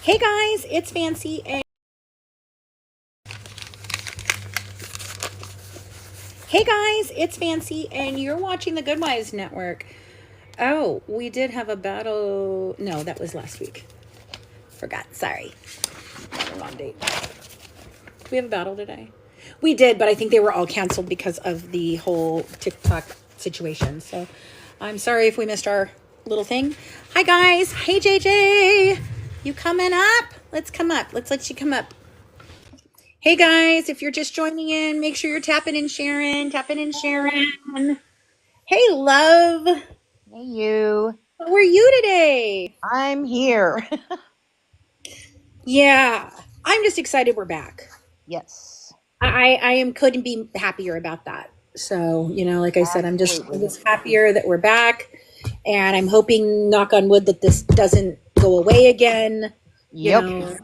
Hey guys, it's Fancy and you're watching the Good Wives Network. Oh, we did have a battle. No, that was last week. Forgot. Sorry. Wrong date. Do we have a battle today? We did, but I think they were all canceled because of the whole TikTok situation. So I'm sorry if we missed our little thing. Hi guys. Hey JJ. You coming up? Let's come up. Let's let you come up. Hey guys, if you're just joining in, make sure you're tapping and sharing. Hey love. Hey you. How are you today? I'm here. Yeah, I'm just excited we're back. Yes. I couldn't be happier about that. So, like I said, I'm just happier that we're back. And I'm hoping, knock on wood, that this doesn't go away again. Yep.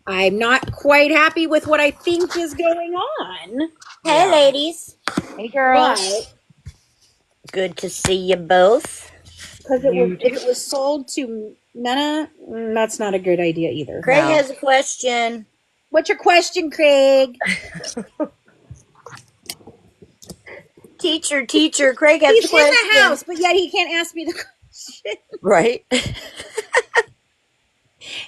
I'm not quite happy with what I think is going on. Hey, ladies. Hey, girls. Good to see you both. Because if it was sold to Mena, that's not a good idea either. Craig has a question. What's your question, Craig? Teacher, Craig has a question. He's in the house, but yet he can't ask me the question. Right.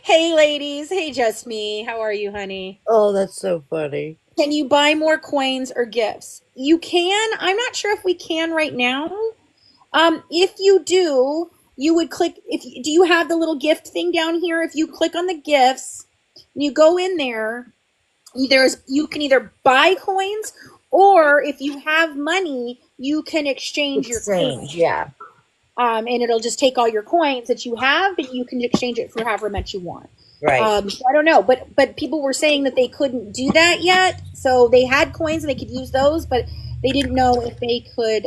Hey, ladies. Hey, Just Me. How are you, honey? Oh, that's so funny. Can you buy more coins or gifts? You can. I'm not sure if we can right now. If you do, you would click. Do you have the little gift thing down here? If you click on the gifts, and you go in there, you can either buy coins, or if you have money, you can exchange your coins. Yeah. And it'll just take all your coins that you have, but you can exchange it for however much you want. Right. So I don't know, but people were saying that they couldn't do that yet. So they had coins and they could use those, but they didn't know if they could.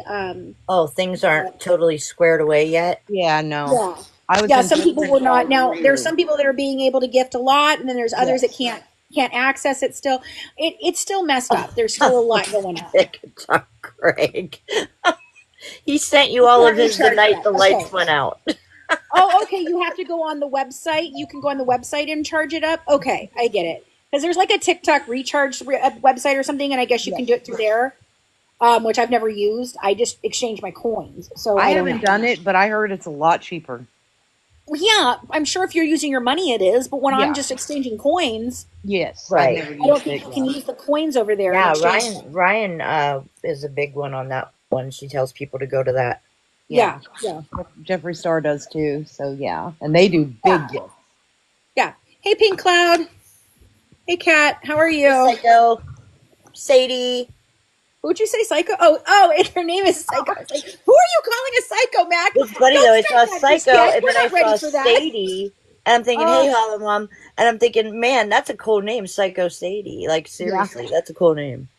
Things aren't totally squared away yet. Yeah, no. Yeah. Some people were not. Now there's some people that are being able to gift a lot, and then there's others that can't access it. Still, it's still messed up. There's still a lot going on. Craig. He sent you all of his the night the lights went out. Oh, okay. You have to go on the website. You can go on the website and charge it up. Okay, I get it. Because there's like a TikTok recharge website or something, and I guess you can do it through there, which I've never used. I just exchange my coins. So I haven't done it, but I heard it's a lot cheaper. Well, yeah, I'm sure if you're using your money, it is. But when I'm just exchanging coins, yes, right. I don't think you can use the coins over there. Yeah, Ryan is a big one on that one. She tells people to go to that. Yeah. Jeffree Star does too. So yeah, and they do big gifts. Yeah. Hey, Pink Cloud. Hey, Kat. How are you? Psycho. Sadie. Who'd you say, Psycho? Oh, and her name is Psycho. Like, who are you calling a Psycho, Mac? It's funny though. I saw Psycho, and then I saw Sadie, and I'm thinking, hey, Hollow Mom, and I'm thinking, man, that's a cool name, Psycho Sadie. Like seriously, that's a cool name.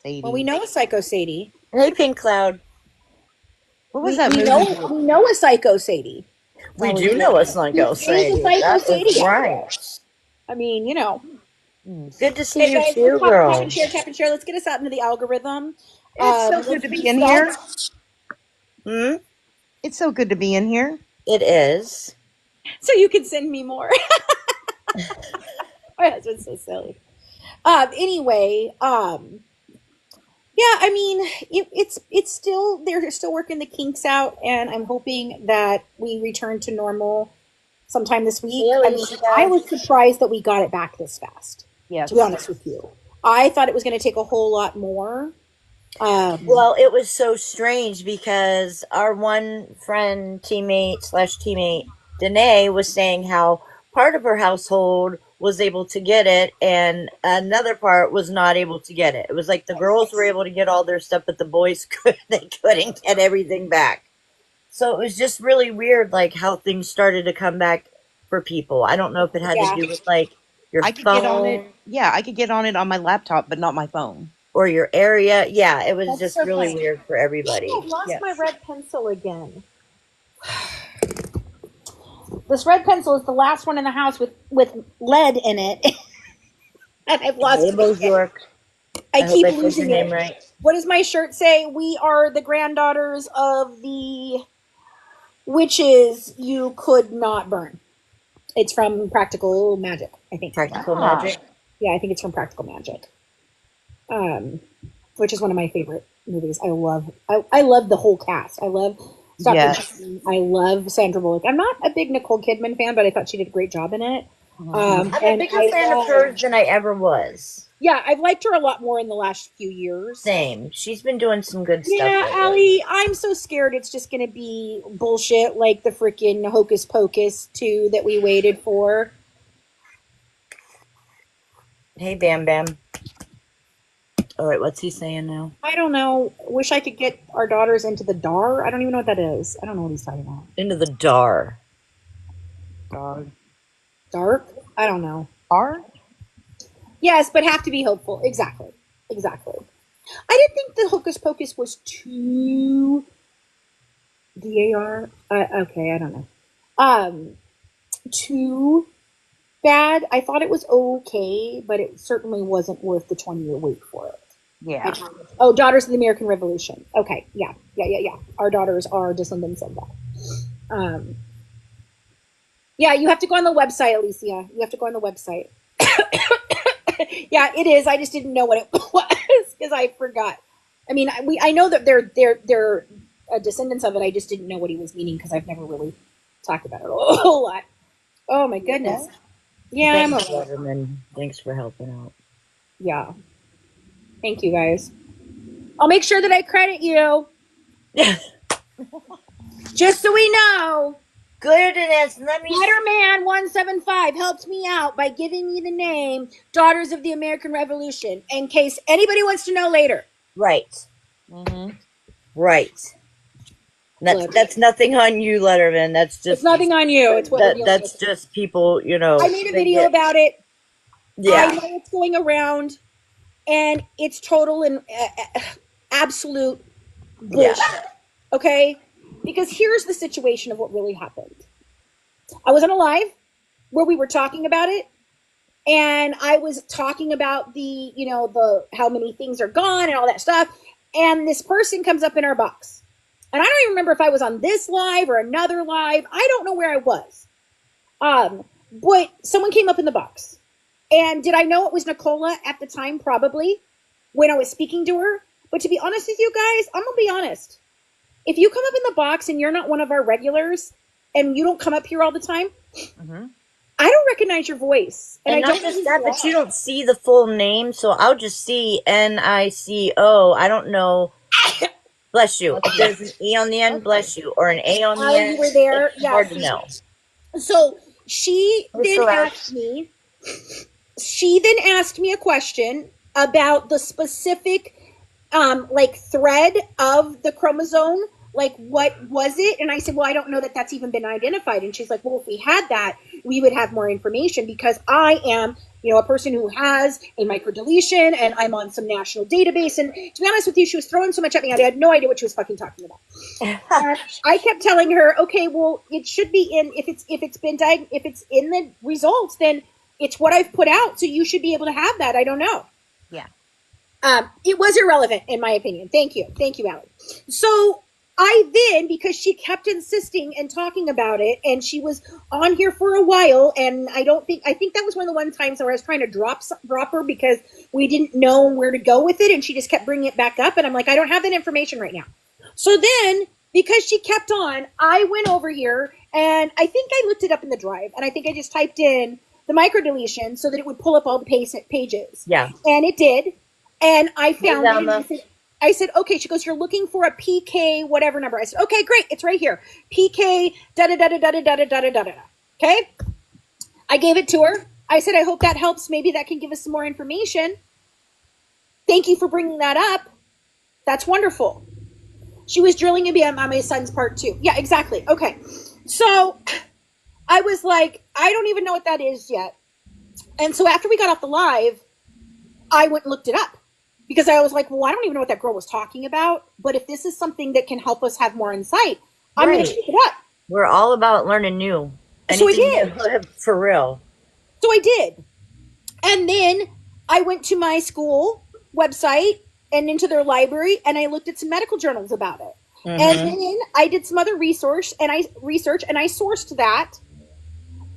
Sadie. Well, we know a Psycho Sadie. Hey, Pink Cloud. What was that movie? We know a Psycho Sadie. We do know a Psycho Sadie. That's right. I mean, Good to see you too, girl. Tap and share. Let's get us out into the algorithm. It's so good to be in here. It's so good to be in here. It is. So you can send me more. My husband's so silly. Anyway, yeah, I mean, it's still, they're still working the kinks out, and I'm hoping that we return to normal sometime this week. I was surprised that we got it back this fast. Yeah, to be honest with you, I thought it was going to take a whole lot more. Well, it was so strange because our one friend, teammate, Danae, was saying how part of her household was able to get it and another part was not able to get it. It was like the girls were able to get all their stuff, but the boys couldn't get everything back. So it was just really weird, like how things started to come back for people. I don't know if it had to do with like your phone. Get on it. Yeah, I could get on it on my laptop, but not my phone. Or your area. Yeah, it was just really weird for everybody. I've lost my red pencil again. This red pencil is the last one in the house with lead in it. And I've lost it. I keep losing it. Right. What does my shirt say? We are the granddaughters of the witches you could not burn. It's from Practical Magic, I think. Practical Magic. Yeah, I think it's from Practical Magic. Which is one of my favorite movies. I love the whole cast. I love Stockton. I love Sandra Bullock. I'm not a big Nicole Kidman fan, but I thought she did a great job in it. I'm a bigger fan of hers than I ever was. Yeah, I've liked her a lot more in the last few years. Same. She's been doing some good stuff. Yeah, Allie, I'm so scared it's just going to be bullshit like the freaking Hocus Pocus 2 that we waited for. Hey, Bam Bam. All right, what's he saying now? I don't know. Wish I could get our daughters into the DAR. I don't even know what that is. I don't know what he's talking about. Into the DAR. Dark? I don't know. Art? Yes, but have to be hopeful. Exactly. I didn't think the Hocus Pocus was too DAR. Okay, I don't know. Too bad. I thought it was okay, but it certainly wasn't worth the 20-year wait for it. Yeah. Oh, Daughters of the American Revolution. Okay, yeah. Our daughters are descendants of that. Yeah, you have to go on the website, Alicia. You have to go on the website. Yeah, it is. I just didn't know what it was because I forgot. I mean, I know that they're descendants of it. I just didn't know what he was meaning because I've never really talked about it a whole lot. Oh my goodness. Yeah, Thanks, Letterman. Thanks for helping out. Yeah. Thank you, guys. I'll make sure that I credit you. Just so we know. Goodness, let me... Letterman175 helped me out by giving me the name Daughters of the American Revolution in case anybody wants to know later. Right. Mm-hmm. Right. That's nothing on you, Letterman. That's just... It's nothing on you. It's what that's just people, you know... I made a video about it. Yeah. I know it's going around, and it's total and absolute bullshit. Yeah. Okay? Because here's the situation of what really happened. I was on a live where we were talking about it, and I was talking about the how many things are gone and all that stuff, and this person comes up in our box. And I don't even remember if I was on this live or another live. I don't know where I was. But someone came up in the box. And did I know it was Nicola at the time? Probably, when I was speaking to her. But to be honest with you guys, I'm going to be honest. If you come up in the box and you're not one of our regulars and you don't come up here all the time, I don't recognize your voice. And I don't just that, but you don't see the full name. So I'll just see NICO. I don't know. Bless you. If there's an E on the end, bless you. Or an A on the end. You were there. It's hard to know. So she then asked me a question about the specific thread of the chromosome, like what was it? And I said, well, I don't know that that's even been identified. And she's like, well, if we had that, we would have more information because I am, a person who has a microdeletion and I'm on some national database. And to be honest with you, she was throwing so much at me. I had no idea what she was fucking talking about. I kept telling her, okay, well, it should be in, if it's in the results, then it's what I've put out. So you should be able to have that. I don't know. Yeah. It was irrelevant, in my opinion. Thank you, Allie. So I then, because she kept insisting and talking about it, and she was on here for a while, and I think that was one of the one times where I was trying to drop her because we didn't know where to go with it, and she just kept bringing it back up, and I'm like, I don't have that information right now. So then, because she kept on, I went over here, and I think I looked it up in the drive, and I think I just typed in the microdeletion so that it would pull up all the pages. Yeah. And it did. And I found it. I said, okay. She goes, you're looking for a PK whatever number. I said, okay, great. It's right here. PK da-da-da-da-da-da-da-da-da-da. Okay? I gave it to her. I said, I hope that helps. Maybe that can give us some more information. Thank you for bringing that up. That's wonderful. She was drilling me on my son's part too. Yeah, exactly. Okay. So I was like, I don't even know what that is yet. And so after we got off the live, I went and looked it up because I was like, well, I don't even know what that girl was talking about. But if this is something that can help us have more insight, I'm going to check it up. We're all about learning new. So I did. For real. So I did. And then I went to my school website and into their library, and I looked at some medical journals about it. And then I did some other research, and I sourced that.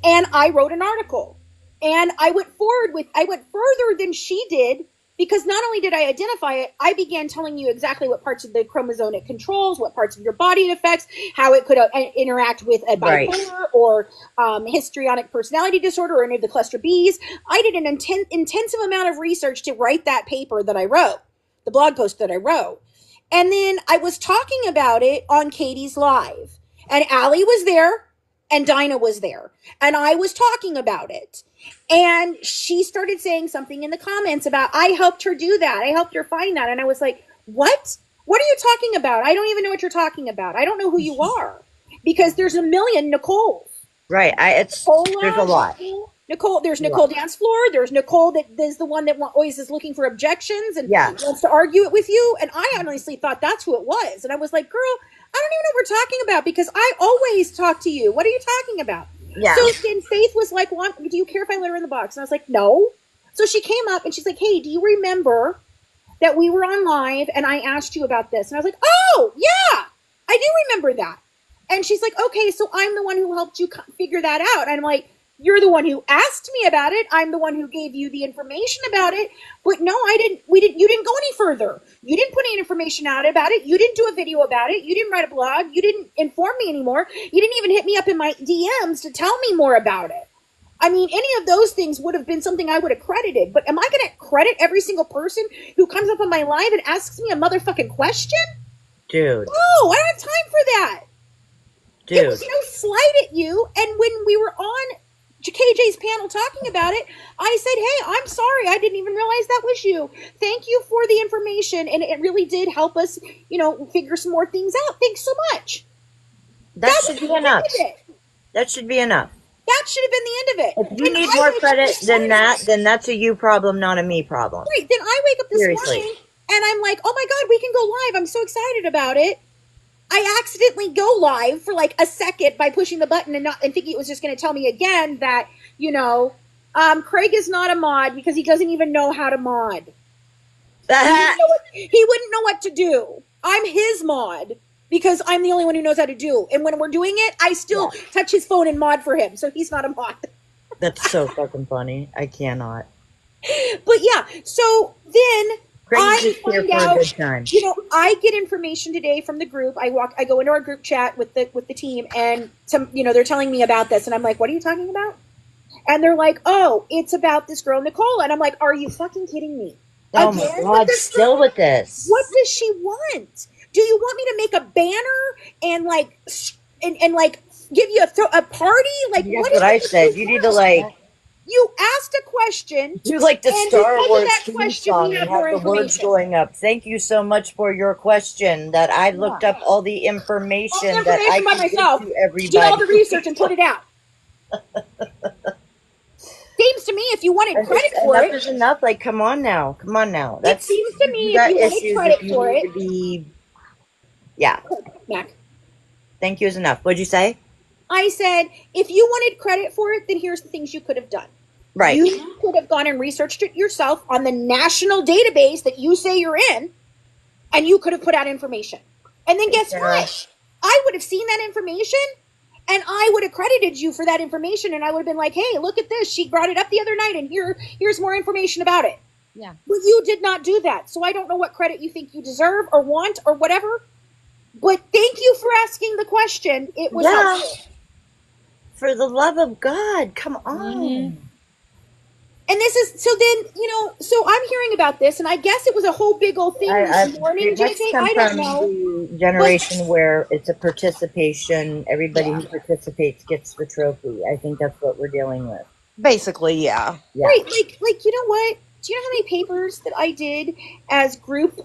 And I wrote an article. And I went further than she did, because not only did I identify it, I began telling you exactly what parts of the chromosome it controls, what parts of your body it affects, how it could interact with a bipolar or histrionic personality disorder or any of the cluster Bs. I did an intensive amount of research to write that paper that I wrote, the blog post that I wrote. And then I was talking about it on Katie's Live. And Allie was there and Dinah was there. And I was talking about it. And she started saying something in the comments about, I helped her do that. I helped her find that. And I was like, what? What are you talking about? I don't even know what you're talking about. I don't know who you are. Because there's a million Nicoles. Right. There's a lot. Nicole, there's Nicole Dance Floor. There's Nicole that is the one that always is looking for objections and wants to argue it with you. And I honestly thought that's who it was. And I was like, girl, I don't even know what we're talking about, because I always talk to you. What are you talking about? Yeah. So then Faith was like, well, do you care if I let her in the box? And I was like, no. So she came up and she's like, hey, do you remember that we were on live and I asked you about this? And I was like, oh, yeah, I do remember that. And she's like, okay, so I'm the one who helped you figure that out. And I'm like, you're the one who asked me about it. I'm the one who gave you the information about it. But no, you didn't go any further. You didn't put any information out about it. You didn't do a video about it. You didn't write a blog. You didn't inform me anymore. You didn't even hit me up in my DMs to tell me more about it. I mean, any of those things would have been something I would have credited. But am I going to credit every single person who comes up on my live and asks me a motherfucking question? Dude. No, I don't have time for that. Dude. It was no slight at you. And when we were on KJ's panel talking about it, I said, hey, I'm sorry, I didn't even realize that was you. Thank you for the information, and it really did help us, figure some more things out. Thanks so much. That should be enough. That should be enough. That should have been the end of it. If you need more credit than that, then that's a you problem, not a me problem. Right. Then I wake up this morning and I'm like, oh my God, we can go live. I'm so excited about it. I accidentally go live for like a second by pushing the button and thinking it was just going to tell me again that, Craig is not a mod because he doesn't even know how to mod. He wouldn't know what to do. I'm his mod because I'm the only one who knows how to do. And when we're doing it, I still touch his phone and mod for him. So he's not a mod. That's so fucking funny. I cannot. But yeah, so then I find out, I get information today from the group. I go into our group chat with the team, and they're telling me about this, and I'm like, what are you talking about? And they're like, oh, it's about this girl Nicole, and I'm like, are you fucking kidding me? Oh my God, still with this. What does she want? Do you want me to make a banner and give you a party? Like, what I said. You need to You asked a question. Do like the Star Wars theme song and have the words going up. Thank you so much for your question. That I looked up all the information that I can give to everybody. Did all the research and put it out. Seems to me if you wanted credit for it. Enough is enough. Like, come on now. It seems to me if you wanted credit for it. Yeah. Mac. Thank you is enough. What'd you say? I said, if you wanted credit for it, then here's the things you could have done. Right. You could have gone and researched it yourself on the national database that you say you're in, and you could have put out information. And then guess what? I would have seen that information, and I would have credited you for that information, and I would have been like, hey, look at this. She brought it up the other night, and here's more information about it. Yeah. But you did not do that. So I don't know what credit you think you deserve or want or whatever. But thank you for asking the question. It was helpful. For the love of God, come on. Mm-hmm. And this is, so then, so I'm hearing about this, and I guess it was a whole big old thing this morning, JJ. I don't know. The generation where it's a participation, everybody who participates gets the trophy. I think that's what we're dealing with. Basically, yeah. Right, like you know what? Do you know how many papers that I did as group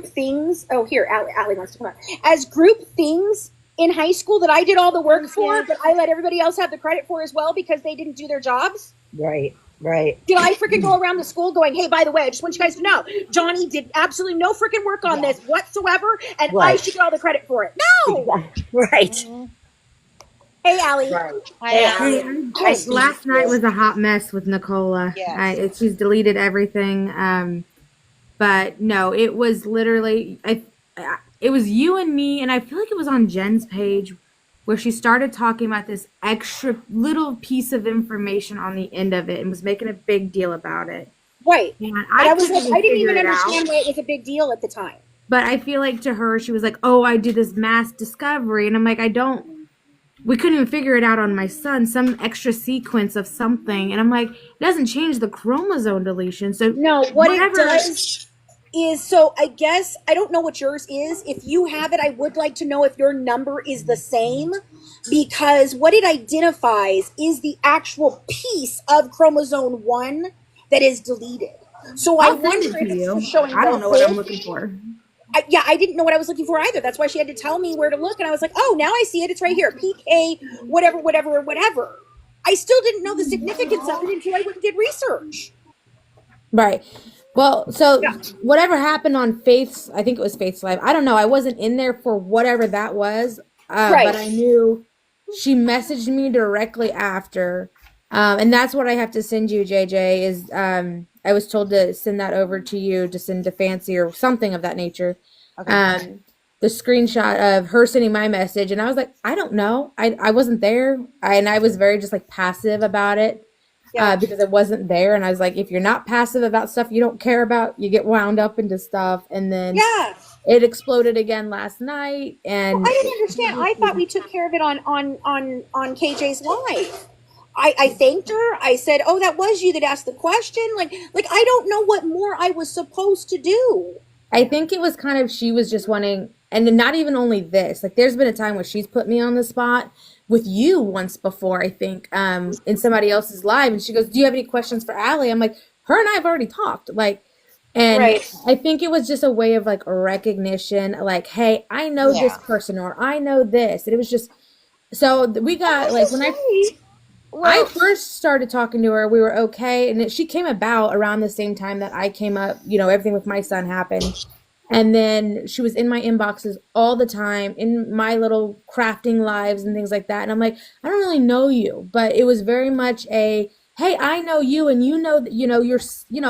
things? Oh, here, Allie wants to come out. As group things in high school that I did all the work for, but I let everybody else have the credit for as well because they didn't do their jobs? Right. Did I freaking go around the school going, hey, by the way, I just want you guys to know, Johnny did absolutely no freaking work on this whatsoever, and I should get all the credit for it. No! Right. Mm-hmm. Hey, Allie. Right. Last night was a hot mess with Nicola. Yes. She's deleted everything. But no, it was literally, it was you and me, and I feel like it was on Jen's page where she started talking about this extra little piece of information on the end of it and was making a big deal about it. Right. And I was like, I didn't even understand why it was a big deal at the time. But I feel like to her, she was like, oh, I did this mass discovery. And I'm like, we couldn't even figure it out on my son, some extra sequence of something. And I'm like, it doesn't change the chromosome deletion. So no, what it does is, so I guess, I don't know what yours is. If you have it, I would like to know if your number is the same, because what it identifies is the actual piece of chromosome 1 that is deleted. So I wonder if it's showing. I don't know what I'm looking for. I didn't know what I was looking for either. That's why she had to tell me where to look. And I was like, oh, now I see it. It's right here. PK, whatever. I still didn't know the significance of it until I went and did research. Right. Well, so whatever happened on Faith's, I think it was Faith's Live. I don't know. I wasn't in there for whatever that was. But I knew she messaged me directly after. And that's what I have to send you, JJ, is I was told to send that over to you, to send to Fancy or something of that nature. Okay. The screenshot of her sending my message. And I was like, I don't know. I wasn't there. And I was very just like passive about it because I wasn't there. And I was like, if you're not passive about stuff you don't care about, you get wound up into stuff. And then it exploded again last night. And I didn't understand. I thought we took care of it on KJ's live. I thanked her. I said, oh, that was you that asked the question. Like I don't know what more I was supposed to do. I think it was kind of, she was just wanting, and then not even only this, like there's been a time where she's put me on the spot with you once before, I think, in somebody else's live. And she goes, do you have any questions for Allie? I'm like, her and I have already talked. Like, and I think it was just a way of like a recognition, like, hey, I know this person, or I know this. And it was just, so we got like, when I first started talking to her, we were okay. And she came about around the same time that I came up, everything with my son happened. And then she was in my inboxes all the time, in my little crafting lives and things like that. And I'm like, I don't really know you, but it was very much a, hey, I know you. And you're,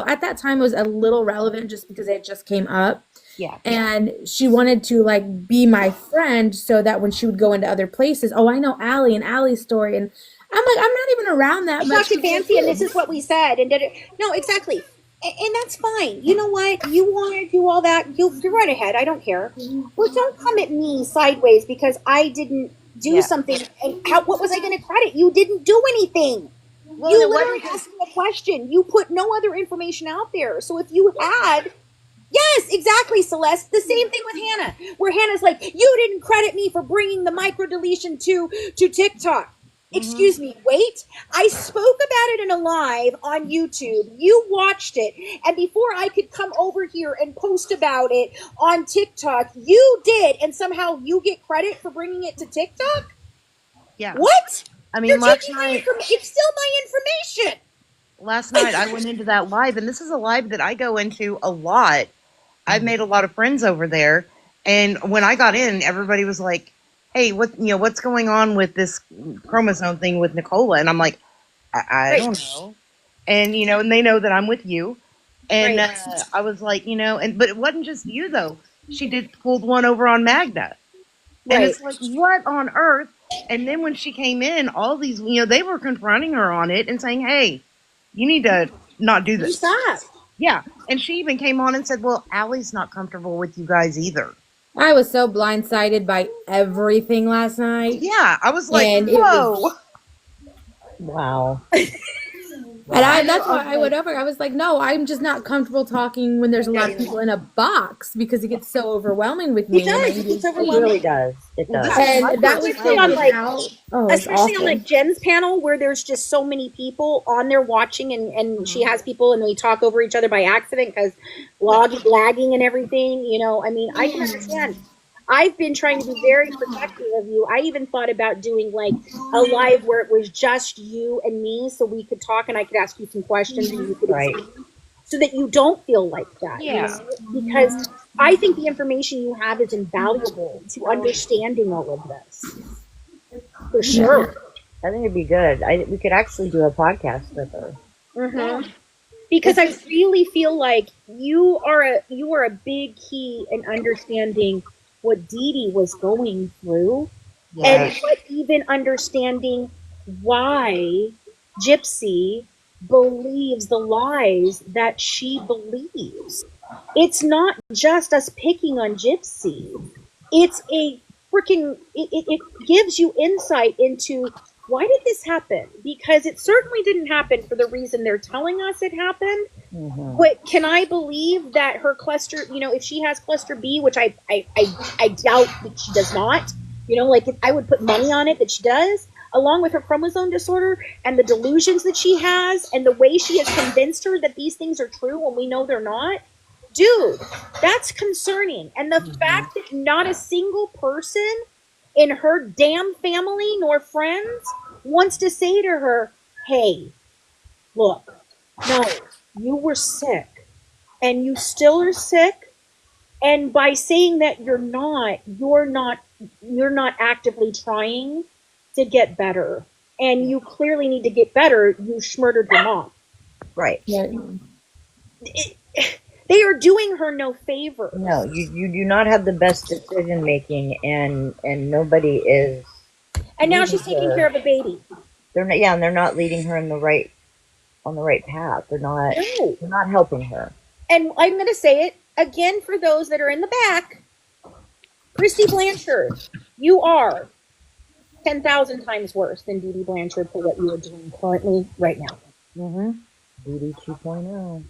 at that time it was a little relevant just because it just came up. Yeah. And she wanted to like be my friend so that when she would go into other places, oh, I know Allie and Allie's story. And I'm like, I'm not even around that much. Talked to Fancy, and this is what we said, and did it. No, exactly, and that's fine. You know what? You want to do all that? You're right ahead. I don't care. Well, don't come at me sideways because I didn't do something. And what was I going to credit? You didn't do anything. Well, you literally asked me a question. You put no other information out there. So if you had. Yes, exactly, Celeste. The same thing with Hannah, where Hannah's like, you didn't credit me for bringing the microdeletion to TikTok. Excuse me, wait. I spoke about it in a live on YouTube. You watched it. And before I could come over here and post about it on TikTok, you did. And somehow you get credit for bringing it to TikTok? Yeah. What? I mean, You're taking it's still my information. Last night I went into that live, and this is a live that I go into a lot. I've made a lot of friends over there. And when I got in, everybody was like, hey, what's going on with this chromosome thing with Nicola? And I'm like, I don't know. And, and they know that I'm with you. And I was like, but it wasn't just you though. She pulled one over on Magda. And it's like, what on earth? And then when she came in, all these, they were confronting her on it and saying, hey, you need to not do this. Stop. Yeah. And she even came on and said, well, Allie's not comfortable with you guys either. I was so blindsided by everything last night. Yeah, I was like, whoa. Wow. And that's why I went over. I was like, no, I'm just not comfortable talking when there's a lot of people in a box because it gets so overwhelming with me. It does. It really does. It does. And that was especially on like Jen's panel where there's just so many people on there watching and she has people and we talk over each other by accident because lagging and everything. I mean, I can understand. I've been trying to be very protective of you. I even thought about doing like a live where it was just you and me so we could talk and I could ask you some questions and you could explain, so that you don't feel like that. Yeah. Because I think the information you have is invaluable to understanding all of this. For sure. I think it'd be good. We could actually do a podcast with her. Mm-hmm. Because I really feel like you are a big key in understanding what Dee Dee was going through And but even understanding why Gypsy believes the lies that she believes. It's not just us picking on Gypsy. It's a freaking, it gives you insight into why did this happen? Because it certainly didn't happen for the reason they're telling us it happened. Mm-hmm. But can I believe that her cluster, if she has cluster B, which I doubt that she does not, like I would put money on it that she does, along with her chromosome disorder and the delusions that she has and the way she has convinced her that these things are true when we know they're not. Dude, that's concerning. And the fact that not a single person in her damn family nor friends wants to say to her, hey, look, no, you were sick and you still are sick. And by saying that you're not actively trying to get better. And you clearly need to get better. You murdered your mom. Right. Yeah. They are doing her no favor. No, you do not have the best decision making, and nobody is. And now she's taking care of a baby. They're not, and they're not leading her on the right path. They're not helping her. And I'm going to say it again for those that are in the back. Dee Blanchard, you are 10,000 times worse than Dee Blanchard for what you are doing currently right now. Mm-hmm. Dee 2.0.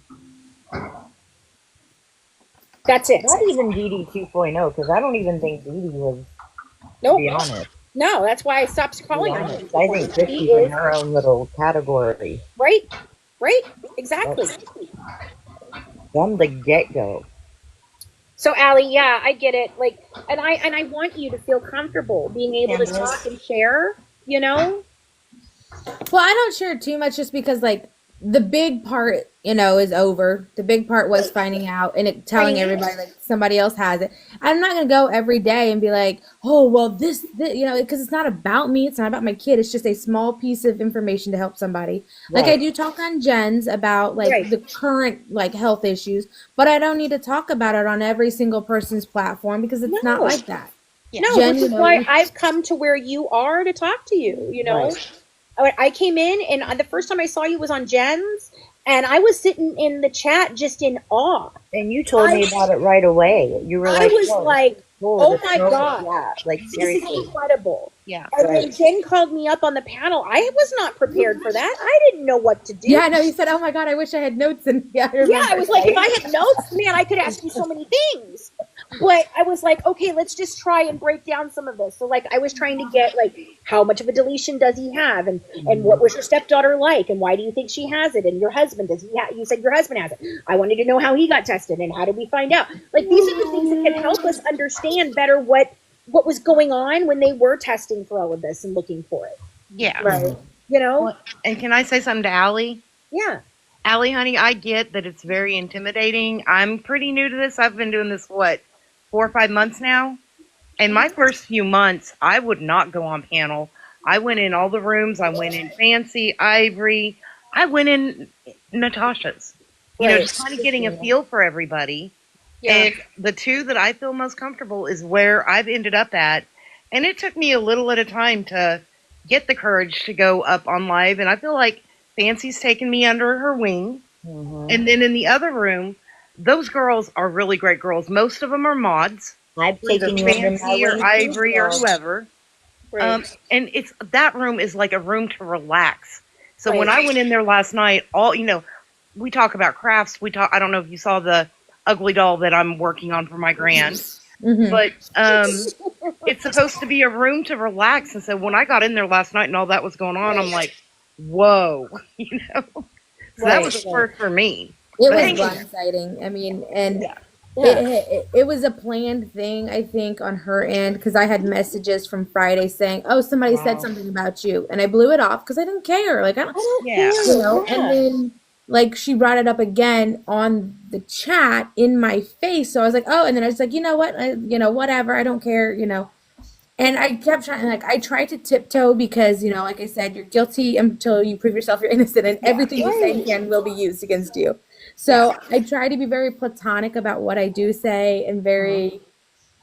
That's it. Not even Dee 2.0, because I don't even think Dee was, nope. to be honest. No, that's why I stopped calling her. I think Gypsy's in her own little category. Right, exactly. From the get-go. So, Allie, yeah, I get it. Like, and I want you to feel comfortable being able to talk and share, Well, I don't share too much just because, like, the big part, is over. The big part was finding out and telling everybody, like, somebody else has it. I'm not going to go every day and be like, oh, well, this because it's not about me. It's not about my kid. It's just a small piece of information to help somebody. Right. Like, I do talk on Jen's about, like, the current, like, health issues, but I don't need to talk about it on every single person's platform because it's not like that. Yeah. No, Jen, which is why I've come to where you are to talk to you, Right. I came in and the first time I saw you was on Jen's and I was sitting in the chat just in awe. And you told me about it right away. You were like, I was like, oh my God. Yeah, like seriously. This is incredible. Yeah. And when Jen called me up on the panel, I was not prepared for that. I didn't know what to do. Yeah, no, you said, oh my God, I wish I had notes. And I was like, if I had notes, man, I could ask you so many things. But I was like, okay, let's just try and break down some of this. So, like, I was trying to get, like, how much of a deletion does he have? And what was your stepdaughter like? And why do you think she has it? And your husband, does he have, you said your husband has it. I wanted to know how he got tested and how did we find out? Like, these are the things that can help us understand better what was going on when they were testing for all of this and looking for it. Yeah. Right. Well, and can I say something to Allie? Yeah. Allie, honey, I get that it's very intimidating. I'm pretty new to this. I've been doing this, 4 or 5 months now? And my first few months, I would not go on panel. I went in all the rooms. I went in Fancy, Ivory. I went in Natasha's. Just kind of getting a feel for everybody. Yeah. And the two that I feel most comfortable is where I've ended up at. And it took me a little at a time to get the courage to go up on live. And I feel like Fancy's taken me under her wing. Mm-hmm. And then in the other room, those girls are really great girls. Most of them are mods. I've taken you Fancy or Ivory or whoever. Right. And that room is like a room to relax. So when I went in there last night, we talk about crafts. I don't know if you saw the ugly doll that I'm working on for my grand. Mm-hmm. But it's supposed to be a room to relax. And so when I got in there last night and all that was going on, I'm like, whoa, So that was the first for me. It was blindsiding. I mean, and it was a planned thing, I think, on her end, because I had messages from Friday saying, oh, somebody said something about you. And I blew it off because I didn't care. Like, I don't care. And then, like, she brought it up again on the chat in my face. So I was like, oh, and then I was like, you know what? Whatever. I don't care, And I kept trying, like, I tried to tiptoe because, like I said, you're guilty until you prove yourself you're innocent, and everything you say can will be used against you. So I try to be very platonic about what I do say and very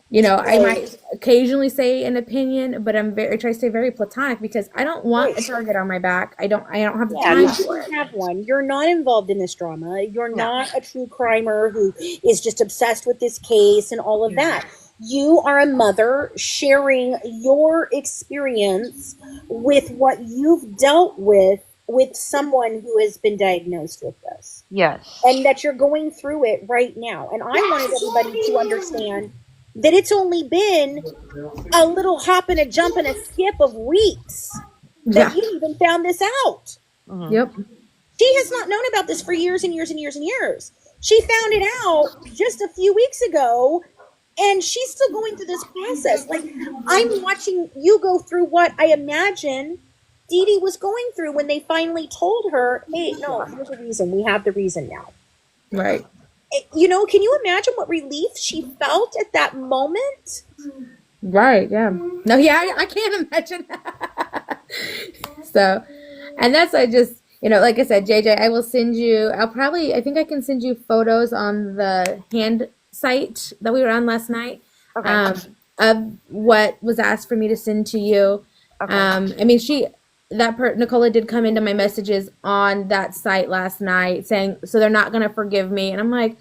You know, I might occasionally say an opinion, but I try to stay very platonic because I don't want a target on my back. I don't have the time for it. Have one. You're not involved in this drama. You're not a true crimer who is just obsessed with this case and all of that. You are a mother sharing your experience with what you've dealt with someone who has been diagnosed with this. Yes. And that you're going through it right now. And I wanted everybody to understand that it's only been a little hop and a jump and a skip of weeks that you even found this out. Mhm. Yep. She has not known about this for years and years and years and years. She found it out just a few weeks ago, and she's still going through this process. Like, I'm watching you go through what I imagine Dee Dee was going through when they finally told her, hey, no, here's the reason. We have the reason now. Right. You know, can you imagine what relief she felt at that moment? Right. Yeah. No. Yeah. I can't imagine. So, and that's like I said, JJ, I will send you. I think I can send you photos on the hand site that we were on last night. Okay. Of what was asked for me to send to you. Okay. I mean, Nicola did come into my messages on that site last night saying, so they're not going to forgive me. And I'm like,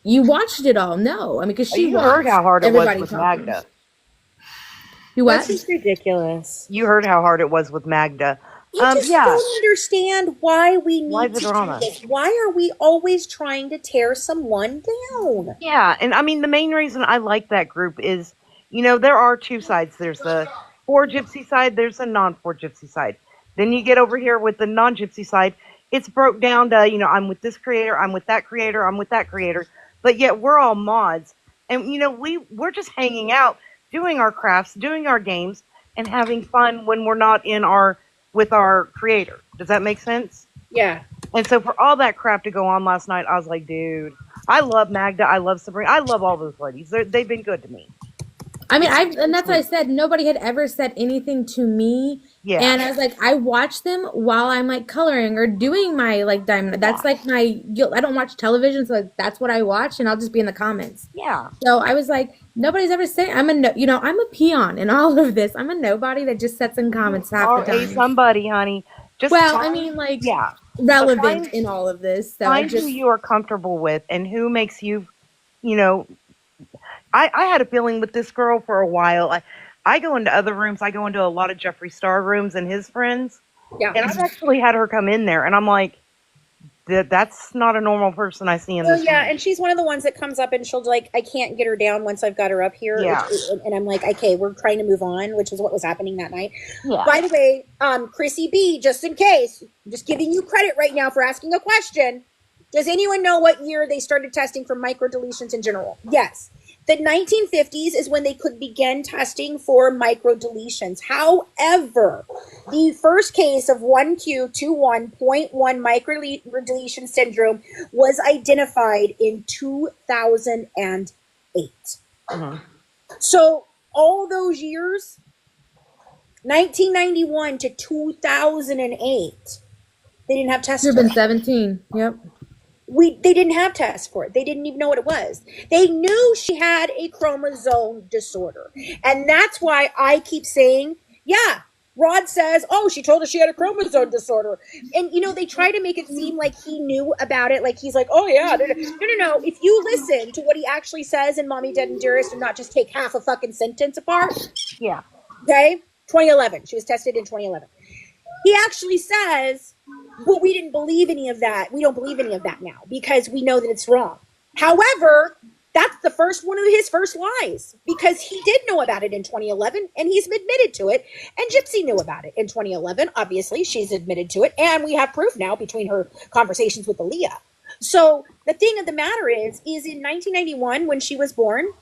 you watched it all. No. I mean, because you heard how hard it was with Magda. You what? That's just ridiculous. You heard how hard it was with Magda. I just don't understand why we need the to drama? do this. Why are we always trying to tear someone down? Yeah, and I mean, the main reason I like that group is, you know, there are two sides. There's the for Gypsy side, there's a non-for Gypsy side. Then you get over here with the non-Gypsy side, it's broke down to, you know, I'm with this creator, I'm with that creator, I'm with that creator, but yet we're all mods. And, you know, we're just hanging out, doing our crafts, doing our games, and having fun when we're not with our creator. Does that make sense? Yeah. And so for all that crap to go on last night, I was like, dude, I love Magda, I love Sabrina, I love all those ladies. They've been good to me. I mean, and that's what I said. Nobody had ever said anything to me. Yeah. And I was like, I watch them while I'm like coloring or doing my like diamond. That's like I don't watch television, so like that's what I watch, and I'll just be in the comments. Yeah. So I was like, nobody's ever saying I'm a peon in all of this. I'm a nobody that just sits in comments half the time. Somebody, honey. Just relevant in all of this. So find who you are comfortable with and who makes you, you know. I had a feeling with this girl for a while. I go into other rooms. I go into a lot of Jeffree Star rooms and his friends. Yeah. And I've actually had her come in there, and I'm like, that's not a normal person I see in this room. And she's one of the ones that comes up and she'll like, I can't get her down once I've got her up here. Yeah. And I'm like, okay, we're trying to move on, which is what was happening that night. Yeah. By the way, Chrissy B, just in case, I'm just giving you credit right now for asking a question. Does anyone know what year they started testing for microdeletions in general? Yes. The 1950s is when they could begin testing for microdeletions. However, the first case of 1Q21.1 microdeletion syndrome was identified in 2008. Uh-huh. So all those years, 1991 to 2008, they didn't have tests. You've been 17. Yep. They didn't have tests for it. They didn't even know what it was. They knew she had a chromosome disorder. And that's why I keep saying, yeah, Rod says, oh, she told us she had a chromosome disorder. And, you know, they try to make it seem like he knew about it. Like he's like, oh, yeah. No. If you listen to what he actually says in Mommy, Dead, and Dearest and not just take half a fucking sentence apart. Yeah. Okay. 2011. She was tested in 2011. He actually says, well, we didn't believe any of that. We don't believe any of that now because we know that it's wrong. However, that's the first one of his first lies because he did know about it in 2011 and he's admitted to it. And Gypsy knew about it in 2011. Obviously, she's admitted to it. And we have proof now between her conversations with Aaliyah. So the thing of the matter is in 1991, when she was born,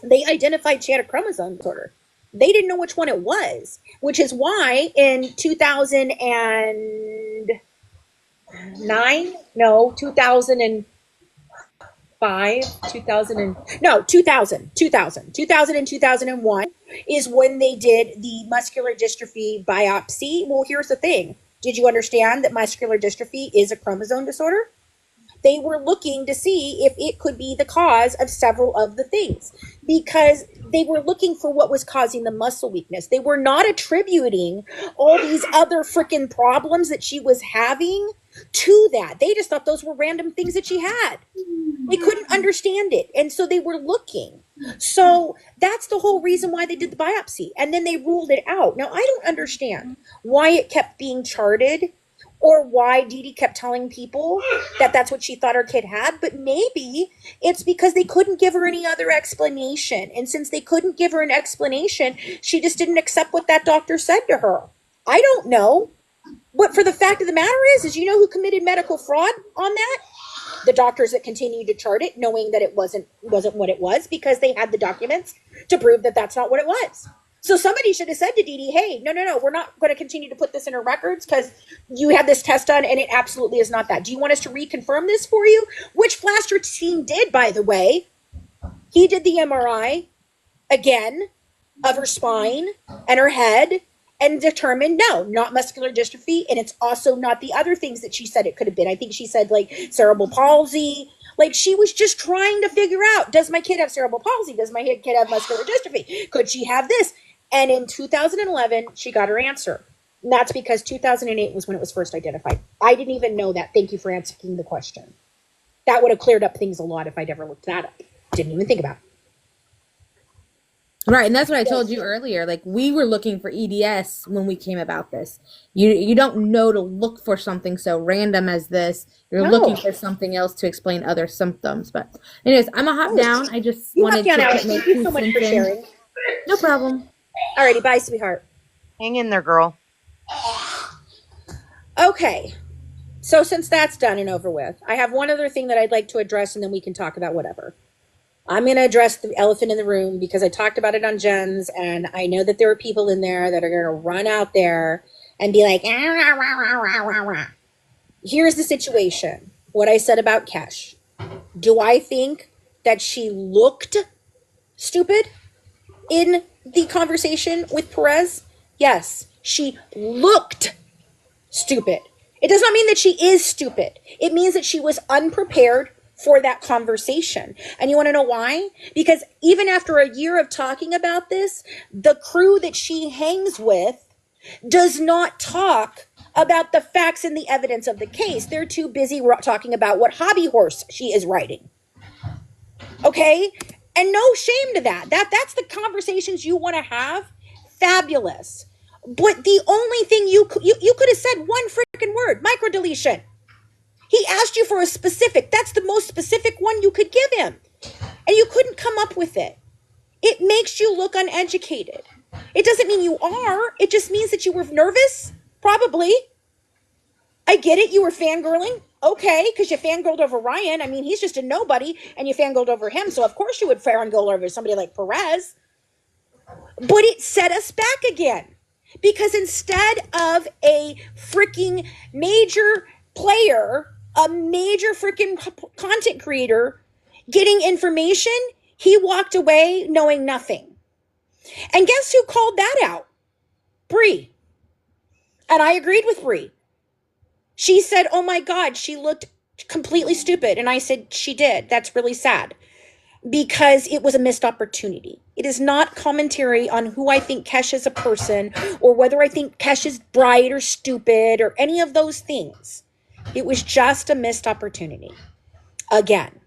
they identified she had a chromosome disorder. They didn't know which one it was, which is why in 2000 and 2005, 2000 and 2001 is when they did the muscular dystrophy biopsy. Well, here's the thing. Did you understand that muscular dystrophy is a chromosome disorder? They were looking to see if it could be the cause of several of the things, because they were looking for what was causing the muscle weakness. They were not attributing all these other freaking problems that she was having to that. They just thought those were random things that she had. They couldn't understand it. And so they were looking. So that's the whole reason why they did the biopsy. And then they ruled it out. Now, I don't understand why it kept being charted, or why Dee Dee kept telling people that that's what she thought her kid had. But maybe it's because they couldn't give her any other explanation. And since they couldn't give her an explanation, she just didn't accept what that doctor said to her. I don't know. But for the fact of the matter is you know who committed medical fraud on that? The doctors that continued to chart it, knowing that it wasn't what it was, because they had the documents to prove that that's not what it was. So somebody should have said to Dee Dee, hey, no, we're not going to continue to put this in her records because you had this test done and it absolutely is not that. Do you want us to reconfirm this for you? Which Flaster team did, by the way. He did the MRI, again, of her spine and her head, and determined, no, not muscular dystrophy, and it's also not the other things that she said it could have been. I think she said, like, cerebral palsy. Like, she was just trying to figure out, does my kid have cerebral palsy? Does my kid have muscular dystrophy? Could she have this? And in 2011, she got her answer. And that's because 2008 was when it was first identified. I didn't even know that. Thank you for answering the question. That would have cleared up things a lot if I'd ever looked that up. Didn't even think about it. Right, and that's what I told you earlier. Like, we were looking for EDS when we came about this. You don't know to look for something so random as this. You're looking for something else to explain other symptoms. But anyways, I'm a hop down. I just wanted to make Thank you so much for sharing. No problem. Alrighty, bye, sweetheart. Hang in there, girl. Okay, so since that's done and over with, I have one other thing that I'd like to address, and then we can talk about whatever. I'm going to address the elephant in the room because I talked about it on Jen's, and I know that there are people in there that are going to run out there and be like, ah, rah, rah, rah, rah, rah, rah. Here's the situation. What I said about Kesh. Do I think that she looked stupid in the conversation with Perez? Yes, she looked stupid. It does not mean that she is stupid. It means that she was unprepared for that conversation. And you want to know why? Because even after a year of talking about this, the crew that she hangs with does not talk about the facts and the evidence of the case. They're too busy talking about what hobby horse she is riding. Okay? And no shame to that. That's the conversations you want to have. Fabulous. But the only thing you could have said one freaking word, microdeletion. He asked you for a specific. That's the most specific one you could give him. And you couldn't come up with it. It makes you look uneducated. It doesn't mean you are. It just means that you were nervous. Probably. I get it. You were fangirling. Okay, because you fangirled over Ryan. I mean, he's just a nobody, and you fangirled over him. So, of course, you would fangirl over somebody like Perez. But it set us back again. Because instead of a freaking major player, a major freaking content creator getting information, he walked away knowing nothing. And guess who called that out? Bree. And I agreed with Bree. She said, oh my God, she looked completely stupid. And I said, she did. That's really sad. Because it was a missed opportunity. It is not commentary on who I think Kesh is a person, or whether I think Kesh is bright or stupid or any of those things. It was just a missed opportunity. Again,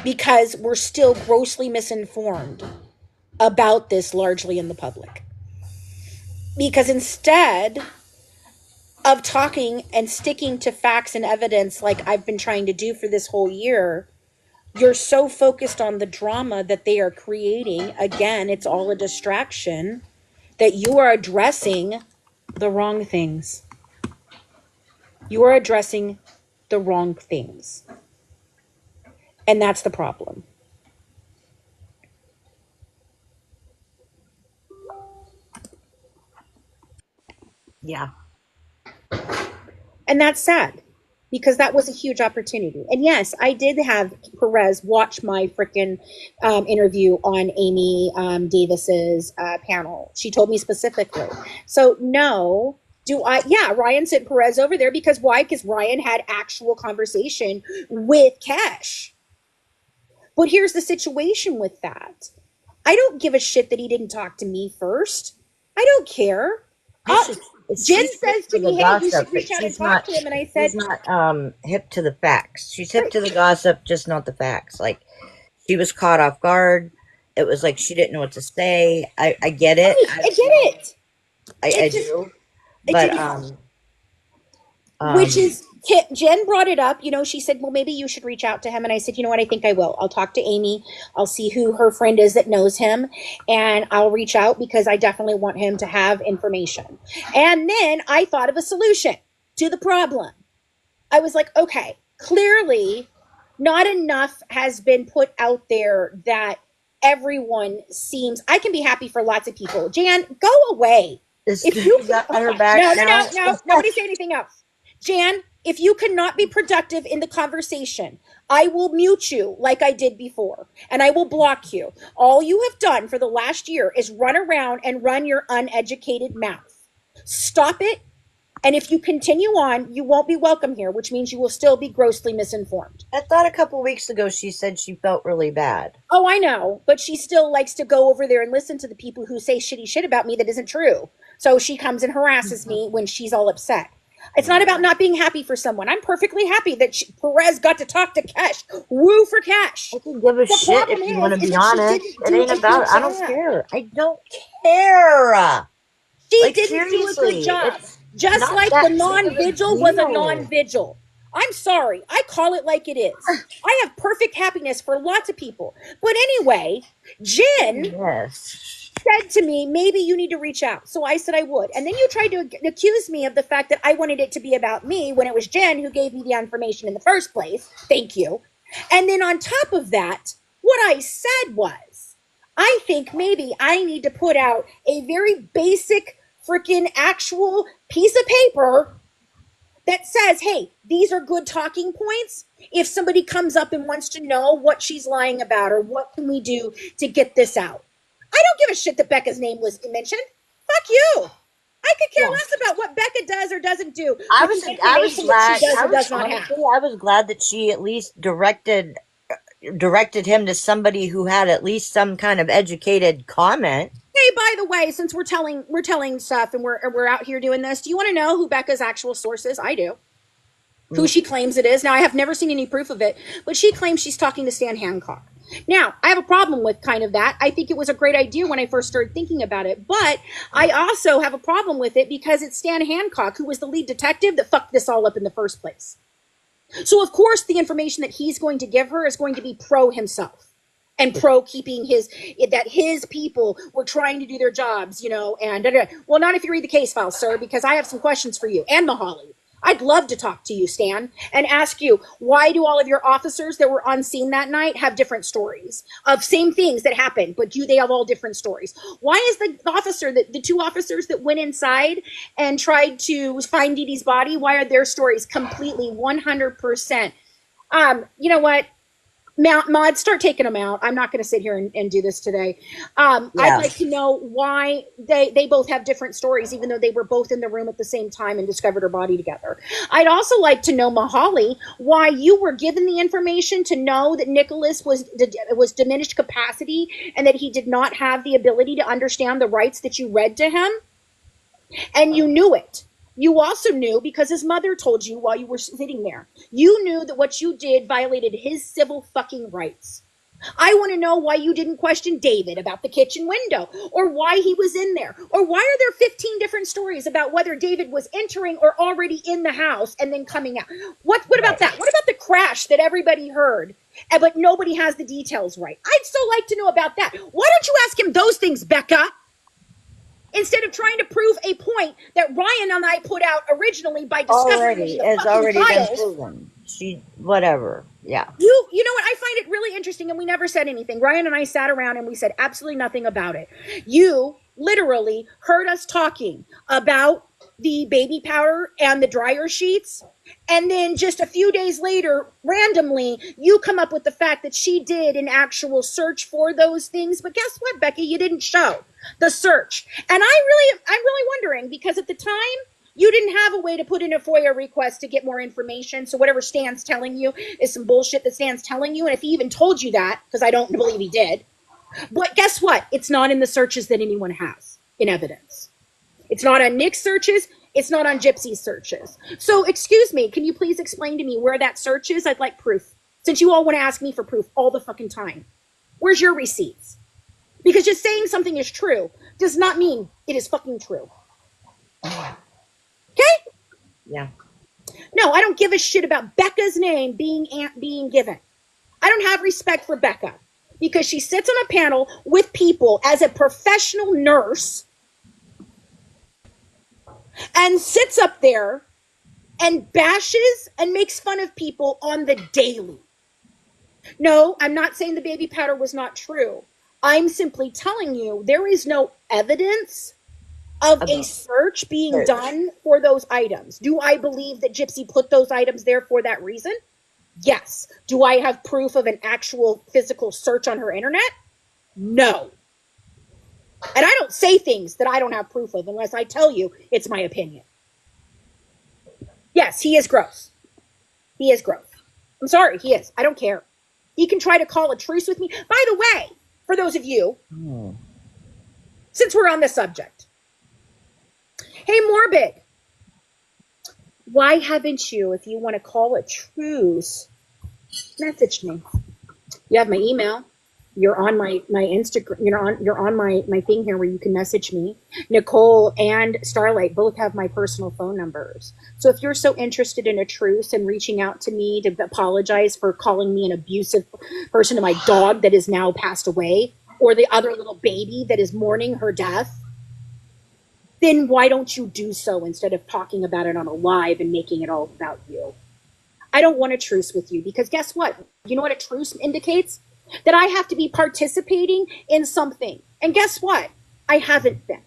because we're still grossly misinformed about this largely in the public. Because instead of talking and sticking to facts and evidence like I've been trying to do for this whole year, you're so focused on the drama that they are creating. Again, it's all a distraction, that you are addressing the wrong things. You are addressing the wrong things. And that's the problem. Yeah. And that's sad. Because that was a huge opportunity. And yes, I did have Perez watch my freaking interview on Amy Davis's panel. She told me specifically. So no, Ryan sent Perez over there because why? Because Ryan had actual conversation with Kesh. But here's the situation with that. I don't give a shit that he didn't talk to me first. I don't care. Jen says to me, hey, you should reach out and talk to him. And I said, she's not hip to the facts. She's hip to the gossip, just not the facts. Like, she was caught off guard. It was like she didn't know what to say. I get it. I get it. I do. But, which is, Jen brought it up. You know, she said, well, maybe you should reach out to him. And I said, you know what? I think I will. I'll talk to Amy. I'll see who her friend is that knows him. And I'll reach out because I definitely want him to have information. And then I thought of a solution to the problem. I was like, okay, clearly not enough has been put out there that everyone seems, I can be happy for lots of people. Jan, go away. If you got her back no, nobody say anything else. Jan, if you cannot be productive in the conversation, I will mute you like I did before, and I will block you. All you have done for the last year is run around and run your uneducated mouth. Stop it, and if you continue on, you won't be welcome here, which means you will still be grossly misinformed. I thought a couple weeks ago she said she felt really bad. Oh, I know, but she still likes to go over there and listen to the people who say shitty shit about me that isn't true. So she comes and harasses me when she's all upset. It's not about not being happy for someone. I'm perfectly happy that Perez got to talk to Kesh. Woo for Kesh. I can give a shit if you want to be honest. It ain't about it. I don't care. I don't care. She didn't do a good job. Just like the non-vigil was a non-vigil. I'm sorry. I call it like it is. I have perfect happiness for lots of people. But anyway, Jen said to me, maybe you need to reach out. So I said I would. And then you tried to accuse me of the fact that I wanted it to be about me when it was Jen who gave me the information in the first place. Thank you. And then on top of that, what I said was, I think maybe I need to put out a very basic freaking actual piece of paper that says, hey, these are good talking points. If somebody comes up and wants to know what she's lying about or what can we do to get this out. I don't give a shit that Becca's name was mentioned. Fuck you. I could care less about what Becca does or doesn't do. I was glad that she at least directed him to somebody who had at least some kind of educated comment. Hey, by the way, since we're telling stuff and we're out here doing this, do you want to know who Becca's actual source is? I do. Who she claims it is. Now, I have never seen any proof of it, but she claims she's talking to Stan Hancock. Now, I have a problem with kind of that. I think it was a great idea when I first started thinking about it, but I also have a problem with it because it's Stan Hancock, who was the lead detective that fucked this all up in the first place. So, of course, the information that he's going to give her is going to be pro himself and pro keeping his people were trying to do their jobs, you know, and well, not if you read the case file, sir, because I have some questions for you and Mahaly. I'd love to talk to you, Stan, and ask you, why do all of your officers that were on scene that night have different stories of same things that happened, but they have all different stories? Why is the two officers that went inside and tried to find Dee Dee's body, why are their stories completely 100%? You know what? Mod, start taking them out. I'm not going to sit here and do this today. I'd like to know why they both have different stories, even though they were both in the room at the same time and discovered her body together. I'd also like to know, Mahaly, why you were given the information to know that Nicholas was diminished capacity and that he did not have the ability to understand the rights that you read to him, and you knew it. You also knew because his mother told you while you were sitting there. You knew that what you did violated his civil fucking rights. I want to know why you didn't question David about the kitchen window, or why he was in there, or why are there 15 different stories about whether David was entering or already in the house and then coming out? What about that? What about the crash that everybody heard, but nobody has the details right? I'd so like to know about that. Why don't you ask him those things, Becca? Instead of trying to prove a point that Ryan and I put out originally by discovering it's already been proven. Whatever. Yeah. You know what? I find it really interesting, and we never said anything. Ryan and I sat around and we said absolutely nothing about it. You literally heard us talking about the baby powder and the dryer sheets, and then just a few days later, randomly, you come up with the fact that she did an actual search for those things. But guess what, Becky? You didn't show the search. And I'm really wondering, because at the time, You didn't have a way to put in a FOIA request to get more information. So whatever Stan's telling you is some bullshit that Stan's telling you. And if he even told you that, because I don't believe he did, but guess what? It's not in the searches that anyone has in evidence. It's not on Nick's searches. It's not on Gypsy's searches. So excuse me, can you please explain to me where that search is? I'd like proof. Since you all want to ask me for proof all the fucking time. Where's your receipts? Because just saying something is true does not mean it is fucking true. Okay? Yeah. No, I don't give a shit about Becca's name being given. I don't have respect for Becca because she sits on a panel with people as a professional nurse and sits up there and bashes and makes fun of people on the daily. No, I'm not saying the baby powder was not true. I'm simply telling you there is no evidence of a search being done for those items. Do I believe that Gypsy put those items there for that reason? Yes. Do I have proof of an actual physical search on her internet? No. And I don't say things that I don't have proof of unless I tell you it's my opinion. Yes, he is gross. He is gross. I'm sorry, he is. I don't care. He can try to call a truce with me. By the way, for those of you, since we're on the subject, hey, Morbid, why haven't you, if you want to call a truce, message me? You have my email. You're on my Instagram. You're on my thing here where you can message me. Nicole and Starlight both have my personal phone numbers. So if you're so interested in a truce and reaching out to me to apologize for calling me an abusive person to my dog that is now passed away, or the other little baby that is mourning her death, then why don't you do so instead of talking about it on a live and making it all about you? I don't want a truce with you because guess what? You know what a truce indicates? That I have to be participating in something. And guess what? I haven't been.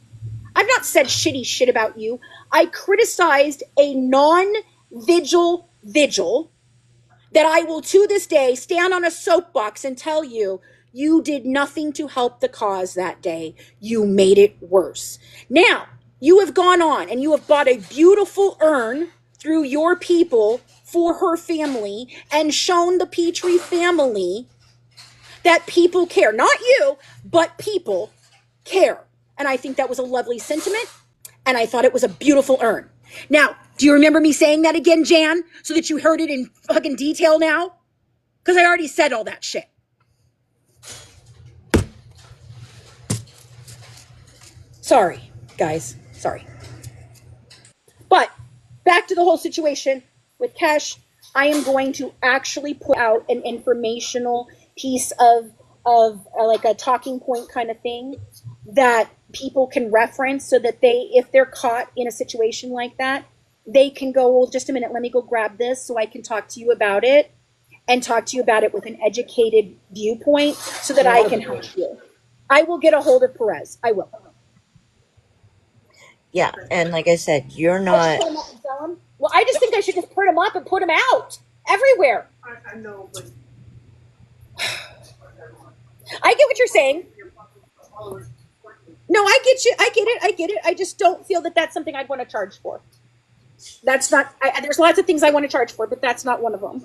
I've not said shitty shit about you. I criticized a non-vigil that I will to this day stand on a soapbox and tell you, you did nothing to help the cause that day. You made it worse. Now, you have gone on and you have bought a beautiful urn through your people for her family and shown the Petrie family that people care. Not you, but people care. And I think that was a lovely sentiment. And I thought it was a beautiful urn. Now, do you remember me saying that again, Jan? So that you heard it in fucking detail now? Because I already said all that shit. Sorry, guys. Sorry. But back to the whole situation with Kesh. I am going to actually put out an informational piece of like a talking point kind of thing that people can reference so that they, if they're caught in a situation like that, they can go, well, just a minute, let me go grab this so I can talk to you about it and talk to you about it with an educated viewpoint so that I can help you. I will get a hold of Perez. I will. Yeah, and like I said, you're not... Put him up and sell him? Well, I just think I should just put him up and put him out everywhere. I know, but I get what you're saying. No, I get you. I get it. I just don't feel that that's something I'd want to charge for. That's not, there's lots of things I want to charge for, but that's not one of them.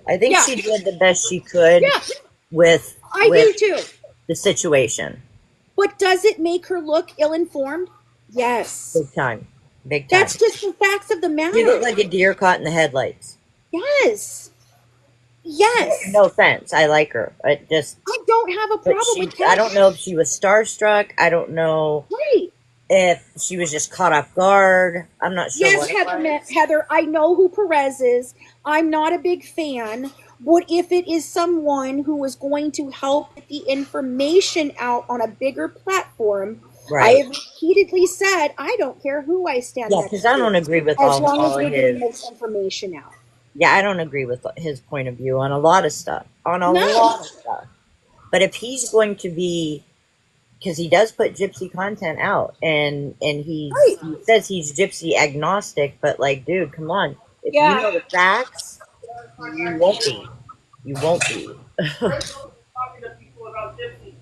I think she did the best she could with do too. The situation. But does it make her look ill-informed? Yes. Big time. Big time. That's just the facts of the matter. You look like a deer caught in the headlights. Yes. Yes. No offense. I like her. I don't have a problem with that. I don't know if she was starstruck. I don't know if she was just caught off guard. I'm not sure. Yes, Heather, I know who Perez is. I'm not a big fan. But if it is someone who is going to help get the information out on a bigger platform, I have repeatedly said, I don't care who I stand next to. because I don't agree with as long all as of we're getting this information out. Yeah, I don't agree with his point of view on a lot of stuff. On a lot of stuff. But if he's going to be, because he does put Gypsy content out, and he says he's Gypsy agnostic, but like, dude, come on. If you know the facts, you won't be. You won't be. talking to people about Gypsy.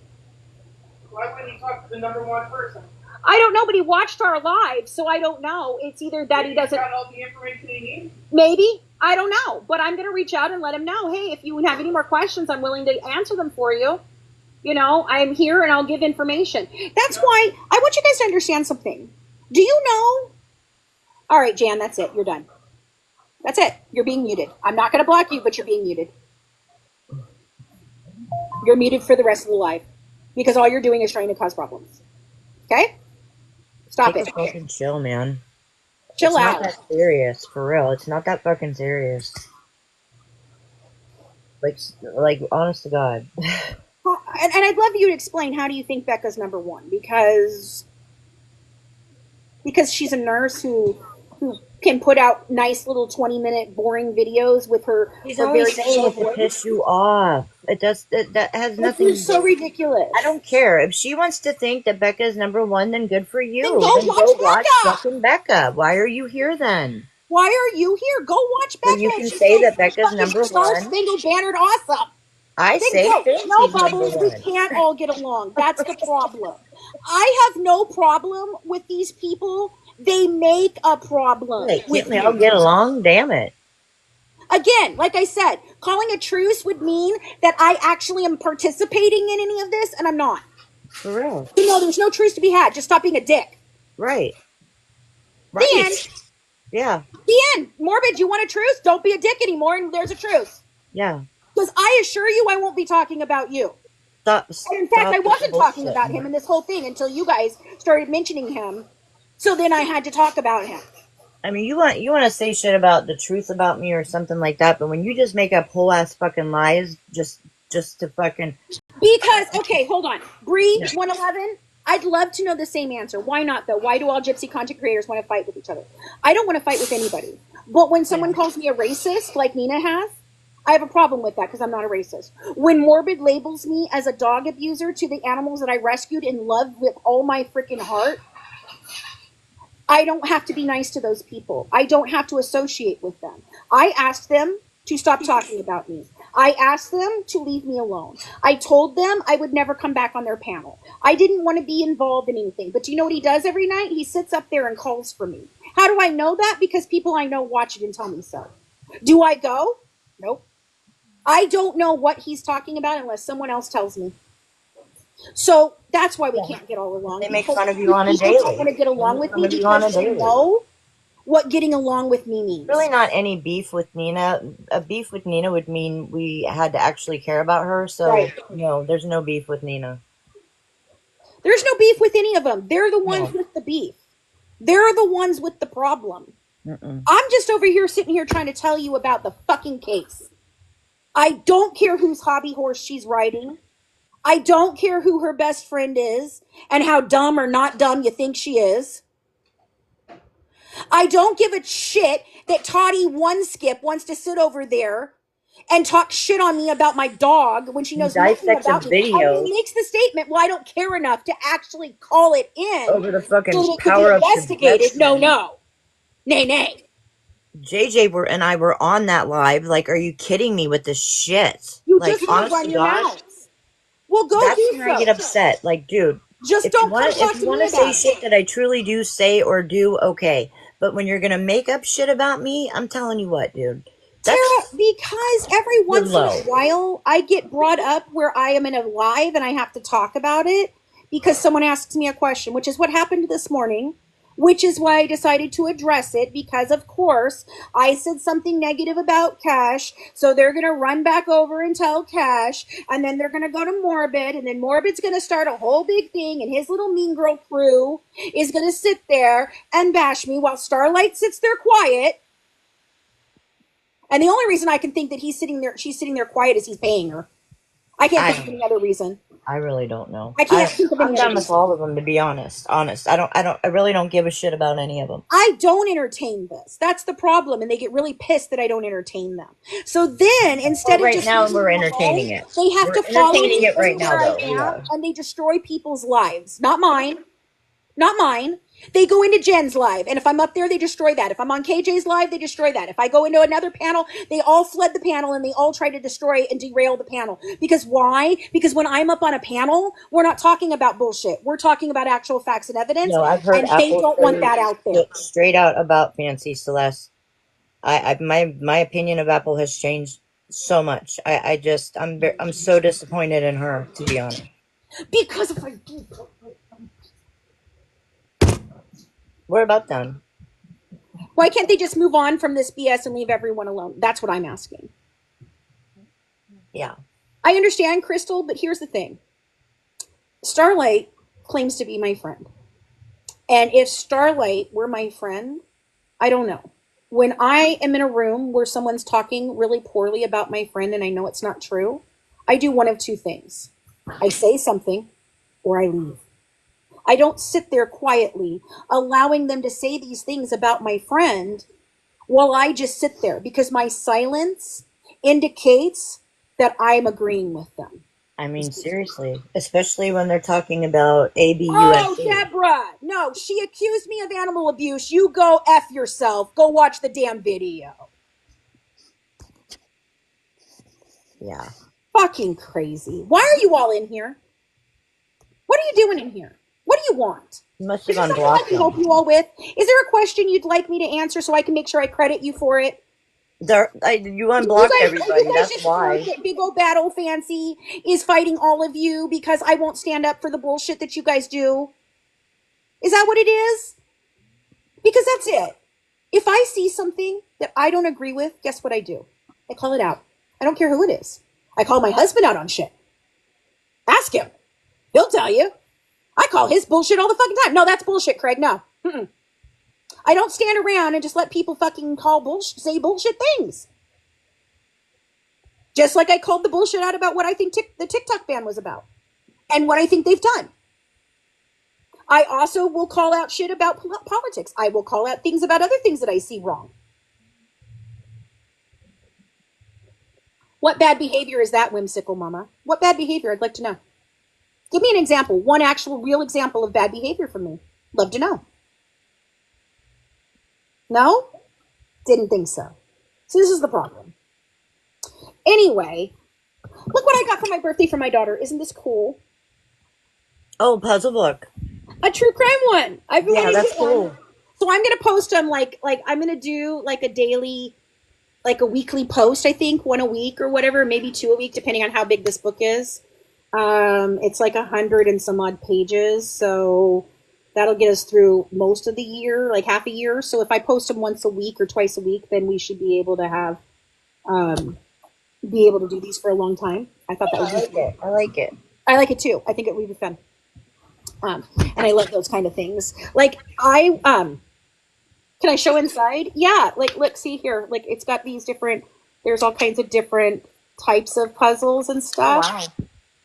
Why wouldn't you talk to the number one person? I don't know, but he watched our live, so I don't know. It's either that he doesn't. Got all the information he needs. Maybe. I don't know. But I'm going to reach out and let him know, hey, if you have any more questions, I'm willing to answer them for you. You know, I'm here and I'll give information. That's why I want you guys to understand something. Do you know? All right, Jan, that's it. You're done. That's it. You're being muted. I'm not going to block you, but you're being muted. You're muted for the rest of the live because all you're doing is trying to cause problems. Okay? Stop Take it. a fucking chill, man. Chill it's out. It's not that serious, for real. It's not that fucking serious. Like, honest to God. And I'd love you to explain, how do you think Becca's number one? Because she's a nurse who can put out nice little 20-minute boring videos with her. He's her always very saying it to piss you off. It does. That has nothing. It's so ridiculous. I don't care if she wants to think that Becca is number one. Then good for you. Then go watch fucking Becca. Why are you here then? Why are you here? Go watch Becca. So you can say that Becca's number one. Star-Spangled Bannered awesome. I say no, Bubbles, we can't all get along. That's the problem. I have no problem with these people. They make a problem. Can't we all get along? Damn it. Again, like I said, calling a truce would mean that I actually am participating in any of this, and I'm not. For real. No, there's no truce to be had. Just stop being a dick. Right. The end. Yeah. The end. Morbid, you want a truce? Don't be a dick anymore, and there's a truce. Yeah. Because I assure you I won't be talking about you. And in fact, I wasn't talking about him in this whole thing until you guys started mentioning him. So then I had to talk about him. I mean, you want to say shit about the truth about me or something like that, but when you just make up whole ass fucking lies just to fucking... Because, okay, hold on. Bree, 111, I'd love to know the same answer. Why not, though? Why do all gypsy content creators want to fight with each other? I don't want to fight with anybody. But when someone calls me a racist, like Nina has, I have a problem with that because I'm not a racist. When Morbid labels me as a dog abuser to the animals that I rescued and loved with all my freaking heart, I don't have to be nice to those people. I don't have to associate with them. I asked them to stop talking about me. I asked them to leave me alone. I told them I would never come back on their panel. I didn't want to be involved in anything. But do you know what he does every night? He sits up there and calls for me. How do I know that? Because people I know watch it and tell me so. Do I go? Nope. I don't know what he's talking about unless someone else tells me. So that's why we can't get all along. They make fun of you on a daily. People don't want to get along with me because they know what getting along with me means. Really not any beef with Nina. A beef with Nina would mean we had to actually care about her. So, no, there's no beef with Nina. There's no beef with any of them. They're the ones with the beef. They're the ones with the problem. I'm just over here sitting here trying to tell you about the fucking case. I don't care whose hobby horse she's riding. I don't care who her best friend is and how dumb or not dumb you think she is. I don't give a shit that Toddy One Skip wants to sit over there and talk shit on me about my dog when she knows nothing about me. And he makes the statement, well, I don't care enough to actually call it in. Over the fucking so it power could of be investigated. No. Nay. JJ and I were on that live. Like, are you kidding me with this shit? You like, just want to run your mouth. Well, go that's do where I get upset. Like, dude, just don't come talk to me about it. If you want to say shit that I truly do say or do, okay. But when you're gonna make up shit about me, I'm telling you what, dude. Tara, because every once in a while I get brought up where I am in a live and I have to talk about it because someone asks me a question, which is what happened this morning, which is why I decided to address it because, of course, I said something negative about Cash, so they're going to run back over and tell Cash, and then they're going to go to Morbid, and then Morbid's going to start a whole big thing, and his little mean girl crew is going to sit there and bash me while Starlight sits there quiet. And the only reason I can think that she's sitting there quiet is he's paying her. I can't think of any other reason. I really don't know. I can't think of any I'm done with all of them, to be honest. I really don't give a shit about any of them. I don't entertain this. That's the problem, and they get really pissed that I don't entertain them. So then, instead of just now we're entertaining it. They have to follow me it right now, though. and they destroy people's lives. Not mine. They go into Jen's live, and if I'm up there, they destroy that. If I'm on KJ's live, they destroy that. If I go into another panel, they all flood the panel and they all try to destroy and derail the panel. Because why? Because when I'm up on a panel, we're not talking about bullshit. We're talking about actual facts and evidence. No, I've heard and they don't want that out there. Straight out about Fancy Celeste. My opinion of Apple has changed so much. I'm so disappointed in her, to be honest. Because if I do, we're about done. Why can't they just move on from this BS and leave everyone alone? That's what I'm asking. Yeah. I understand, Crystal, but here's the thing. Starlight claims to be my friend. And if Starlight were my friend, I don't know. When I am in a room where someone's talking really poorly about my friend and I know it's not true, I do one of two things. I say something or I leave. I don't sit there quietly allowing them to say these things about my friend while I just sit there, because my silence indicates that I'm agreeing with them. I mean, seriously, especially when they're talking about ABUSC. Oh, Deborah, no, she accused me of animal abuse. You go F yourself. Go watch the damn video. Yeah. Fucking crazy. Why are you all in here? What are you doing in here? What do you want? You must have Is there something I unblocked can them. help you all with? Is there a question you'd like me to answer so I can make sure I credit you for it? You unblocked everybody. That's just why. That big old bad old Fancy is fighting all of you because I won't stand up for the bullshit that you guys do. Is that what it is? Because that's it. If I see something that I don't agree with, guess what I do? I call it out. I don't care who it is. I call my husband out on shit. Ask him. He'll tell you. I call his bullshit all the fucking time. No, that's bullshit, Craig. No. Mm-mm. I don't stand around and just let people fucking say bullshit things. Just like I called the bullshit out about what I think the TikTok ban was about and what I think they've done. I also will call out shit about politics. I will call out things about other things that I see wrong. What bad behavior is that, whimsical mama? What bad behavior? I'd like to know. Give me an example, one actual real example of bad behavior from me. Love to know. No? Didn't think so. So this is the problem. Anyway, look what I got for my birthday from my daughter. Isn't this cool? Oh, puzzle book. A true crime one. I've been Yeah, that's cool. one. So I'm gonna post them like I'm gonna do like a daily, like a weekly post. I think one a week or whatever, maybe two a week, depending on how big this book is. It's like 100 and some odd pages, so that'll get us through most of the year, like half a year. So if I post them once a week or twice a week, then we should be able to have, be able to do these for a long time. I thought that was it. I like it. I like it too. I think it would be fun. And I love those kind of things. Like can I show inside? Yeah. Like, look, see here. Like, it's got these different. There's all kinds of different types of puzzles and stuff. Oh, wow.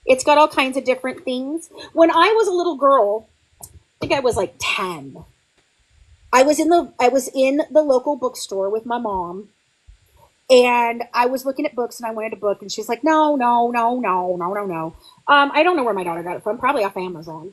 It's got all kinds of different things. When I was a little girl, I think I was like 10. I was in the local bookstore with my mom, and I was looking at books, and I wanted a book, and she's like, no. I don't know where my daughter got it from, probably off Amazon.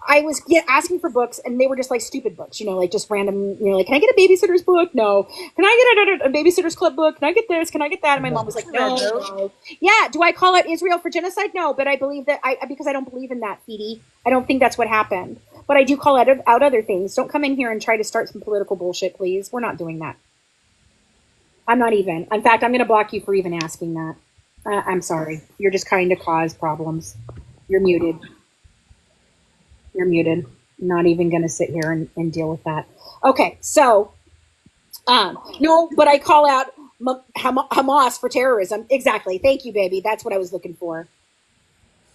I was asking for books, and they were just like stupid books, like just random, like, can I get a babysitter's book? No. Can I get a babysitter's club book? Can I get this? Can I get that? And my mom was like, no. Yeah. Do I call out Israel for genocide? No, but I believe that because I don't believe in that, Feedy. I don't think that's what happened. But I do call out other things. Don't come in here and try to start some political bullshit, please. We're not doing that. I'm not even. In fact, I'm going to block you for even asking that. I'm sorry. You're just trying to cause problems. You're muted. You're muted. I'm not even going to sit here and deal with that. Okay, so, no, but I call out Hamas for terrorism. Exactly. Thank you, baby. That's what I was looking for.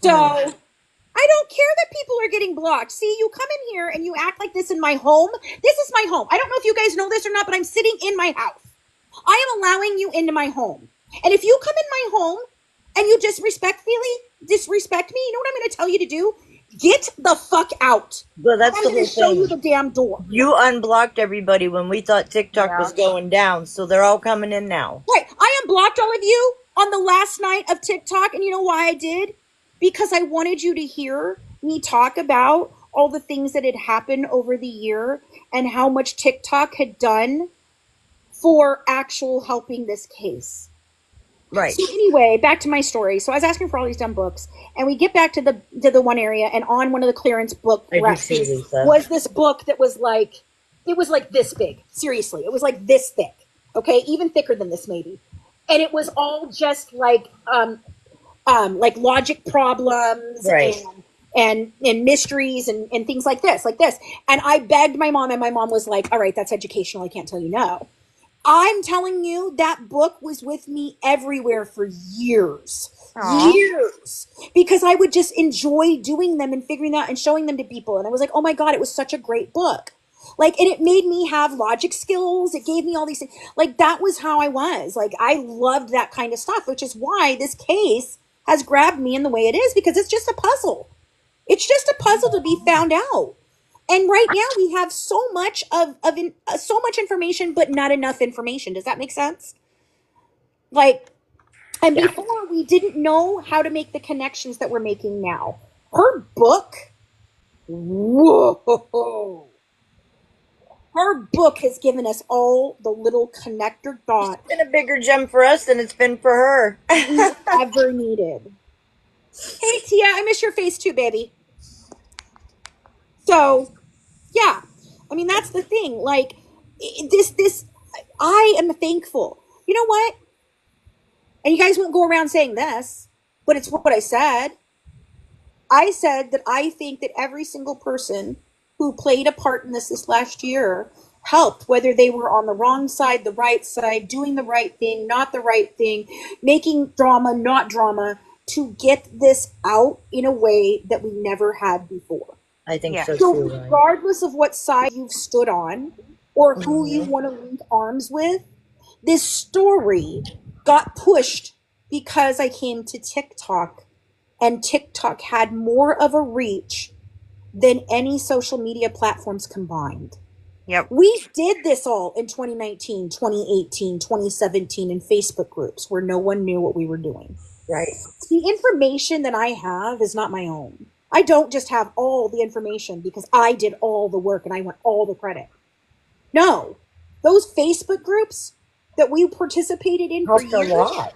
So, I don't care that people are getting blocked. See, you come in here and you act like this in my home. This is my home. I don't know if you guys know this or not, but I'm sitting in my house. I am allowing you into my home. And if you come in my home and you disrespect me, you know what I'm going to tell you to do? Get the fuck out. Well, that's the whole thing. I'm going to show you the damn door. You unblocked everybody when we thought TikTok was going down, so they're all coming in now. Right. I unblocked all of you on the last night of TikTok, and you know why I did? Because I wanted you to hear me talk about all the things that had happened over the year and how much TikTok had done for actual helping this case. Right. So anyway, back to my story. So I was asking for all these dumb books, and we get back to the one area, and on one of the clearance book racks was this book that was like, it was like this big. Seriously, it was like this thick. Okay, even thicker than this maybe, and it was all just like logic problems, right, and mysteries and things like this. And I begged my mom, and my mom was like, all right, that's educational, I can't tell you no. I'm telling you, that book was with me everywhere for years. Aww. Years. Because I would just enjoy doing them and figuring out and showing them to people. And I was like, oh my God, it was such a great book. Like, and it made me have logic skills. It gave me all these things. Like, that was how I was. Like, I loved that kind of stuff, which is why this case has grabbed me in the way it is, because it's just a puzzle. It's just a puzzle to be found out. And right now we have so much so much information, but not enough information. Does that make sense? Like, and before we didn't know how to make the connections that we're making now. Her book, whoa. Her book has given us all the little connector dots. It's been a bigger gem for us than it's been for her. We ever needed. Hey Tia, I miss your face too, baby. So, yeah, I mean, that's the thing. Like, I am thankful. You know what? And you guys won't go around saying this, but it's what I said. I said that I think that every single person who played a part in this last year helped, whether they were on the wrong side, the right side, doing the right thing, not the right thing, making drama, not drama, to get this out in a way that we never had before. I think so So too. regardless of what side you've stood on or who you want to link arms with, this story got pushed because I came to TikTok, and TikTok had more of a reach than any social media platforms combined. Yep. We did this all in 2019, 2018, 2017 in Facebook groups where no one knew what we were doing. Right. The information that I have is not my own. I don't just have all the information because I did all the work and I want all the credit. No, those Facebook groups that we participated in helped for years, a lot.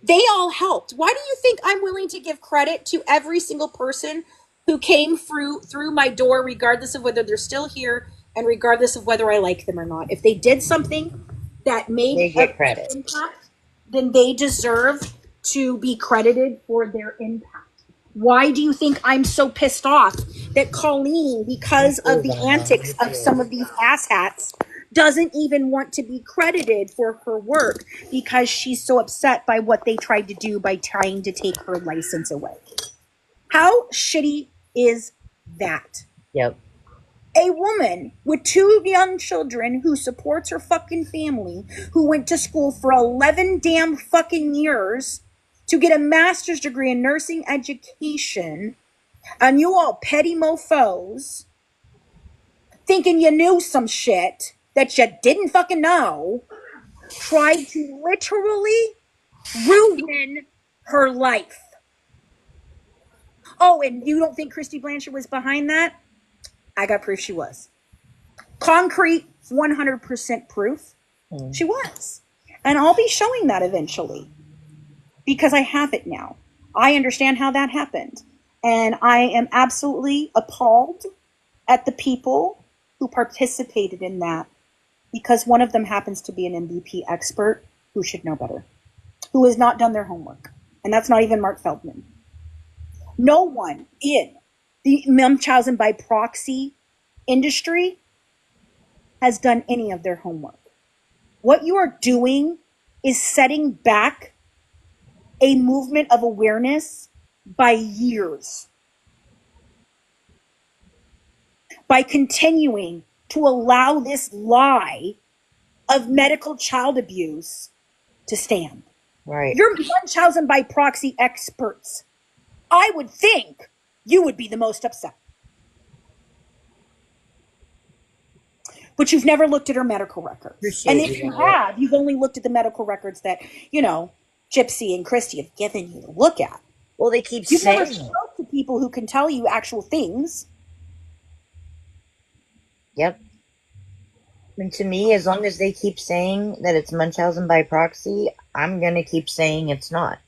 They all helped. Why do you think I'm willing to give credit to every single person who came through my door, regardless of whether they're still here and regardless of whether I like them or not? If they did something that made a credit impact, then they deserve to be credited for their impact. Why do you think I'm so pissed off that Colleen, because of the antics of some of these asshats, doesn't even want to be credited for her work because she's so upset by what they tried to do by trying to take her license away? How shitty is that? Yep. A woman with 2 young children who supports her fucking family, who went to school for 11 damn fucking years to get a master's degree in nursing education, and you all petty mofos thinking you knew some shit that you didn't fucking know, tried to literally ruin her life. Oh, and you don't think Dee Blanchard was behind that? I got proof she was. Concrete, 100% proof she was. And I'll be showing that eventually because I have it now. I understand how that happened. And I am absolutely appalled at the people who participated in that, because one of them happens to be an MVP expert who should know better, who has not done their homework. And that's not even Mark Feldman. No one in the Munchausen by proxy industry has done any of their homework. What you are doing is setting back a movement of awareness by years, by continuing to allow this lie of medical child abuse to stand. Right. You're Munchausen by proxy experts. I would think you would be the most upset. But you've never looked at her medical records. And if you have, you've only looked at the medical records that, Gypsy and Christy have given you to look at. Well, they keep You've never saying it. spoke to people who can tell you actual things. Yep. And to me, as long as they keep saying that it's Munchausen by proxy, I'm going to keep saying it's not.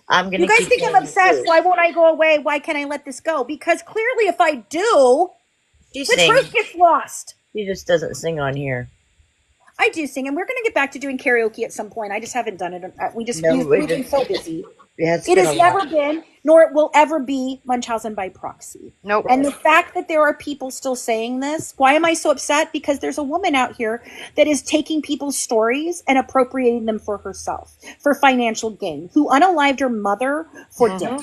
I'm going to You guys keep think I'm saying obsessed. it's Why won't I go away? Why can't I let this go? Because clearly if I do, She the sings. truth gets lost. She just doesn't sing on here. I do sing, and we're going to get back to doing karaoke at some point. I just haven't done it. We've No, been so busy. It's It been has a lot. never been, nor it will ever be, Munchausen by proxy. Nope. And the fact that there are people still saying this, why am I so upset? Because there's a woman out here that is taking people's stories and appropriating them for herself, for financial gain, who unalived her mother for dick.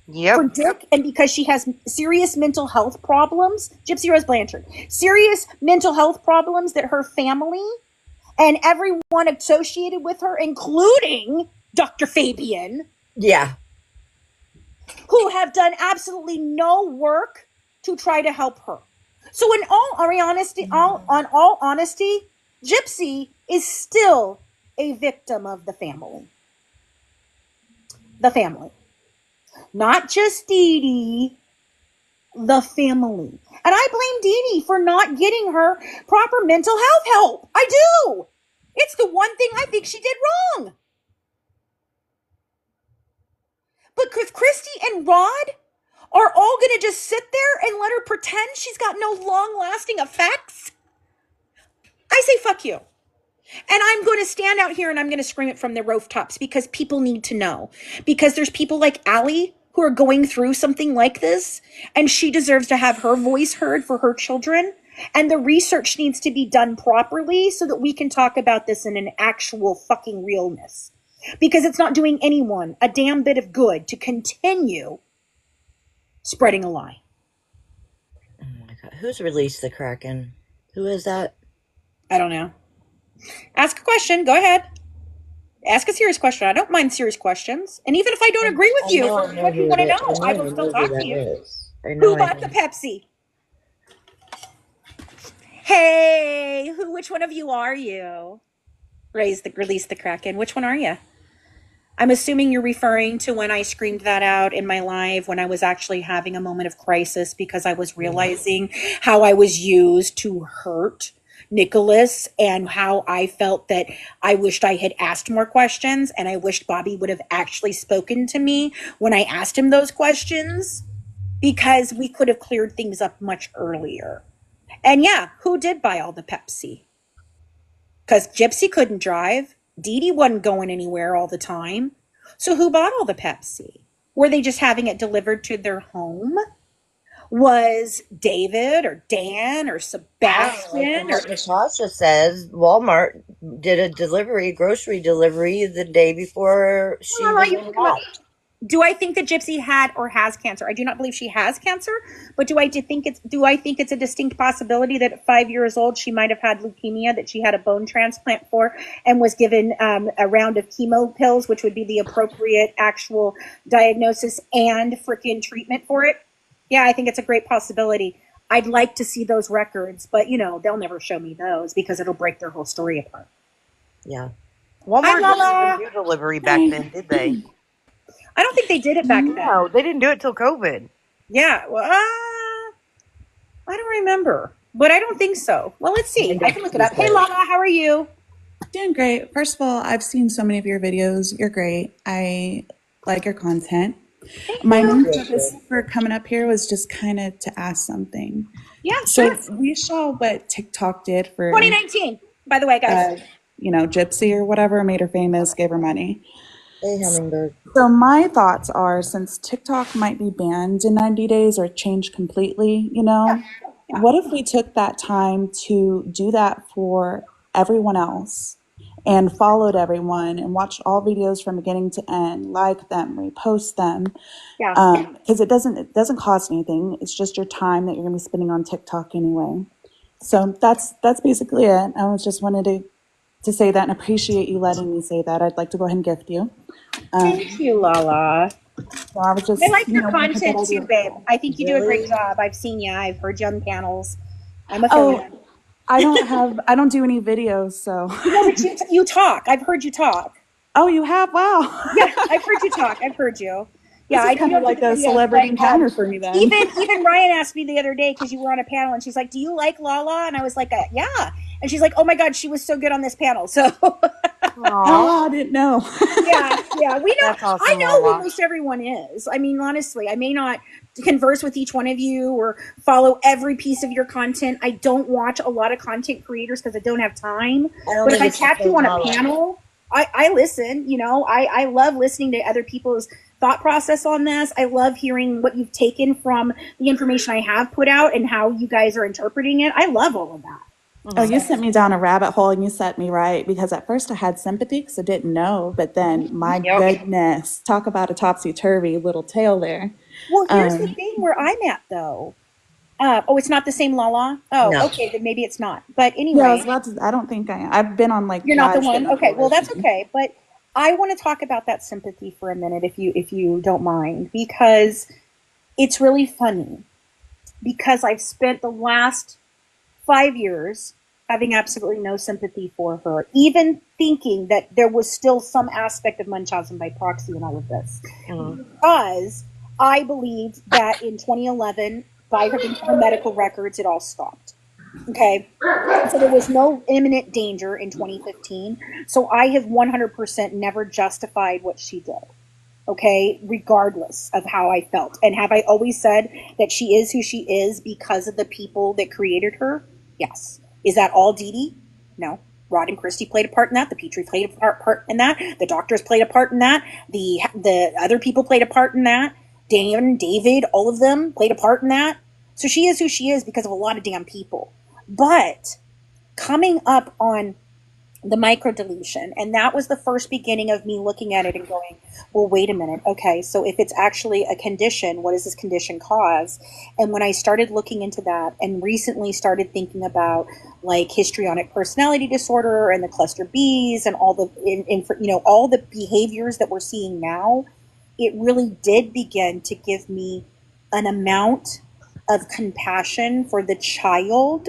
Yep. For dick, and because she has serious mental health problems, Gypsy Rose Blanchard, serious mental health problems that her family and everyone associated with her, including Dr. Fabian, Yeah. who have done absolutely no work to try to help her. So in all honesty, Gypsy is still a victim of the family. The family. Not just Dee Dee, the family. And I blame Dee Dee for not getting her proper mental health help. I do. It's the one thing I think she did wrong. But because Christy and Rod are all going to just sit there and let her pretend she's got no long-lasting effects, I say fuck you. And I'm going to stand out here and I'm going to scream it from the rooftops because people need to know. Because there's people like Allie who are going through something like this, and she deserves to have her voice heard for her children. And the research needs to be done properly so that we can talk about this in an actual fucking realness. Because it's not doing anyone a damn bit of good to continue spreading a lie. Oh my God. Who's released the Kraken? Who is that? I don't know. Ask a question. Go ahead. Ask a serious question. I don't mind serious questions. And even if I don't agree with you for what you want to know, I will still talk to you. Who bought the Pepsi? Hey, which one of you are you? Release the Kraken. Which one are you? I'm assuming you're referring to when I screamed that out in my live when I was actually having a moment of crisis because I was realizing how I was used to hurt Nicholas and how I felt that I wished I had asked more questions, and I wished Bobby would have actually spoken to me when I asked him those questions, because we could have cleared things up much earlier. And yeah, who did buy all the Pepsi? Because Gypsy couldn't drive. Dee Dee wasn't going anywhere all the time. So who bought all the Pepsi? Were they just having it delivered to their home? Was David or Dan or Sebastian? Or Natasha says Walmart did a grocery delivery the day before she was involved. Do I think that Gypsy had or has cancer? I do not believe she has cancer, but do I think it's a distinct possibility that at 5 years old she might have had leukemia that she had a bone transplant for and was given a round of chemo pills, which would be the appropriate actual diagnosis and freaking treatment for it? Yeah, I think it's a great possibility. I'd like to see those records, but they'll never show me those because it'll break their whole story apart. Yeah. Walmart didn't even do delivery back then, did they? I don't think they did it back then. No, they didn't do it till COVID. Yeah, well, I don't remember, but I don't think so. Well, let's see. I can look it up. Hey, Lala, how are you? Doing great. First of all, I've seen so many of your videos. You're great. I like your content. My main purpose for coming up here was just kind of to ask something. Yeah, sure. So we saw what TikTok did for 2019, by the way, guys. Gypsy or whatever, made her famous, gave her money. Hey, Hummingbird. So my thoughts are, since TikTok might be banned in 90 days or changed completely, what if we took that time to do that for everyone else and followed everyone and watched all videos from beginning to end, like them, repost them? Yeah. Because it doesn't cost anything. It's just your time that you're going to be spending on TikTok anyway. So that's basically it. I just wanted to say that and appreciate you letting me say that. I'd like to go ahead and gift you. Thank you, Lala. So I was just, I like your content too, babe. I think you do a great job. I've seen you. I've heard you on panels. I'm a fan. I don't do any videos, so. But you talk. I've heard you talk. Oh, you have? Wow. Yeah, I've heard you talk. I've heard you. Yeah, This is kind of like a celebrity encounter for me then. Even Ryan asked me the other day because you were on a panel, and she's like, "Do you like Lala?" And I was like, "Yeah." And she's like, "Oh my God, she was so good on this panel." So, oh, I didn't know. yeah, we know. Awesome, I know Lala. who most everyone is. I mean, honestly, I may not converse with each one of you or follow every piece of your content. I don't watch a lot of content creators because I don't have time. But if I catch you on a panel, I listen. You know, I love listening to other people's thought process on this. I love hearing what you've taken from the information I have put out and how you guys are interpreting it. I love all of that. Oh, you sent me down a rabbit hole and you set me right, because at first I had sympathy because I didn't know, but then my goodness, talk about a topsy-turvy little tale there. Well, here's the thing where I'm at though. It's not the same Lala? Oh, no. Okay, then maybe it's not. But anyway. Yeah, I don't think I am. I've been on like. You're not the one? Okay, well that's okay. But I want to talk about that sympathy for a minute if you don't mind, because it's really funny. Because I've spent the last 5 years having absolutely no sympathy for her, even thinking that there was still some aspect of Munchausen by proxy in all of this. Because I believed that in 2011, by her medical records, it all stopped. Okay, so there was no imminent danger in 2015. So I have 100% never justified what she did. Okay, regardless of how I felt. And have I always said that she is who she is because of the people that created her? Yes. Is that all Dee Dee? No. Rod and Christy played a part in that. The Petrie played a part in that. The doctors played a part in that. The other people played a part in that. David, all of them played a part in that. So she is who she is because of a lot of damn people. But coming up on the microdeletion, and that was the first beginning of me looking at it and going, well, wait a minute. Okay, so if it's actually a condition, what does this condition cause? And when I started looking into that and recently started thinking about like histrionic personality disorder and the cluster Bs and all the all the behaviors that we're seeing now, it really did begin to give me an amount of compassion for the child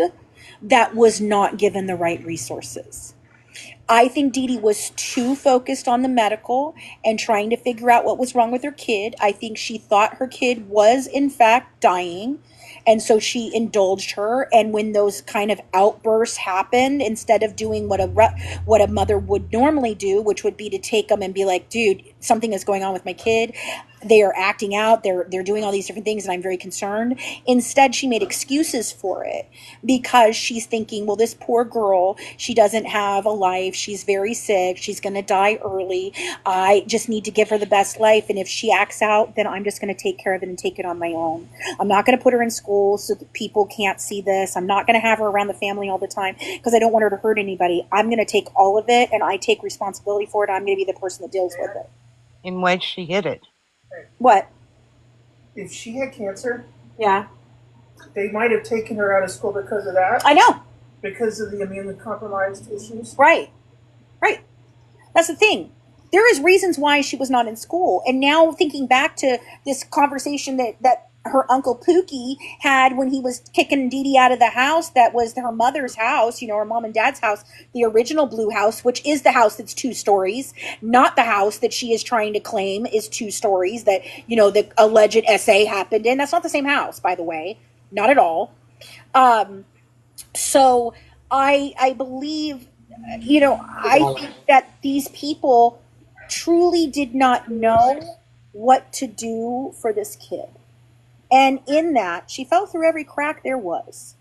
that was not given the right resources. I think Dee Dee was too focused on the medical and trying to figure out what was wrong with her kid. I think she thought her kid was, in fact, dying. And so she indulged her. And when those kind of outbursts happened, instead of doing what a mother would normally do, which would be to take them and be like, dude, something is going on with my kid. They are acting out. They're doing all these different things, and I'm very concerned. Instead, she made excuses for it because she's thinking, well, this poor girl, she doesn't have a life. She's very sick. She's going to die early. I just need to give her the best life. And if she acts out, then I'm just going to take care of it and take it on my own. I'm not going to put her in school so that people can't see this. I'm not going to have her around the family all the time because I don't want her to hurt anybody. I'm going to take all of it, and I take responsibility for it. I'm going to be the person that deals with it. In which she hid it. What? If she had cancer, yeah, they might have taken her out of school because of that. I know. Because of the immunocompromised issues. Right. That's the thing. There is reasons why she was not in school. And now thinking back to this conversation that her Uncle Pookie had when he was kicking Dee Dee out of the house that was her mother's house, her mom and dad's house, the original blue house, which is the house that's 2 stories, not the house that she is trying to claim is 2 stories that, the alleged SA happened in. That's not the same house, by the way. Not at all. So I believe, I think that these people truly did not know what to do for this kid. And in that, she fell through every crack there was.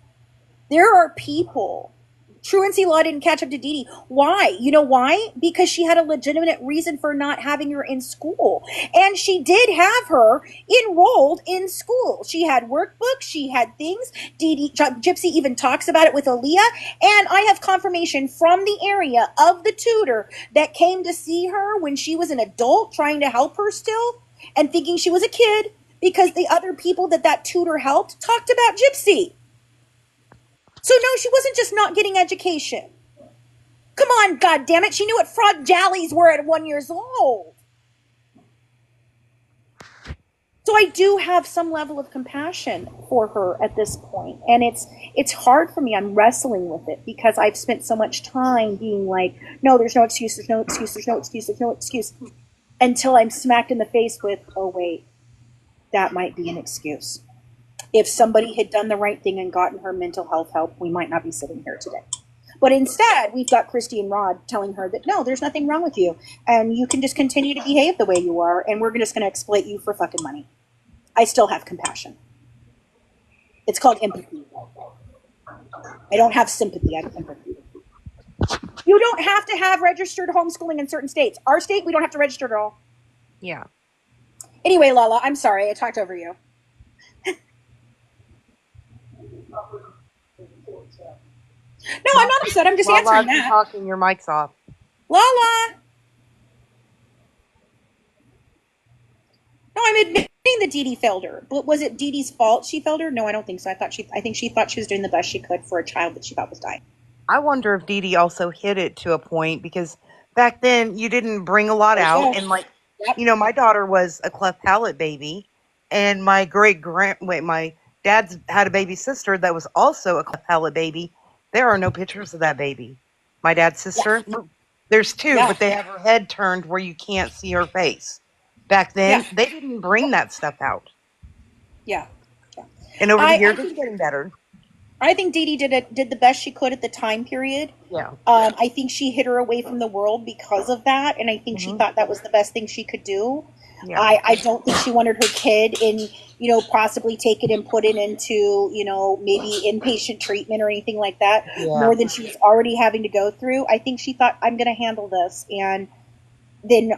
There are people. Truancy Law didn't catch up to Dee Dee. Why? You know why? Because she had a legitimate reason for not having her in school. And she did have her enrolled in school. She had workbooks. She had things. Gypsy even talks about it with Aaliyah. And I have confirmation from the area of the tutor that came to see her when she was an adult trying to help her still and thinking she was a kid. Because the other people that tutor helped talked about Gypsy. So no, she wasn't just not getting education. Come on, goddammit. She knew what frog jallies were at 1 year old. So I do have some level of compassion for her at this point, and it's hard for me. I'm wrestling with it because I've spent so much time being like, no, there's no excuse, there's no excuse, there's no excuse, there's no excuse, until I'm smacked in the face with, oh wait, that might be an excuse. If somebody had done the right thing and gotten her mental health help, we might not be sitting here today. But instead, we've got Christy and Rod telling her that, no, there's nothing wrong with you, and you can just continue to behave the way you are, and we're just going to exploit you for fucking money. I still have compassion. It's called empathy. I don't have sympathy. I have empathy. You don't have to have registered homeschooling in certain states. Our state, we don't have to register at all. Yeah. Anyway, Lala, I'm sorry. I talked over you. No, I'm not upset. I'm just answering that. Talking, your mic's off. Lala! No, I'm admitting that Dee Dee failed her. But was it Dee Dee's fault she failed her? No, I don't think so. I think she thought she was doing the best she could for a child that she thought was dying. I wonder if Dee Dee also hit it to a point, because back then you didn't bring a lot out. And my daughter was a cleft palate baby, and my my dad's had a baby sister that was also a cleft palate baby. There are no pictures of that baby. My dad's sister, there's two, but they have her head turned where you can't see her face. Back then, they didn't bring that stuff out. Yeah. And over the years, it's getting better. I think Dee Dee did the best she could at the time period. Yeah. I think she hid her away from the world because of that, and I think she thought that was the best thing she could do. Yeah. I don't think she wanted her kid in, possibly take it and put it into, maybe inpatient treatment or anything like that, more than she was already having to go through. I think she thought, I'm going to handle this. And then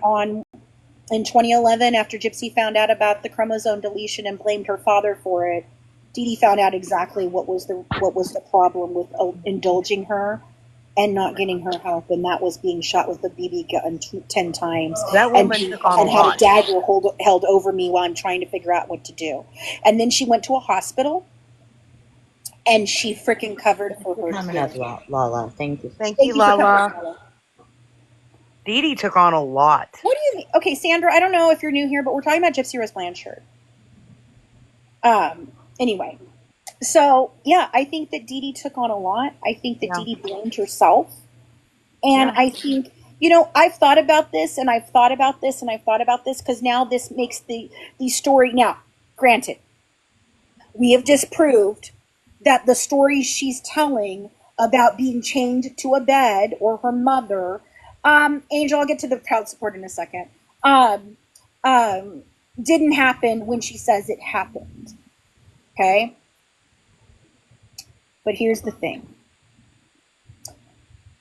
in 2011, after Gypsy found out about the chromosome deletion and blamed her father for it, Dee Dee found out exactly what was the problem with indulging her and not getting her help, and that was being shot with a BB gun 10 times. That woman took on a lot. Had a dagger held over me while I'm trying to figure out what to do. And then she went to a hospital, and she freaking covered for her. Coming up, Lala. Thank you. Thank you, Lala. Dee Dee took on a lot. What do you mean? Okay, Sandra, I don't know if you're new here, but we're talking about Gypsy Rose Blanchard. Anyway, so yeah, I think that Dee Dee took on a lot. I think that Dee Dee blamed herself. And I think, I've thought about this, and I've thought about this, and I've thought about this, because now this makes the story. Now, granted, we have disproved that the stories she's telling about being chained to a bed or her mother, Angel, I'll get to the child support in a second, didn't happen when she says it happened. Okay? But here's the thing.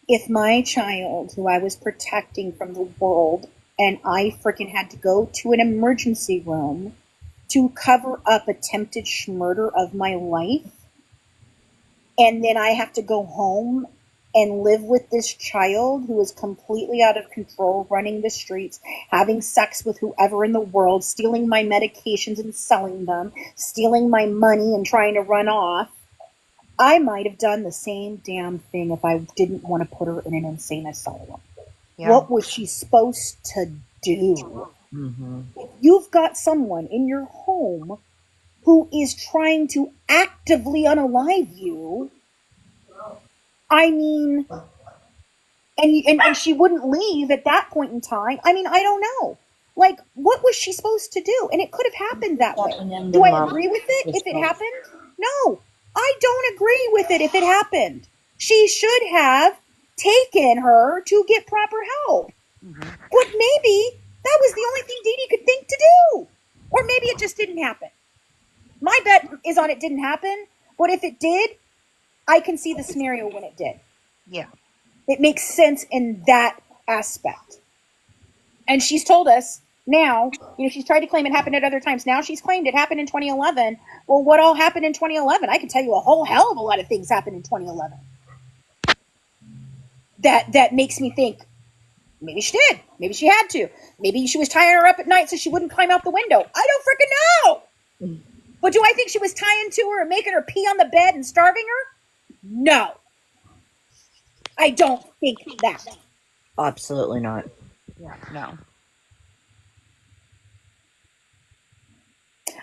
If my child, who I was protecting from the world, and I freaking had to go to an emergency room to cover up attempted murder of my life, and then I have to go home and live with this child who is completely out of control, running the streets, having sex with whoever in the world, stealing my medications and selling them, stealing my money and trying to run off, I might have done the same damn thing if I didn't want to put her in an insane asylum. Yeah. What was she supposed to do? Mm-hmm. If you've got someone in your home who is trying to actively unalive you, I mean, and she wouldn't leave at that point in time. I mean, I don't know. Like, what was she supposed to do? And it could have happened that way. Do I agree with it if it happened? No, I don't agree with it if it happened. She should have taken her to get proper help. Mm-hmm. But maybe that was the only thing Dee Dee could think to do. Or maybe it just didn't happen. My bet is on it didn't happen. But if it did, I can see the scenario when it did. Yeah. It makes sense in that aspect. And she's told us now, she's tried to claim it happened at other times. Now she's claimed it happened in 2011. Well, what all happened in 2011? I can tell you a whole hell of a lot of things happened in 2011. That makes me think, maybe she did. Maybe she had to. Maybe she was tying her up at night so she wouldn't climb out the window. I don't freaking know. Mm. But do I think she was tying to her and making her pee on the bed and starving her? No. I don't think that. Absolutely not. Yeah, no.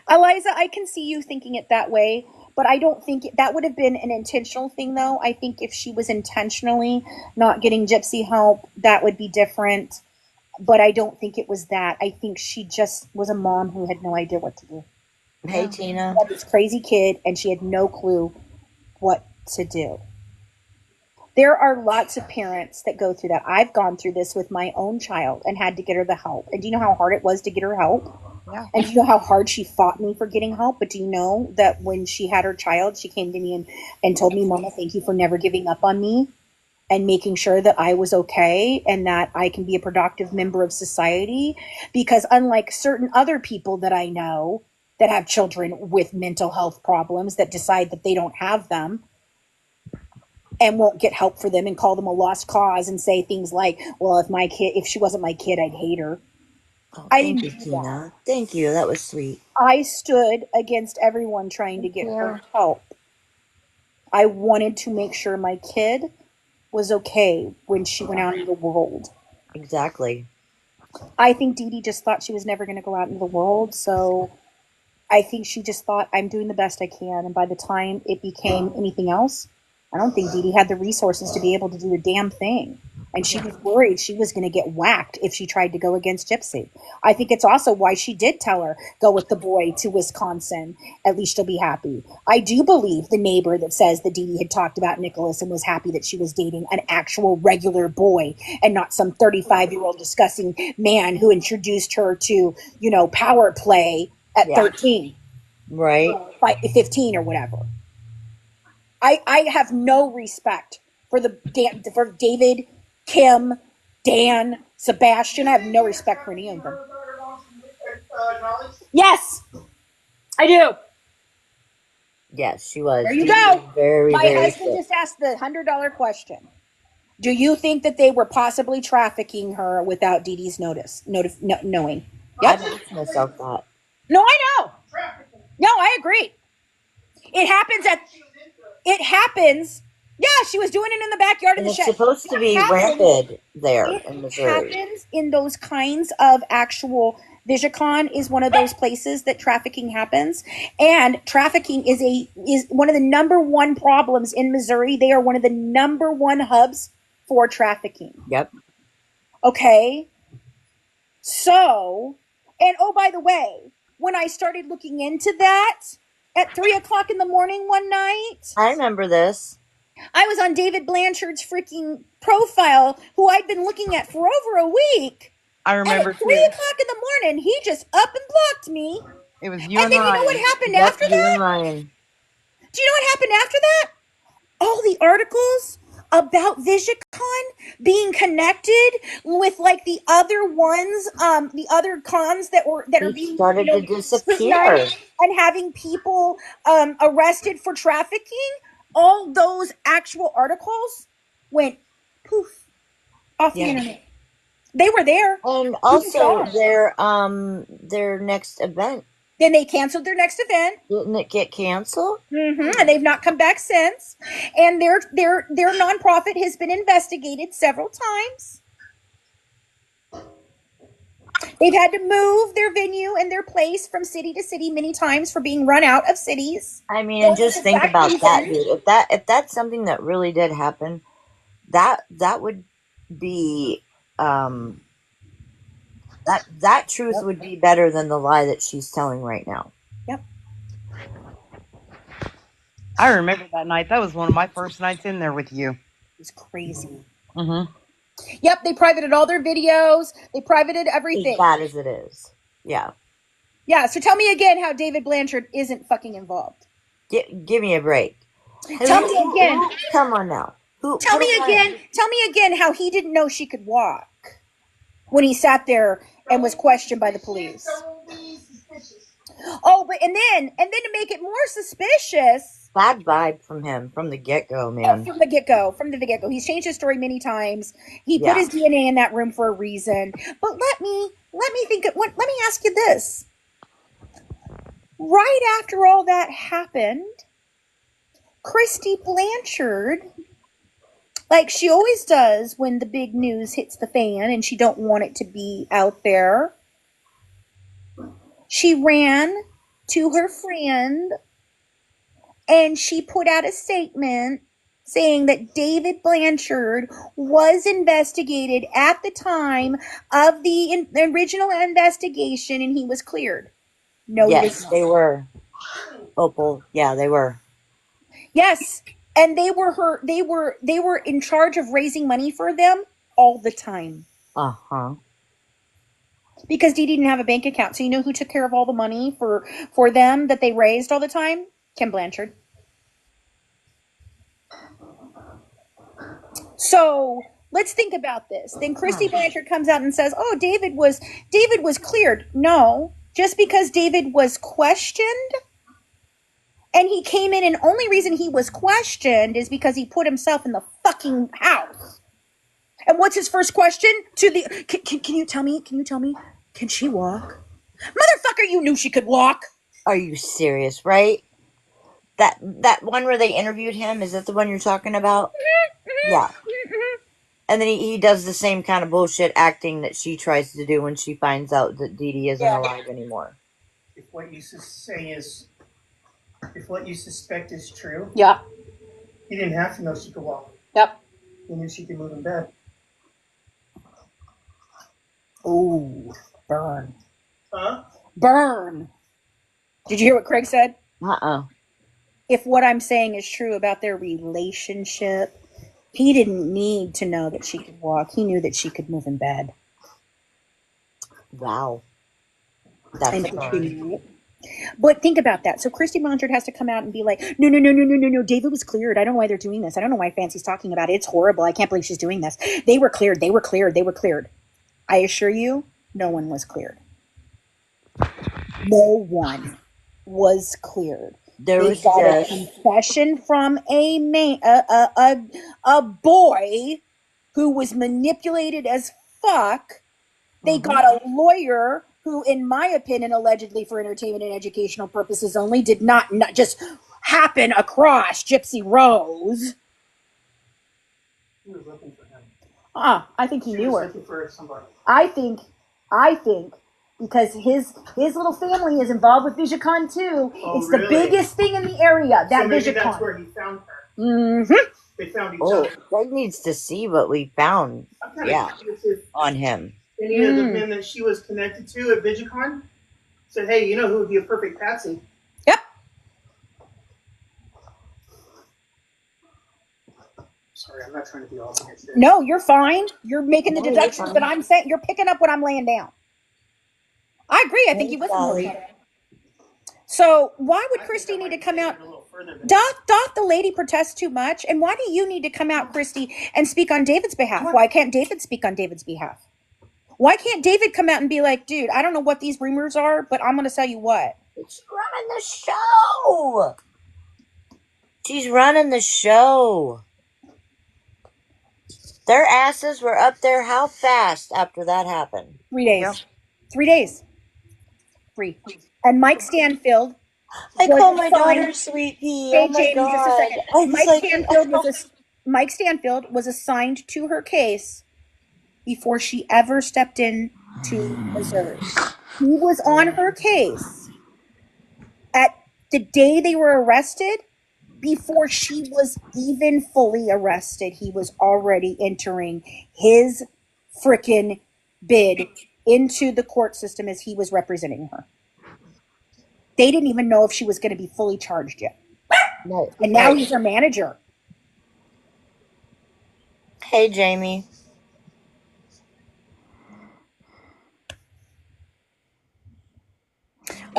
Eliza, I can see you thinking it that way, but I don't think that would have been an intentional thing, though. I think if she was intentionally not getting Gypsy help, that would be different. But I don't think it was that. I think she just was a mom who had no idea what to do. Hey, Tina. She had this crazy kid, and she had no clue what to do. There are lots of parents that go through that. I've gone through this with my own child and had to get her the help. And do you know how hard it was to get her help? Yeah. And do you know how hard she fought me for getting help? But do you know that when she had her child, she came to me and told me, Mama, thank you for never giving up on me and making sure that I was okay and that I can be a productive member of society. Because unlike certain other people that I know that have children with mental health problems that decide that they don't have them, and won't get help for them and call them a lost cause and say things like, well, if she wasn't my kid, I'd hate her. Oh, I thank didn't you, do Tina. that. Thank you. That was sweet. I stood against everyone trying to get her help. I wanted to make sure my kid was okay when she went out into the world. Exactly. I think Dee Dee just thought she was never going to go out into the world, so I think she just thought, I'm doing the best I can. And by the time it became anything else, I don't think Dee Dee had the resources to be able to do a damn thing. And she was worried she was going to get whacked if she tried to go against Gypsy. I think it's also why she did tell her, go with the boy to Wisconsin. At least she'll be happy. I do believe the neighbor that says that Dee Dee had talked about Nicholas and was happy that she was dating an actual regular boy and not some 35-year-old disgusting man who introduced her to, power play at 13. Right. 15 or whatever. I have no respect for David, Kim, Dan, Sebastian. I have no respect for any of them. Yes, I do. Yes, she was. There you go. Very, My very husband sick. just asked the $100 question. Do you think that they were possibly trafficking her without Dee Dee's knowing? Yep. I asked myself that. No, I know. No, I agree. It happens. Yeah, she was doing it in the backyard And of the it's shed. supposed to be rampant there in It Missouri. happens in those kinds of actual. Vigicon is one of those places that trafficking happens, and trafficking is one of the number one problems in Missouri. They are one of the number one hubs for trafficking. Yep. Okay. So, and oh, by the way, when I started looking into that at 3:00 in the morning one night, I remember this. I was on David Blanchard's freaking profile, who I'd been looking at for over a week. I remember and at 3:00 in the morning, he just up and blocked me. It was you and then Ryan. You know what happened Yep, after you that? and Ryan. Do you know what happened after that? All the articles about Vigicon being connected with like the other ones, the other cons that are being started to disappear and having people arrested for trafficking. All those actual articles went poof off the internet. They were there. And also their next event. Then they canceled their next event. Didn't it get canceled? Mm-hmm. And they've not come back since. And their nonprofit has been investigated several times. They've had to move their venue and their place from city to city many times for being run out of cities. I mean, and just think about that, dude. If that's something that really did happen, that would be that truth would be better than the lie that she's telling right now. Yep. I remember that night. That was one of my first nights in there with you. It was crazy. Mm-hmm. Yep, they privated all their videos. They privated everything. As bad as it is. Yeah. Yeah, so tell me again how David Blanchard isn't fucking involved. Give me a break. Tell me again. Come on now. Tell me again how he didn't know she could walk when he sat there and was questioned by the police. Oh, but and then to make it more suspicious. Bad vibe from him from the get-go, man. From the get-go. He's changed his story many times. He put his DNA in that room for a reason. But let me ask you this. Right after all that happened, Christy Blanchard, like she always does when the big news hits the fan and she don't want it to be out there, she ran to her friend, and she put out a statement saying that David Blanchard was investigated at the time of the original investigation, and he was cleared. No, yes, they were. Opal, yeah, they were. Yes, and they were in charge of raising money for them all the time. Because Dee didn't have a bank account. So you know who took care of all the money for them that they raised all the time? Kim Blanchard. So let's think about this. Then Christy Blanchard comes out and says, "Oh, David was cleared." No, just because David was questioned, and he came in, and only reason he was questioned is because he put himself in the fucking house. And what's his first question to the? Can you tell me? Can she walk? Motherfucker, you knew she could walk. Are you serious? Right? That one where they interviewed him, is that the one you're talking about? Yeah. And then he does the same kind of bullshit acting that she tries to do when she finds out that Dee Dee isn't alive anymore. If what you suspect is true, yeah, he didn't have to know she could walk. Yep. He knew she could move in bed. Ooh, burn. Huh? Burn. Did you hear what Craig said? If what I'm saying is true about their relationship, he didn't need to know that she could walk. He knew that she could move in bed. Wow. That's burn. But think about that. So Christy Blanchard has to come out and be like, no. David was cleared. I don't know why they're doing this. I don't know why Fancy's talking about it. It's horrible. I can't believe she's doing this. They were cleared. I assure you, no one was cleared. No one was cleared. There was got a confession from a man, a boy who was manipulated as fuck. They got a lawyer who, in my opinion, allegedly for entertainment and educational purposes only, did not just happen across Gypsy Rose. He was looking for him. I think he knew her. Looking for somebody. I think because his little family is involved with VisionCon too. It's the biggest thing in the area. That so maybe VisionCon. That's where he found her. Mm-hmm. They found each other. Greg needs to see what we found. On him. Any of the men that she was connected to at VisionCon said, "Hey, you know who would be a perfect patsy?" Yep. Sorry, I'm not trying to be all against it. No, you're fine. You're making the deductions, but I'm saying you're picking up what I'm laying down. I agree. I think he was more. So why would Christy need to come out? Doth the lady protest too much? And why do you need to come out, Christy, and speak on David's behalf? Why can't David speak on David's behalf? Why can't David come out and be like, dude, I don't know what these rumors are, but I'm going to tell you what. She's running the show. She's running the show. Their asses were up there how fast after that happened? 3 days. Yep. 3 days. 3. And Mike Stanfield. I call my daughter Sweet Pea. Hey, Jamie, just a second. Mike Stanfield was assigned to her case before she ever stepped in to Missouri. He was on her case at the day they were arrested. Before she was even fully arrested, he was already entering his frickin' bid into the court system as he was representing her. They didn't even know if she was going to be fully charged yet. No. And now he's her manager. Hey, Jamie.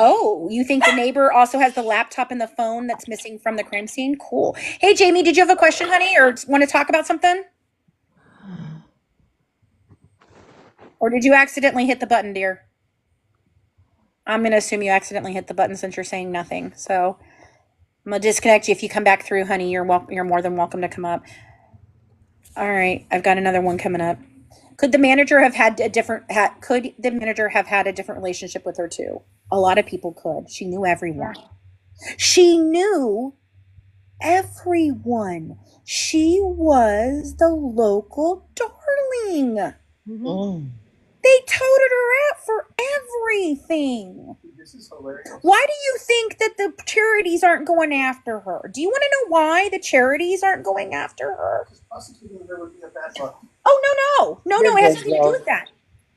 Oh, you think the neighbor also has the laptop and the phone that's missing from the crime scene? Cool. Hey, Jamie, did you have a question, honey, or want to talk about something? Or did you accidentally hit the button, dear? I'm going to assume you accidentally hit the button since you're saying nothing. So I'm going to disconnect you. If you come back through, honey, you're more than welcome to come up. All right, I've got another one coming up. Could the manager have had a different relationship with her too? A lot of people could. She knew everyone. She knew everyone. She was the local darling. They toted her out for everything. This is hilarious. Why do you think that the charities aren't going after her? Do you want to know why the charities aren't going after her? Because prosecuting her would be a bad luck. Oh, no. It has nothing to do with that.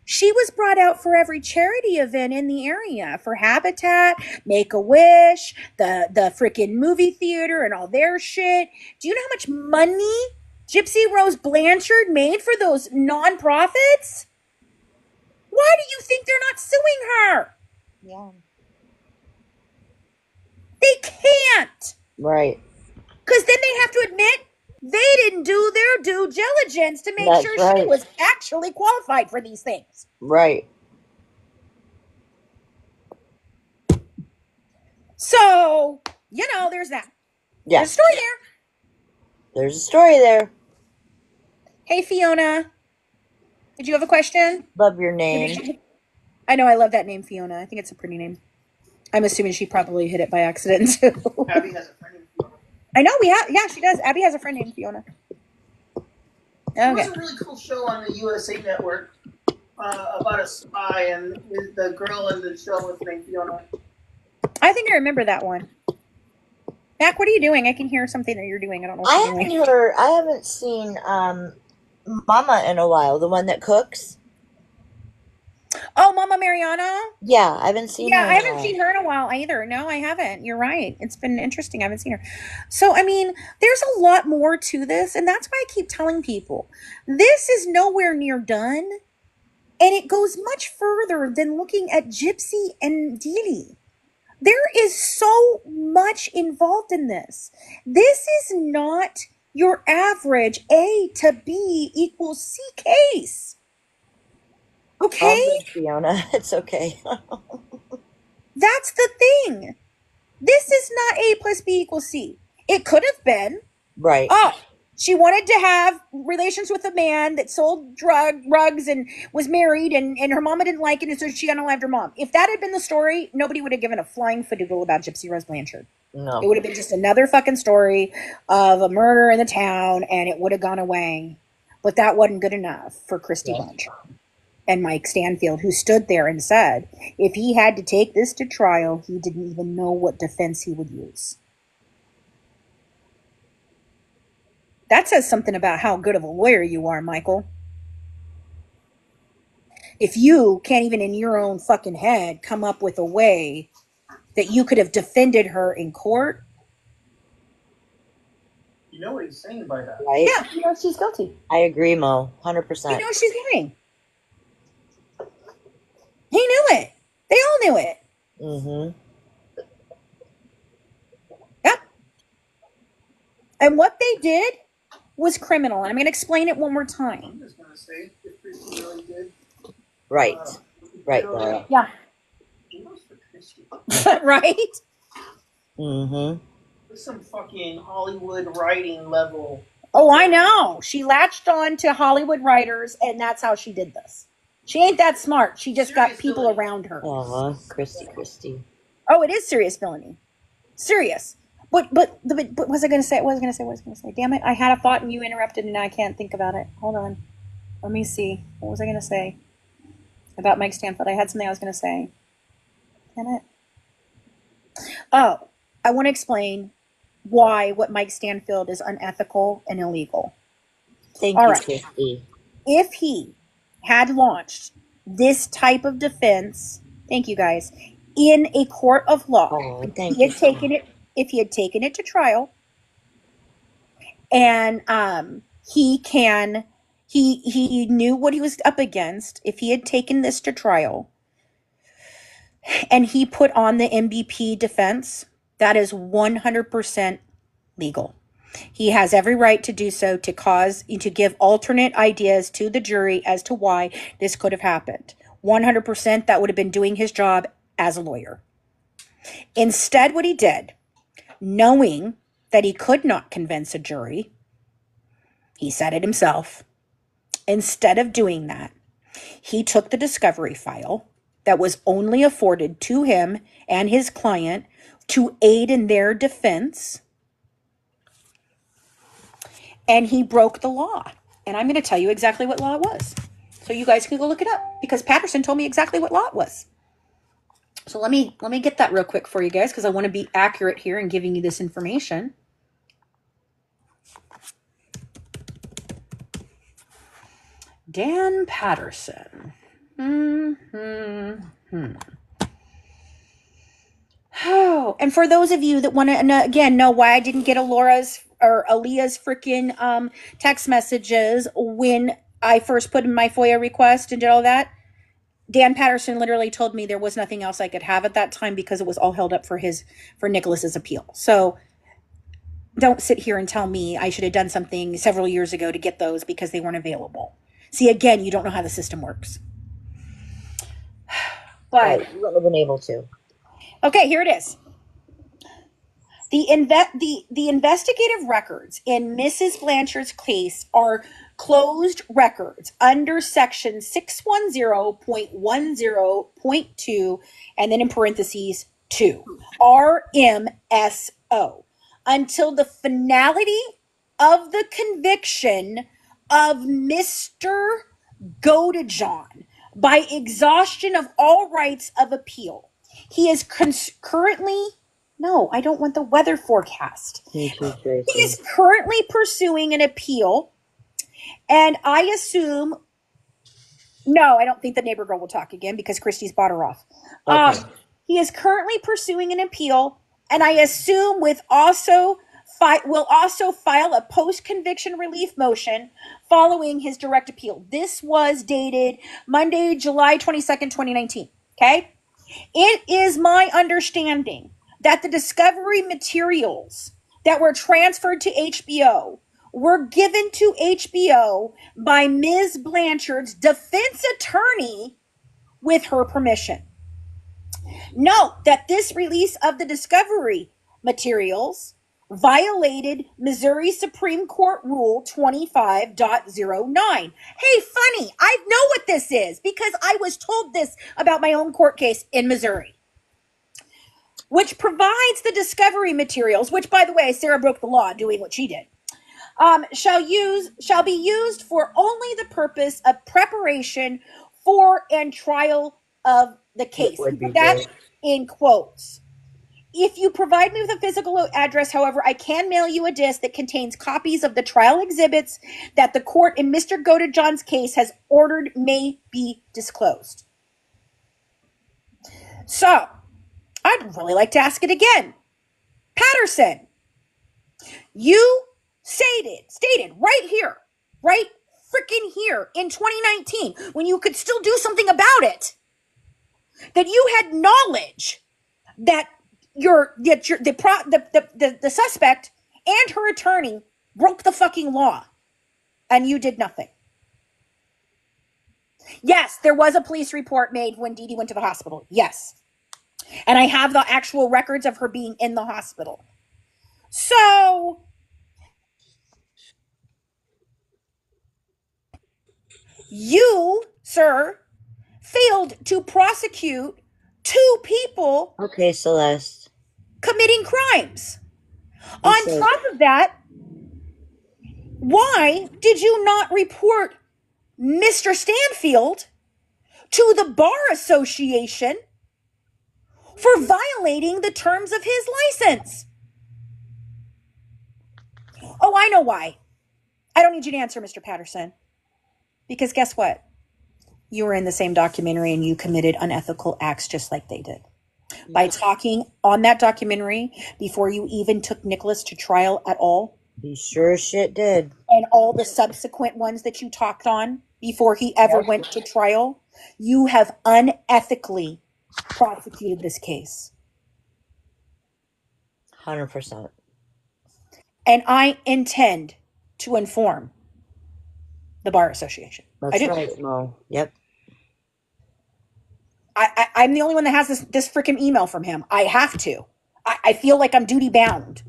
She was brought out for every charity event in the area, for Habitat, Make-A-Wish, the freaking movie theater and all their shit. Do you know how much money Gypsy Rose Blanchard made for those nonprofits? Why do you think they're not suing her? Yeah. They can't. Right. Because then they have to admit they didn't do their due diligence to make That's sure right. she was actually qualified for these things. Right. So, there's that. Yeah. There's a story there. There's a story there. Hey, Fiona. Did you have a question? Love your name. I know, I love that name, Fiona. I think it's a pretty name. I'm assuming she probably hit it by accident, too. Abby has a friend named Fiona. I know, yeah, she does. Abby has a friend named Fiona. There Okay. was a really cool show on the USA Network about a spy, and the girl in the show was named Fiona. I think I remember that one. Mac, what are you doing? I can hear something that you're doing. I don't know what you're doing. I haven't seen Mama in a while, the one that cooks. Oh, Mama Mariana? Yeah, I haven't seen her. Yeah, I haven't seen her in a while either. No, I haven't. You're right. It's been interesting. I haven't seen her. So, I mean, there's a lot more to this, and that's why I keep telling people, this is nowhere near done, and it goes much further than looking at Gypsy and Dee. There is so much involved in this. This is not your average A to B equals C case. Okay? Oh, Fiona, it's okay. That's the thing. This is not A plus B equals C. It could have been. Right. Oh, she wanted to have relations with a man that sold drugs and was married, and her mama didn't like it, and so she unalived her mom. If that had been the story, nobody would have given a flying fadoodle about Gypsy Rose Blanchard. No. It would have been just another fucking story of a murder in the town, and it would have gone away. But that wasn't good enough for Christy Blanchard and Mike Stanfield, who stood there and said if he had to take this to trial, he didn't even know what defense he would use. That says something about how good of a lawyer you are, Michael. If you can't even in your own fucking head come up with a way that you could have defended her in court. You know what he's saying by that. Right? Yeah, she's guilty. I agree, Mo. 100%. She's lying. He knew it. They all knew it. Mm-hmm. Yep. And what they did was criminal. And I'm going to explain it one more time. I'm just going to say, if Christy really did. Right. Right, Laura. Yeah. Kudos for Christy. Right? Mm-hmm. There's some fucking Hollywood writing level. Oh, I know. She latched on to Hollywood writers, and that's how she did this. She ain't that smart. She just got people around her. Uh-huh. Christy. Oh, it is serious villainy. Serious. But what was I going to say? What was I going to say? Damn it. I had a thought and you interrupted and now I can't think about it. Hold on. Let me see. What was I going to say about Mike Stanfield? I had something I was going to say. Damn it. Oh, I want to explain why what Mike Stanfield is unethical and illegal. Thank All you, right. Christy. If he had launched this type of defense, thank you guys, in a court of law, if he had taken it to trial, and he knew what he was up against, if he had taken this to trial, and he put on the MVP defense, that is 100% legal. He has every right to do so, to give alternate ideas to the jury as to why this could have happened. 100% that would have been doing his job as a lawyer. Instead, what he did, knowing that he could not convince a jury, he said it himself. Instead of doing that, he took the discovery file that was only afforded to him and his client to aid in their defense, and he broke the law. And I'm going to tell you exactly what law it was. So you guys can go look it up because Patterson told me exactly what law it was. So let me get that real quick for you guys because I want to be accurate here in giving you this information. Dan Patterson. Oh, and for those of you that want to again know why I didn't get Aaliyah's freaking text messages when I first put in my FOIA request and did all that, Dan Patterson literally told me there was nothing else I could have at that time because it was all held up for Nicholas's appeal. So don't sit here and tell me I should have done something several years ago to get those because they weren't available. See, again, you don't know how the system works. But you wouldn't have been able to. Okay, here it is. The investigative records in Mrs. Blanchard's case are closed records under section 610.10.2 and then in parentheses 2 RMSO until the finality of the conviction of Mr. Godejohn by exhaustion of all rights of appeal. He is currently, no, I don't want the weather forecast. He is currently pursuing an appeal, and I assume, no, I don't think the neighbor girl will talk again because Christy's bought her off. Okay. He is currently pursuing an appeal, and I assume will also file a post-conviction relief motion following his direct appeal. This was dated Monday, July 22nd, 2019, okay? It is my understanding that the discovery materials that were transferred to HBO were given to HBO by Ms. Blanchard's defense attorney with her permission. Note that this release of the discovery materials violated Missouri Supreme Court Rule 25.09. Hey, funny, I know what this is because I was told this about my own court case in Missouri, which provides the discovery materials, which, by the way, Sarah broke the law doing what she did, shall be used for only the purpose of preparation for and trial of the case. That's in quotes. If you provide me with a physical address, however, I can mail you a disc that contains copies of the trial exhibits that the court in Mr. Godejohn's case has ordered may be disclosed. So, I'd really like to ask it again. Patterson, you stated right here, right freaking here in 2019, when you could still do something about it, that you had knowledge that the suspect and her attorney broke the fucking law, and you did nothing. Yes, there was a police report made when Dee Dee went to the hospital. Yes. And I have the actual records of her being in the hospital. So, you, sir, failed to prosecute 2 people. Okay, Celeste. Committing crimes. On top of that, why did you not report Mr. Stanfield to the Bar Association for violating the terms of his license? Oh, I know why. I don't need you to answer, Mr. Patterson. Because guess what? You were in the same documentary and you committed unethical acts just like they did. By talking on that documentary before you even took Nicholas to trial at all. He sure as shit did. And all the subsequent ones that you talked on before he ever went to trial, you have unethically prosecuted this case. 100%. And I intend to inform the Bar Association. That's right, Mo. Yep. I'm the only one that has this freaking email from him. I have to. I feel like I'm duty bound.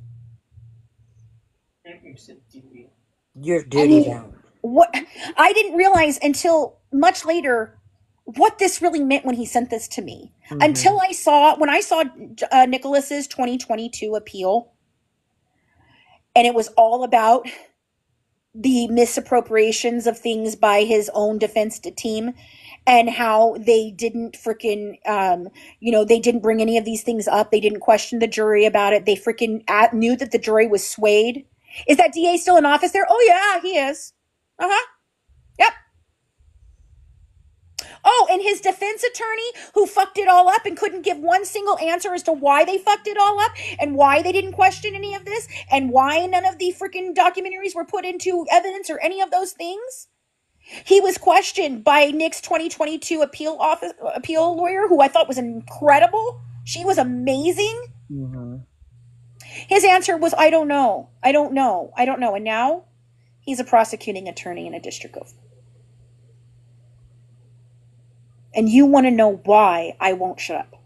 You're duty bound. What I didn't realize until much later what this really meant when he sent this to me. Mm-hmm. Until when I saw Nicholas's 2022 appeal, and it was all about the misappropriations of things by his own defense team, and how they didn't freaking, they didn't bring any of these things up. They didn't question the jury about it. They freaking knew that the jury was swayed. Is that DA still in office there? Oh, yeah, he is. Uh-huh. Yep. Oh, and his defense attorney who fucked it all up and couldn't give one single answer as to why they fucked it all up and why they didn't question any of this and why none of the freaking documentaries were put into evidence or any of those things. He was questioned by Nick's 2022 appeal lawyer, who I thought was incredible. She was amazing. Mm-hmm. His answer was, I don't know. And now he's a prosecuting attorney in a district of. And you want to know why I won't shut up.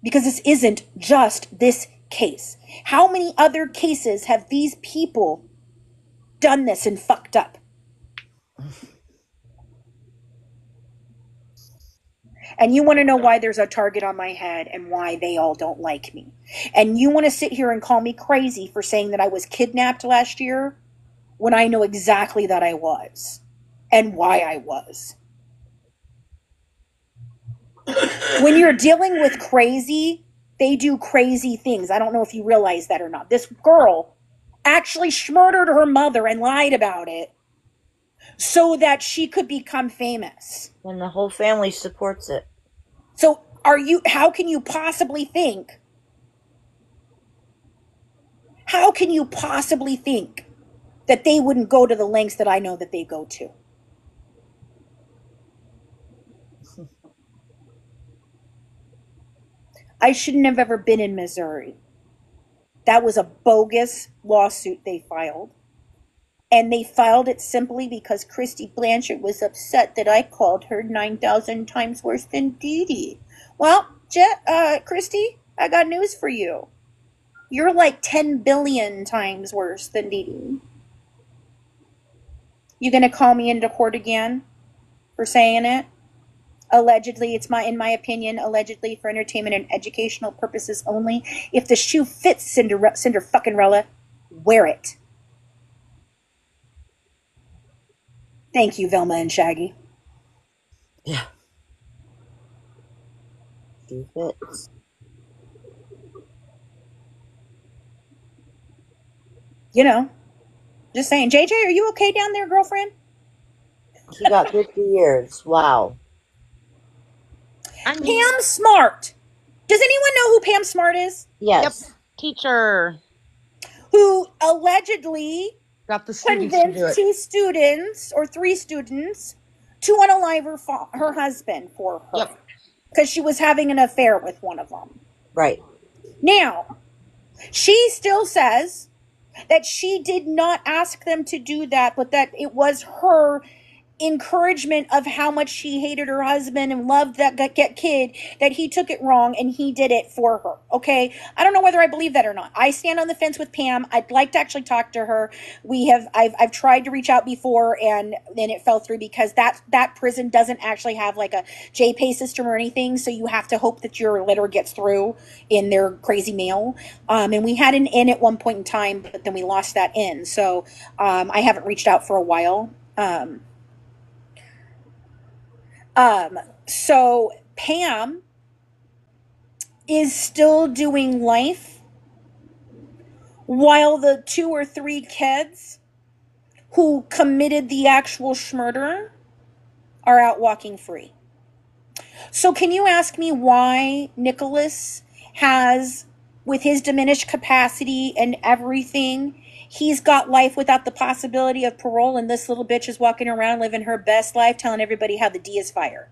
Because this isn't just this case. How many other cases have these people done this and fucked up? And you want to know why there's a target on my head and why they all don't like me. And you want to sit here and call me crazy for saying that I was kidnapped last year when I know exactly that I was and why I was. When you're dealing with crazy, they do crazy things. I don't know if you realize that or not. This girl actually murdered her mother and lied about it so that she could become famous. And the whole family supports it. So how can you possibly think? How can you possibly think that they wouldn't go to the lengths that I know that they go to? I shouldn't have ever been in Missouri. That was a bogus lawsuit they filed. And they filed it simply because Dee Blanchard was upset that I called her 9,000 times worse than Dee Dee. Well, Christy, I got news for you. You're like 10 billion times worse than Dee Dee. You gonna call me into court again for saying it? Allegedly, in my opinion, allegedly for entertainment and educational purposes only. If the shoe fits Cinder fucking Rella, wear it. Thank you, Velma and Shaggy. Yeah. Shoe fits. Just saying. JJ, are you okay down there, girlfriend? She got 50 years. Wow. Pam Smart. Does anyone know who Pam Smart is? Yes. Yep. Teacher. Who allegedly Got the students convinced 2 students or 3 students to unalive her husband for her. Yep. Because she was having an affair with one of them. Right. Now, she still says that she did not ask them to do that, but that it was her encouragement of how much she hated her husband and loved that kid, that he took it wrong and he did it for her. Okay, I don't know whether I believe that or not. I stand on the fence with Pam. I'd like to actually talk to her. I've tried to reach out before and then it fell through because that prison doesn't actually have like a J-Pay system or anything, so you have to hope that your letter gets through in their crazy mail. And we had an in at one point in time, but then we lost that in, so I haven't reached out for a while. So Pam is still doing life while the 2 or 3 kids who committed the actual murder are out walking free. So can you ask me why Nicholas has, with his diminished capacity and everything, he's got life without the possibility of parole, and this little bitch is walking around living her best life, telling everybody how the D is fire?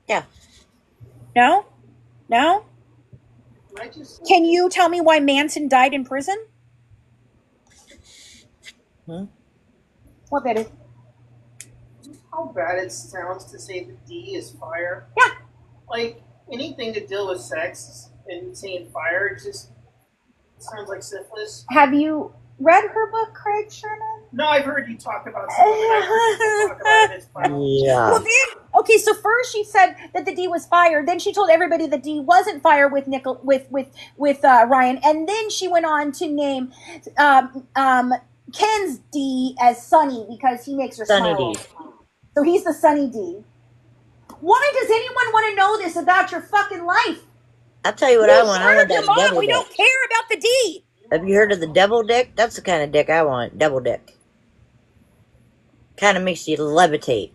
Yeah. No? Can you tell me why Manson died in prison? What, baby? How bad it sounds to say the D is fire. Yeah. Like, anything to deal with sex and saying fire just sounds like syphilis. Have you read her book, Craig Sherman? No, I've heard you talk about some of it. I've heard you talk about it as well. Yeah. Well, then, okay, so first she said that the D was fired. Then she told everybody the D wasn't fired with Ryan, and then she went on to name Ken's D as Sunny because he makes her Sunny smile. D. So he's the Sunny D. Why does anyone want to know this about your fucking life? I'll tell you what I want. I want that devil We dick. don't care about the D. Have you heard of the devil dick? That's the kind of dick I want. Devil dick. Kind of makes you levitate.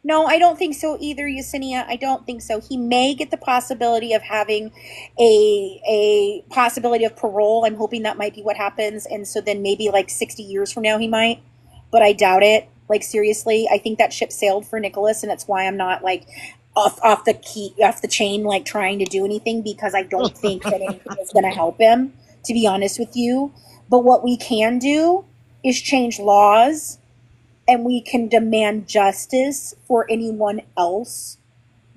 No, I don't think so either, Yesenia. I don't think so. He may get the possibility of having a possibility of parole. I'm hoping that might be what happens. And so then maybe like 60 years from now he might. But I doubt it. Like, seriously, I think that ship sailed for Nicholas, and that's why I'm not like off the chain, like trying to do anything, because I don't think that anything is going to help him, to be honest with you. But what we can do is change laws, and we can demand justice for anyone else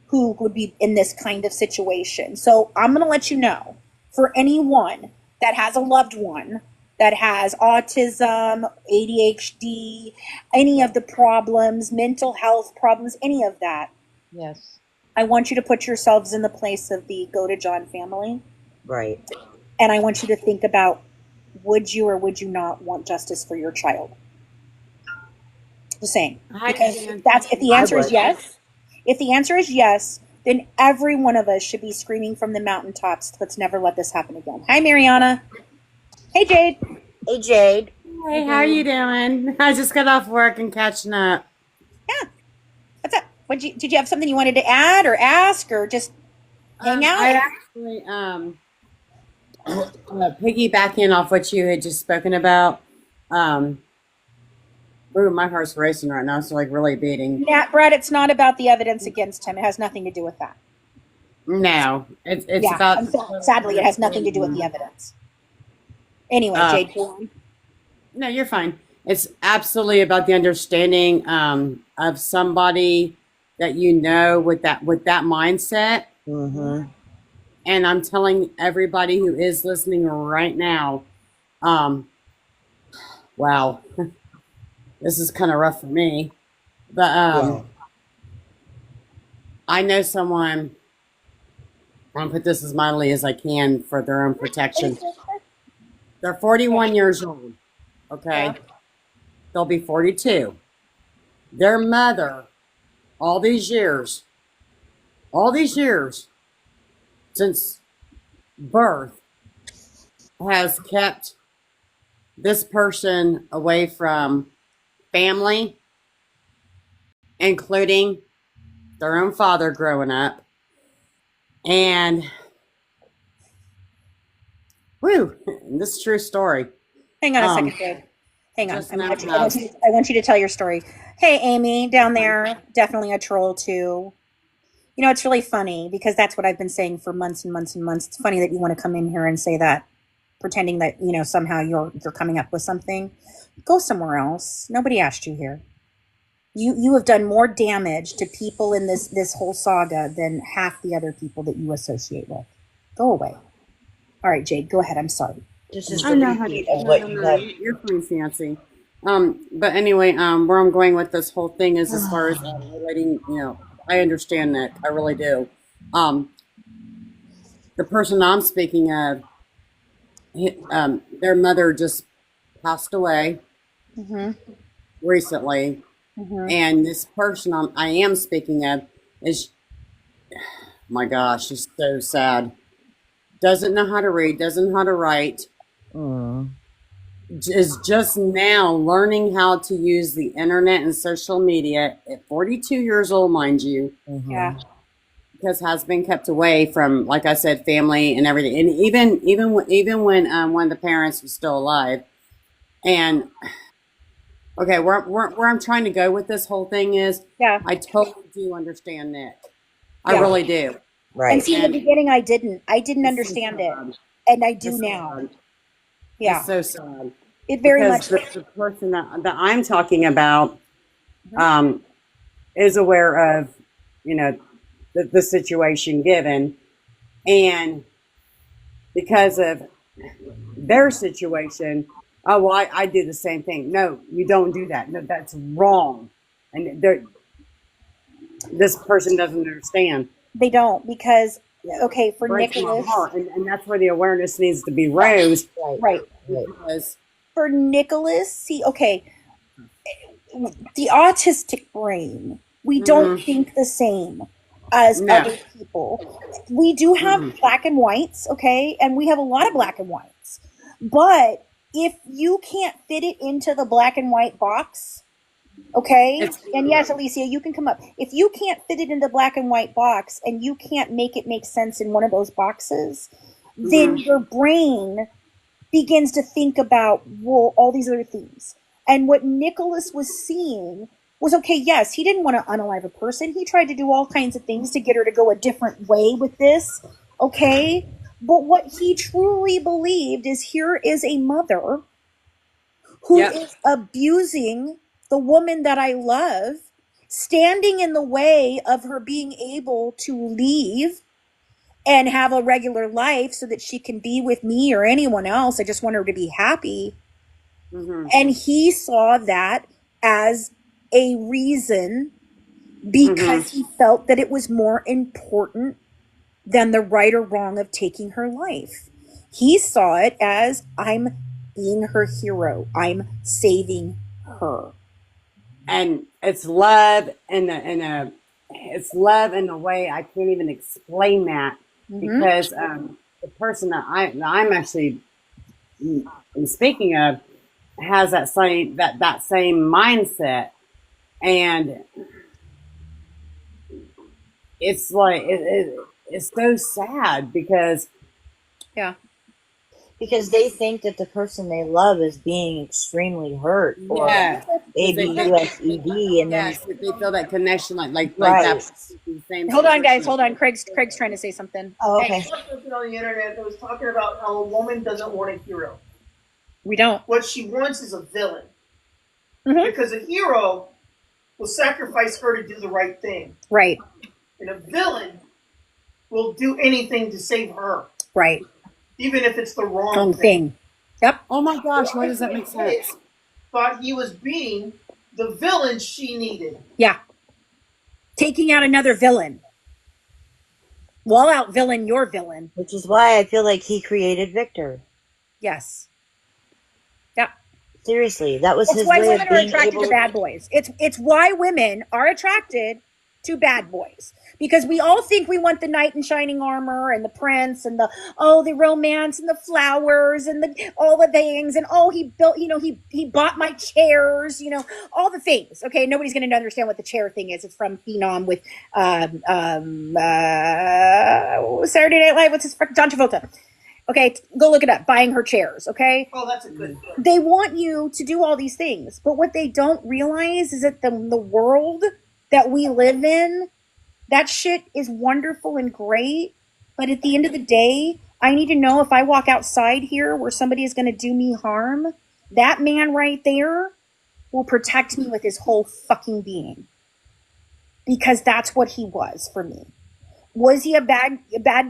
who would be in this kind of situation. So I'm going to let you know, for anyone that has a loved one that has autism, ADHD, any of the problems, mental health problems, any of that, Yes. I want you to put yourselves in the place of the Go to John family. Right. And I want you to think about, would you or would you not want justice for your child? Just saying. Because if the answer is yes, then every one of us should be screaming from the mountaintops, let's never let this happen again. Hi, Mariana. Hey, Jade. Hey, Jade. Hey, how you doing? I just got off work and catching up. Yeah. What's up? Did you have something you wanted to add or ask or just hang out? I actually piggybacking off what you had just spoken about. Ooh, my heart's racing right now. It's like really beating. Yeah, Brad, it's not about the evidence against him. It has nothing to do with that. No, it's about. Sadly, it has nothing to do with the evidence. Anyway, Jade, go on. No, you're fine. It's absolutely about the understanding of somebody that you know with that mindset. Mm-hmm. And I'm telling everybody who is listening right now, wow, this is kind of rough for me, but I know someone. I'll put this as mildly as I can for their own protection. They're 41 years old. Okay. Yeah. They'll be 42. Their mother, all these years, since birth, has kept this person away from family, including their own father growing up. And this is a true story. Hang on a second, Dave. Hang on. I want you to tell your story. Hey, Amy, down there, definitely a troll too. You know, it's really funny because that's what I've been saying for months and months and months. It's funny that you want to come in here and say that, pretending that, you know, somehow you're coming up with something. Go somewhere else. Nobody asked you here. You have done more damage to people in this whole saga than half the other people that you associate with. Go away. All right, Jade, go ahead. I'm sorry. I know how to you're pretty fancy. But anyway, where I'm going with this whole thing is as far as relating, you know, I understand that. I really do. The person I'm speaking of, their mother just passed away recently. And this person I am speaking of is, my gosh, is so sad. Doesn't know how to read, doesn't know how to write. Is just now learning how to use the internet and social media at 42 years old, mind you. Yeah. Because has been kept away from, like I said, family and everything. And even when one of the parents was still alive. And okay, where I'm trying to go with this whole thing is, I totally do understand Nick. I really do. Right. And see, in the beginning, I didn't understand it, and I do now. Sad. Yeah. It's so sad. It very because much. The person that I'm talking about is aware of, you know, the situation given, and because of their situation, oh, well, I do the same thing. No, you don't do that. No, that's wrong. And this person doesn't understand. They don't, because okay, for Breaks my Nicholas, heart. And that's where the awareness needs to be raised. right. Because For Nicholas, see, okay, the autistic brain, we don't think the same as other people. We do have black and whites, okay, and we have a lot of black and whites. But if you can't fit it into the black and white box, okay, and yes, Alicia, you can come up. If you can't fit it in the black and white box and you can't make it make sense in one of those boxes, then your brain begins to think about, well, all these other things. And what Nicholas was seeing was, okay, yes, he didn't want to unalive a person. He tried to do all kinds of things to get her to go a different way with this, okay? But what he truly believed is, here is a mother who is abusing the woman that I love, standing in the way of her being able to leave and have a regular life so that she can be with me or anyone else. I just want her to be happy. And he saw that as a reason, because he felt that it was more important than the right or wrong of taking her life. He saw it as, I'm being her hero. I'm saving her. And it's love it's love in a way I can't even explain that, because the person that I'm actually speaking of has that same mindset, and it's like it's so sad because they think that the person they love is being extremely hurt, or ABUSED, and then they feel that connection, like Right. that. Hold on, guys. Hold on. Craig's trying to say something. Oh, okay. I saw something on the internet that was talking about how a woman doesn't want a hero. We don't. What she wants is a villain. Because a hero will sacrifice her to do the right thing. Right. And a villain will do anything to save her. Right. Even if it's the wrong thing. Yep. Oh my gosh, why does that make sense? Thought he was being the villain she needed. Yeah. Taking out another villain. Well, out villain your villain. Which is why I feel like he created Victor. Yes. Yep. Seriously, that was It's his why way women of are being attracted able to bad boys. It's why women are attracted to bad boys, because we all think we want the knight in shining armor and the prince and the romance and the flowers and all the things, and he built, he bought my chairs, all the things. Okay, nobody's going to understand what the chair thing is. It's from Phenom with Saturday Night Live. What's his John Travolta? Okay, go look it up. Buying her chairs, okay? Oh, that's a good one. They want you to do all these things, but what they don't realize is that the world that we live in, that shit is wonderful and great, but at the end of the day, I need to know, if I walk outside here where somebody is going to do me harm, that man right there will protect me with his whole fucking being, because that's what he was for me. Was he a bad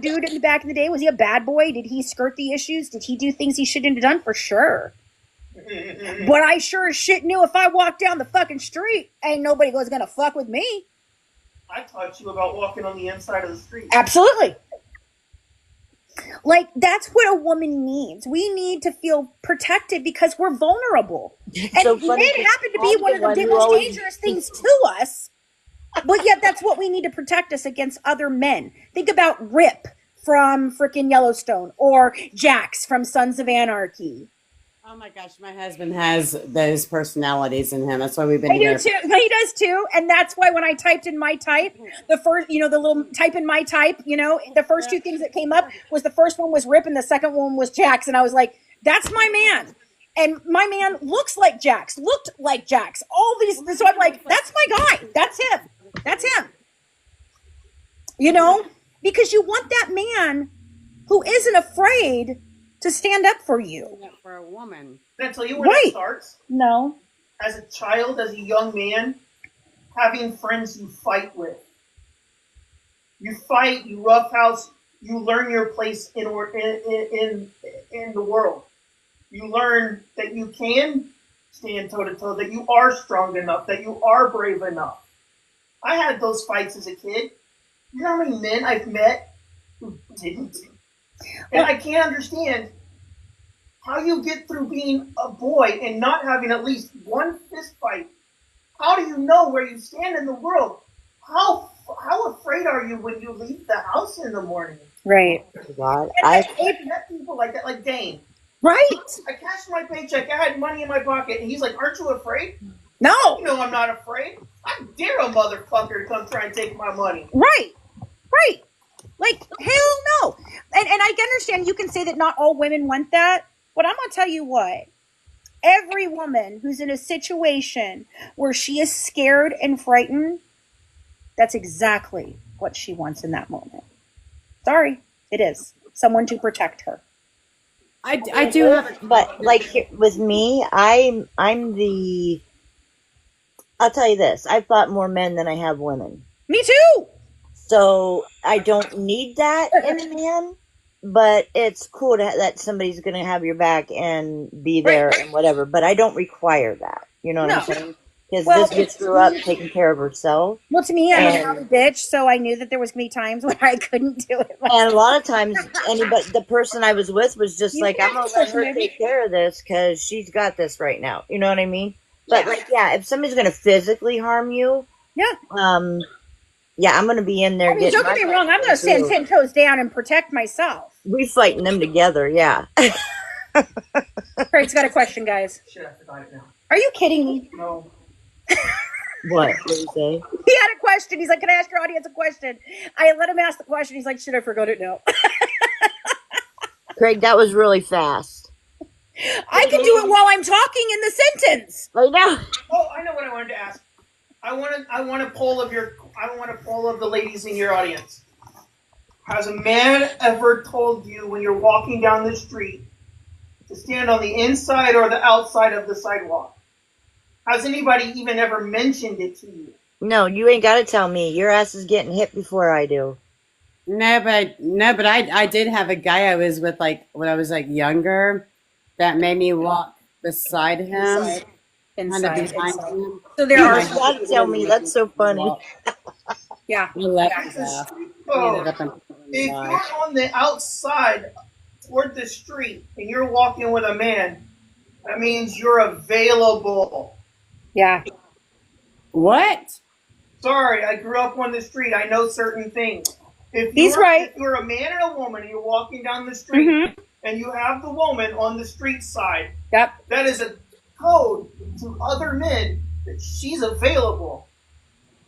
dude in the back in the day? Was he a bad boy? Did he skirt the issues? Did he do things he shouldn't have done? For sure. But I sure as shit knew if I walked down the fucking street, ain't nobody was gonna fuck with me. I taught you about walking on the inside of the street. Absolutely. Like, that's what a woman needs. We need to feel protected because we're vulnerable. And so funny, it happened to be one of the most dangerous things to us. But yet that's what we need to protect us against other men. Think about Rip from frickin' Yellowstone, or Jax from Sons of Anarchy. Oh my gosh, my husband has those personalities in him. That's why we've been I do together. too. He does too. And that's why when I typed in my type, the first, the little type in my type, the first two things that came up was, the first one was Rip and the second one was Jax. And I was like, that's my man. And my man looks like Jax, looked like Jax. All these, so I'm like, that's my guy. That's him. That's him. Because you want that man who isn't afraid to stand up for you. For a woman. Can I tell you where that starts? No. As a child, as a young man, having friends you fight with. You fight, you roughhouse, you learn your place in the world. You learn that you can stand toe to toe, that you are strong enough, that you are brave enough. I had those fights as a kid. You know how many men I've met who didn't? And I can't understand how you get through being a boy and not having at least one fist fight. How do you know where you stand in the world? How afraid are you when you leave the house in the morning? Right. God, I've met people like that, like Dane. Right. I cashed my paycheck. I had money in my pocket, and he's like, "Aren't you afraid?" No. You know I'm not afraid. I dare a motherfucker to come try and take my money. Right. Right. Like, hell no. And I can understand you can say that not all women want that, but I'm going to tell you what. Every woman who's in a situation where she is scared and frightened, that's exactly what she wants in that moment. Sorry, it is. Someone to protect her. I do have, but like with me, I'm the. I'll tell you this: I've fought more men than I have women. Me too. So I don't need that in a man, but it's cool that somebody's going to have your back and be there and whatever. But I don't require that. You know what I'm saying? Because this bitch grew up taking care of herself. Well, to me, I'm a rowdy bitch, so I knew that there was going to be times where I couldn't do it myself. And a lot of times, the person I was with was just like, I'm going to let her take care of this because she's got this right now. You know what I mean? But, if somebody's going to physically harm you, I'm going to be in there. I mean, don't get me wrong, I'm going to stand 10 toes down and protect myself. We fighting them together, yeah. Craig's got a question, guys. Shit, I forgot it now. Are you kidding me? No. What did you say? He had a question. He's like, can I ask your audience a question? I let him ask the question. He's like, shit, I forgot it now. Craig, that was really fast. I can do it while I'm talking in the sentence. Right now. Oh, I know what I wanted to ask. I want a poll of the ladies in your audience. Has a man ever told you when you're walking down the street to stand on the inside or the outside of the sidewalk? Has anybody even ever mentioned it to you? No, you ain't got to tell me. Your ass is getting hit before I do. No, but I did have a guy I was with when I was younger that made me walk beside him. Inside. Him. So there are. You got to tell me. That's so funny. Yeah. We left his ass. If you're on the outside toward the street and you're walking with a man, that means you're available. Yeah. What? Sorry, I grew up on the street. I know certain things. He's right. If you're a man and a woman and you're walking down the street and you have the woman on the street side, that is a code to other men that she's available.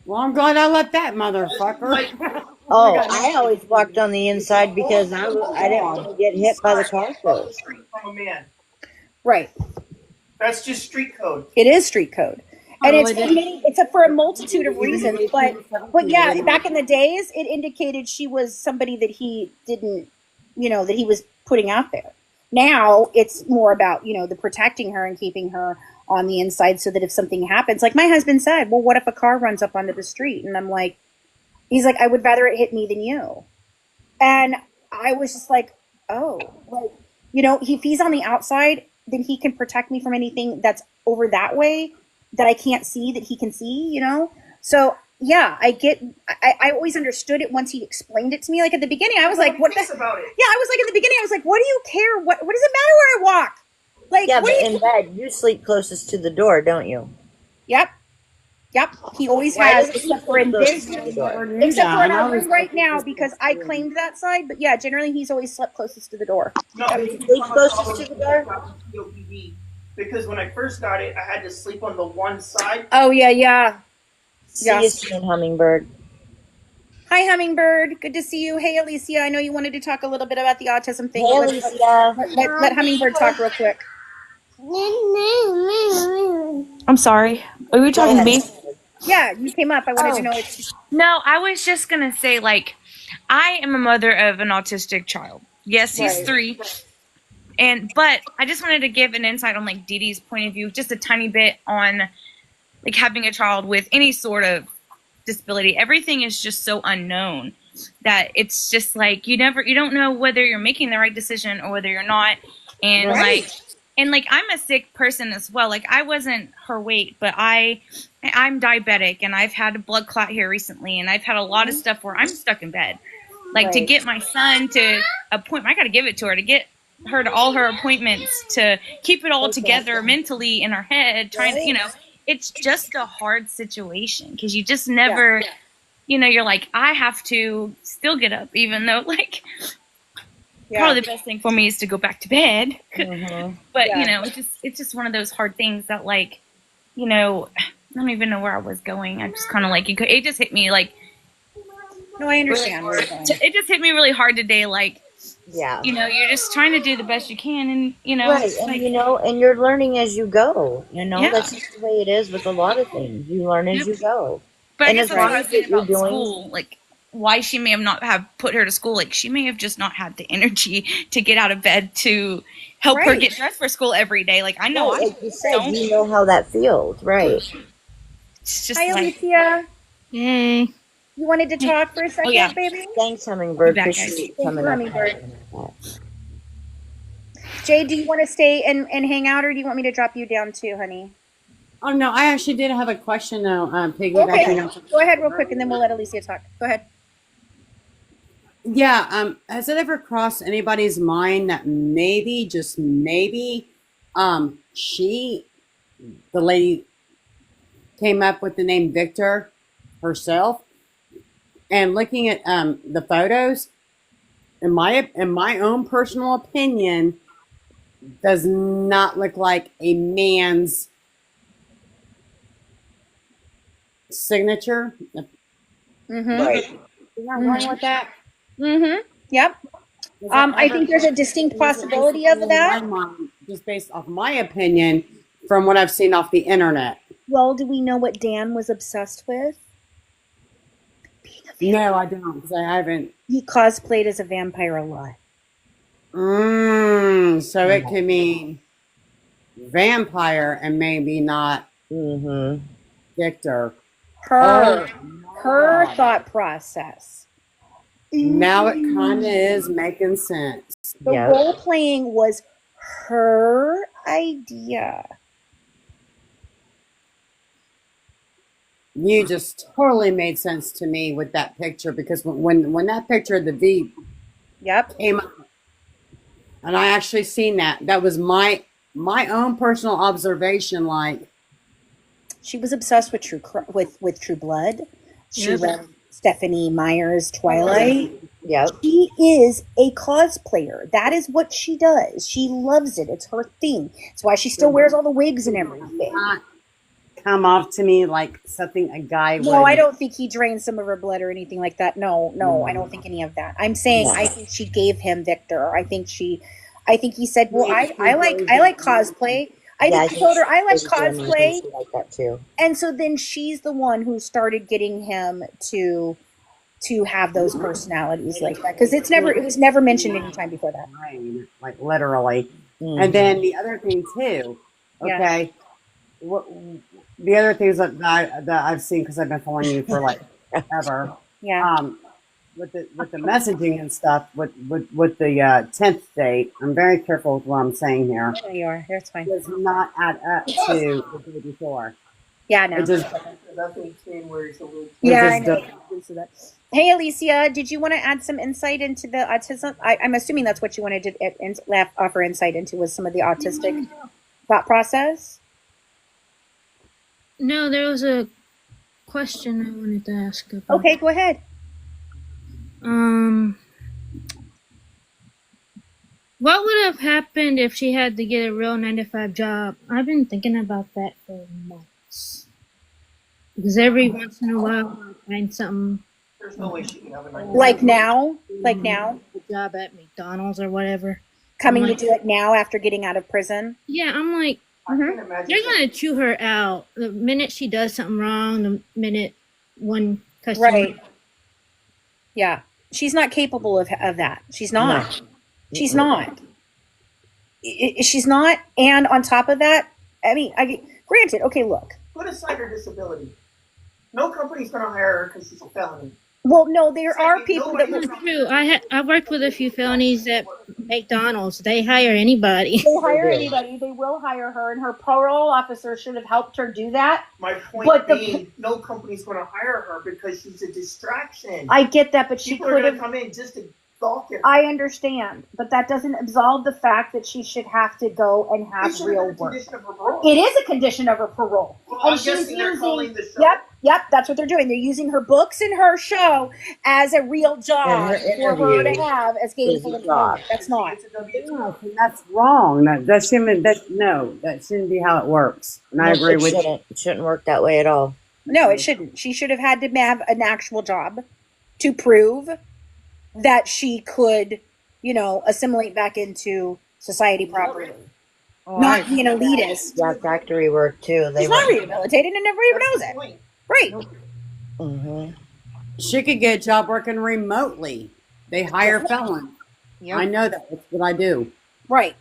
Well, I'm glad I let that motherfucker. I always walked on the inside because I didn't want to get hit by the car first. From a man. Right. That's just street code. It is street code. And it's for a multitude of reasons. But yeah, back in the days, it indicated she was somebody that he didn't, that he was putting out there. Now it's more about, the protecting her and keeping her on the inside so that if something happens, like my husband said, well, what if a car runs up onto the street? And I'm like, he's like, I would rather it hit me than you. And I was just like, if he's on the outside, then he can protect me from anything that's over that way that I can't see, that he can see, So yeah, I always understood it once he explained it to me. Like at the beginning, I was like, what the about it? Yeah, I was like at the beginning, I was like, what do you care? What does it matter where I walk? Like, yeah, but in bed, you sleep closest to the door, don't you? Yep. He always has, except for in our room right now, because I claimed that side. But yeah, generally he's always slept closest to the door. No, he sleeps closest to the door? Because when I first got it, I had to sleep on the one side. Oh yeah. See you soon, Hummingbird. Hi, Hummingbird. Good to see you. Hey, Alicia. I know you wanted to talk a little bit about the autism thing. Hey, Alicia. Let Hummingbird talk real quick. I'm sorry. Are we talking to me? Yeah, you came up. I wanted to know it. No, I was just going to say, I am a mother of an autistic child. Yes, he's 3. But I just wanted to give an insight on, Dee Dee's point of view, just a tiny bit on, having a child with any sort of disability. Everything is just so unknown. that it's just like you don't know whether you're making the right decision or whether you're not. And like I'm a sick person as well. Like I wasn't her weight, but I'm diabetic and I've had a blood clot here recently, and I've had a lot of stuff where I'm stuck in bed. Like to get my son to appointment, I got to give it to her to get her to all her appointments, to keep it all together mentally in her head, trying to, it's just a hard situation because you just never, you're like, I have to still get up, even though like probably the best thing for me is to go back to bed. But it's just one of those hard things that like, I don't even know where I was going. I just kind of like, it just hit me like, no, I understand where you're going. It just hit me really hard today. Like, you're just trying to do the best you can, and and you're learning as you go. That's just the way it is with a lot of things. You learn as you go. But I guess that's what I was saying about school, like why she may have put her to school. Like she may have just not had the energy to get out of bed to help her get dressed for school every day. Like I know, like you said, you know how that feels, right? It's just hi, Alicia. Yay. You wanted to talk for a second, baby? Thanks, Hummingbird. Thank you, Hummingbird. Jay, do you want to stay and hang out, or do you want me to drop you down too, honey? Oh, no, I actually did have a question, though, piggybacking on. Go ahead real quick, and then we'll let Alicia talk. Go ahead. Yeah, has it ever crossed anybody's mind that maybe, just maybe, the lady came up with the name Victor herself? And looking at the photos, in my own personal opinion, does not look like a man's signature. Right. Is that wrong with that? Yep. I think there's a distinct possibility of that. Just based off my opinion from what I've seen off the internet. Well, do we know what Dan was obsessed with? No, I don't, because I haven't. He cosplayed as a vampire a lot. So it could mean vampire and maybe not Victor. Her thought process. Now it kind of is making sense. The role playing was her idea. You just totally made sense to me with that picture, because when that picture of the V came up, and I actually seen that was my own personal observation. Like, she was obsessed with True Blood. She read Stephanie Meyer's Twilight. She is a cosplayer. That is what she does. She loves it. It's her thing. It's why she still wears all the wigs and everything. Come off to me like something a guy would. No, I don't think he drained some of her blood or anything like that. No, I don't think any of that. I'm saying I think she gave him Victor. I think he said, well, I like cosplay. I think he told her I like cosplay. Like that too. And so then she's the one who started getting him to have those personalities like that, because it was never mentioned any time before that. Like literally. And then the other thing too. Okay. The other things that I've seen, because I've been following you for like ever. With the messaging and stuff, with the 10th date, I'm very careful with what I'm saying here. There you are. That's fine. Does not add up to the day before. Yeah, no. It just, I know. Hey, Alicia, did you want to add some insight into the autism? I'm assuming that's what you wanted to offer insight into, was some of the autistic thought process. No, there was a question I wanted to ask about. Okay, go ahead. What would have happened if she had to get a real 9-to-5 job? I've been thinking about that for months. Because every once in a while I find something. There's no way she can have a 9-to-5. Like now? A job at McDonald's or whatever. Coming to do it now after getting out of prison? Yeah, I'm like, they're going to chew her out. The minute she does something wrong, the minute one customer. Right. Yeah. She's not capable of that. She's not. No. She's not. She's not. And on top of that, I mean, granted, okay, look. Put aside her disability. No company's going to hire her because she's a felony. Well, no, there are people that That's true. I worked with a few felonies at McDonald's. They hire anybody. they hire anybody. They will hire her, and her parole officer should have helped her do that. My point being, no company's going to hire her because she's a distraction. I get that, but she could have come in just to gawk at her. I understand, but that doesn't absolve the fact that she should have to go and have real work. It is a condition of her parole. Well, I'm guessing they're calling the show. Yep, that's what they're doing. They're using her books and her show as a real job for her to have as gainful employment. That's not. No, that's wrong. That shouldn't. That shouldn't be how it works. And I agree with you. It shouldn't work that way at all. No, it shouldn't. She should have had to have an actual job to prove that she could, assimilate back into society properly. Not be an elitist. Yeah, factory work too. She's not rehabilitated and never even knows it. Right. Mm-hmm. She could get a job working remotely. They hire felons. Yep. I know that. That's what I do. Right.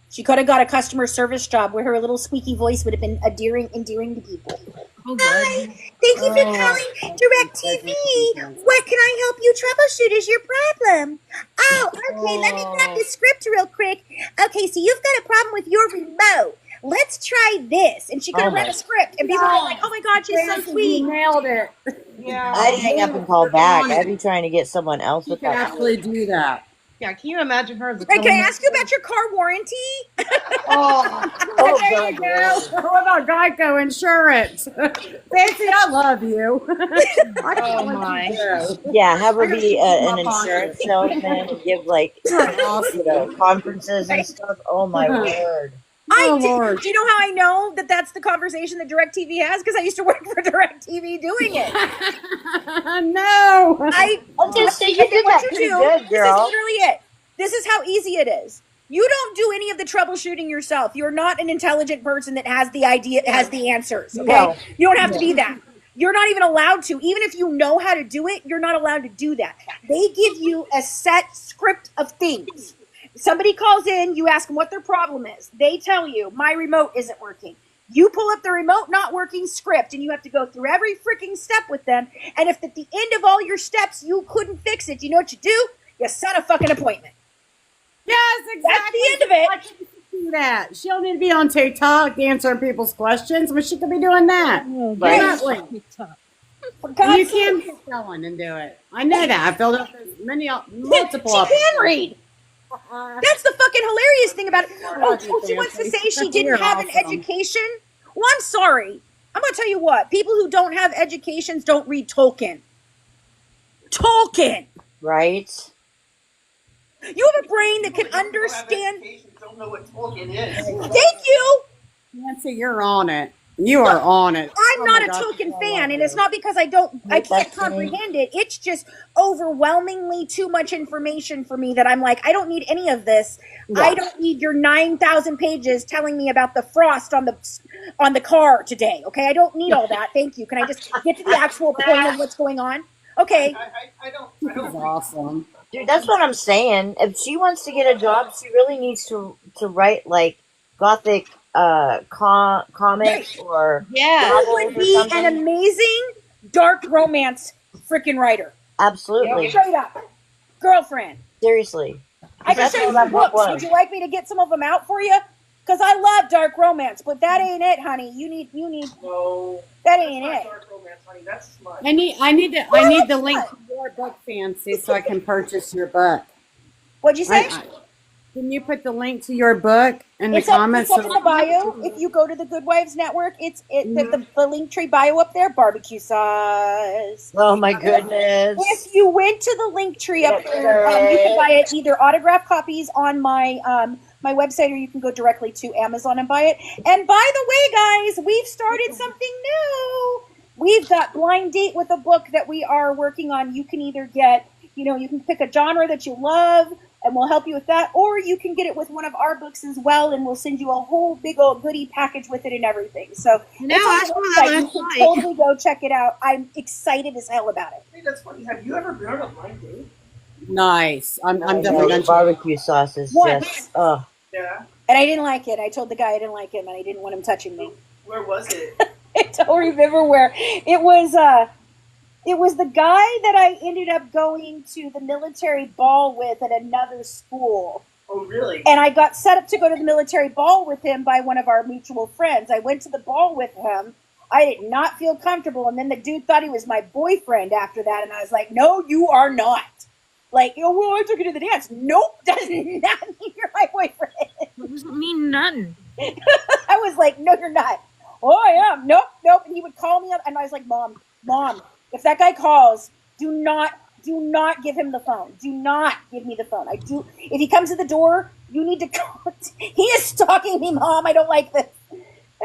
She could have got a customer service job where her little squeaky voice would have been endearing to people. Oh, Hi, thank you for calling DirecTV. What can I help you troubleshoot is your problem? Oh, okay, let me grab the script real quick. Okay, so you've got a problem with your remote. Let's try this. And she could have read a script, and people were like, oh my God, she's so sweet. You nailed it. Yeah. I'd hang up and call back. I'd be trying to get someone else with that. You can actually do that. Yeah, can you imagine her? Hey, can I ask you about your car warranty? There you go. What about Geico Insurance? Fancy, I love you. Oh my. Yeah, have her be an insurance salesman and give conferences and stuff. Oh my word. Do you know how I know that that's the conversation that DirecTV has? Because I used to work for DirecTV doing it. No. I'm just saying you did that pretty good, girl. This is literally it. This is how easy it is. You don't do any of the troubleshooting yourself. You're not an intelligent person that has the idea, has the answers. Okay, no. You don't have to be that. You're not even allowed to. Even if you know how to do it, you're not allowed to do that. They give you a set script of things. Somebody calls in, you ask them what their problem is. They tell you, my remote isn't working. You pull up the remote not working script, and you have to go through every freaking step with them. And if at the end of all your steps you couldn't fix it, you know what you do? You set a fucking appointment. Yes, exactly. That's the end of it. Why can't she do that? She don't need to be on TikTok answering people's questions, but she could be doing that. Right. You can be selling and do it. I know that. I filled up multiple. She can read. That's the fucking hilarious thing about it. Oh, she wants to say she didn't have an education. Well, I'm sorry. I'm going to tell you what. People who don't have educations don't read Tolkien. Tolkien. Right. You have a brain that can understand. Don't know what Tolkien is. Thank you. Nancy, you're on it. You are on it. I'm not a Tolkien fan, and it's not because I can't comprehend it. It's just overwhelmingly too much information for me that I'm like, I don't need any of this. Yeah. I don't need your 9,000 pages telling me about the frost on the car today. Okay, I don't need all that. Thank you. Can I just get to the actual point of what's going on? Okay. I don't. That's awesome. Dude, that's what I'm saying. If she wants to get a job, she really needs to write like gothic comics or she would be an amazing dark romance freaking writer. Absolutely. Straight up. Girlfriend. Seriously. I can show you some books. Would you like me to get some of them out for you? Because I love dark romance, but that ain't it, honey. You need. No. That ain't it. Dark romance, honey. That's smart. I need the link to your book, Fancy, so I can purchase your book. What'd you say? Can you put the link to your book in the comments? It's up in the bio. If you go to the Good Wives Network, the link tree bio up there, barbecue sauce. Oh my goodness. If you went to the link tree up there, you can buy it either autographed copies on my my website, or you can go directly to Amazon and buy it. And by the way, guys, we've started something new. We've got Blind Date with a book that we are working on. You can either get, you can pick a genre that you love, and we'll help you with that, or you can get it with one of our books as well, and we'll send you a whole big old goodie package with it and everything. So you can totally go check it out. I'm excited as hell about it. Hey, that's funny. Have you ever been on a blind date? Nice. I'm definitely going to barbecue sauce is just Yeah. And I didn't like it. I told the guy I didn't like him, and I didn't want him touching me. Where was it? I don't remember where. It was It was the guy that I ended up going to the military ball with at another school. Oh, really? And I got set up to go to the military ball with him by one of our mutual friends. I went to the ball with him. I did not feel comfortable. And then the dude thought he was my boyfriend after that. And I was like, no, you are not. Like, oh, well, I took you to the dance. Nope, doesn't mean you're my boyfriend. That doesn't mean nothing. I was like, no, you're not. Oh, I am. Nope. And he would call me up. And I was like, Mom, if that guy calls, do not give him the phone. Do not give me the phone. If he comes to the door, you need to call. He is stalking me, Mom. I don't like this.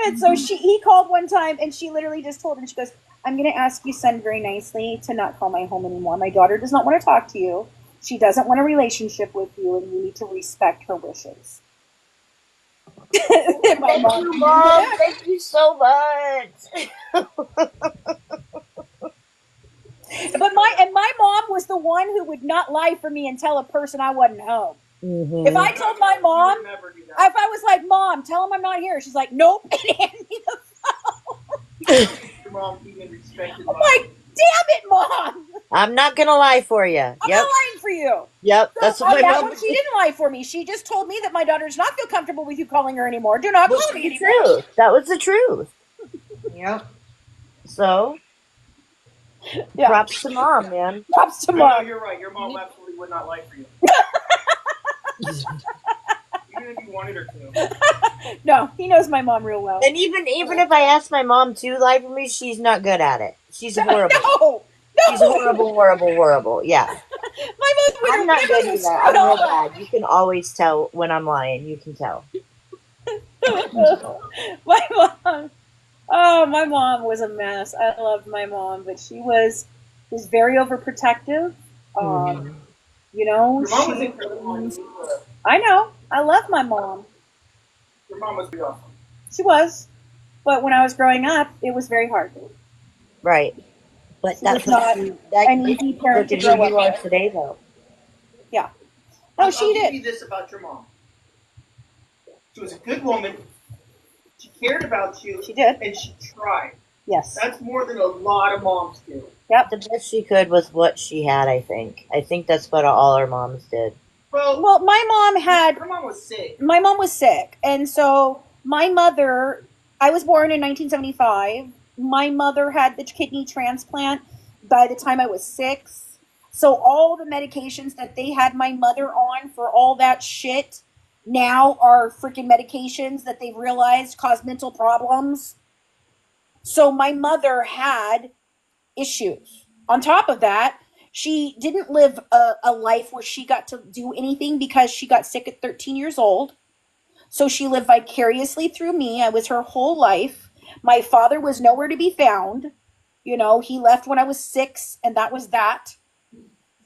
And so he called one time, and she literally just told him, she goes, I'm going to ask you, son, very nicely to not call my home anymore. My daughter does not want to talk to you. She doesn't want a relationship with you, and you need to respect her wishes. Thank you, Mom. Thank you so much. But my mom was the one who would not lie for me and tell a person I wasn't home. Mm-hmm. If I told my mom, if I was like, Mom, tell him I'm not here, she's like, nope, and hand me the phone. Your mom being respected. I'm like, damn it, Mom. I'm not gonna lie for you. I'm not lying for you. Yep. That's what my mom. She didn't lie for me. She just told me that my daughter does not feel comfortable with you calling her anymore. Do not call me anymore. Truth. That was the truth. Yep. So, yeah. Props to Mom, man. Props to Mom. No, you're right. Your mom absolutely would not lie for you. Even if you wanted her to. No, he knows my mom real well. And even if I ask my mom to lie for me, she's not good at it. She's horrible. No. She's horrible. Yeah. My mom. I'm not good either. I'm real bad. You can always tell when I'm lying. You can tell. My mom. Oh, my mom was a mess. I loved my mom, but she was very overprotective. You know, Your mom was incredible. I know. I love my mom. Your mom must be awesome. She was, but when I was growing up, it was very hard. Right. But that's not an easy parent to grow up with today, though. Yeah. No, she did. I'll give you this about your mom. She was a good woman. She cared about you. She did. And she tried. Yes. That's more than a lot of moms do. Yep. The best she could was what she had, I think. I think that's what all our moms did. Well, my mom had... Her mom was sick. My mom was sick. And so my mother... I was born in 1975. My mother had the kidney transplant by the time I was 6. So all the medications that they had my mother on for all that shit now are freaking medications that they've realized cause mental problems. So my mother had issues. On top of that, she didn't live a life where she got to do anything because she got sick at 13 years old. So she lived vicariously through me. I was her whole life. My father was nowhere to be found. You know, he left when I was 6, and that was that.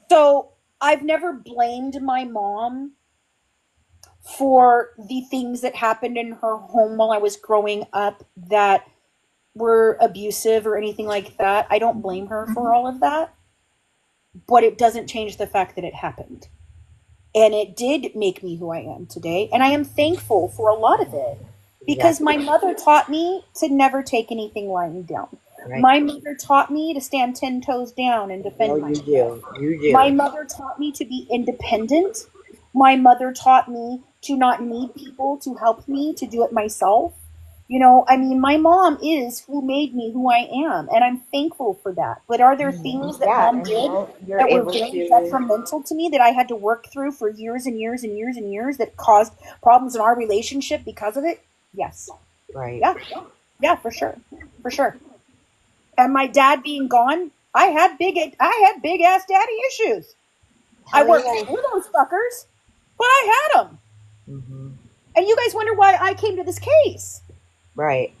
So I've never blamed my mom for the things that happened in her home while I was growing up that were abusive or anything like that. I don't blame her for all of that. But it doesn't change the fact that it happened. And it did make me who I am today. And I am thankful for a lot of it. Because my mother taught me to never take anything lying down. Right. My mother taught me to stand 10 toes down and defend myself. You do. My mother taught me to be independent. My mother taught me to not need people to help me, to do it myself. You know, I mean, my mom is who made me who I am, and I'm thankful for that. But are there things that mom did that were very detrimental to me that I had to work through for years and years and years and years that caused problems in our relationship because of it? Yes. Right. Yeah, for sure. For sure. And my dad being gone, I had big ass daddy issues. I worked through those fuckers, but I had them. Mm-hmm. And you guys wonder why I came to this case. Right.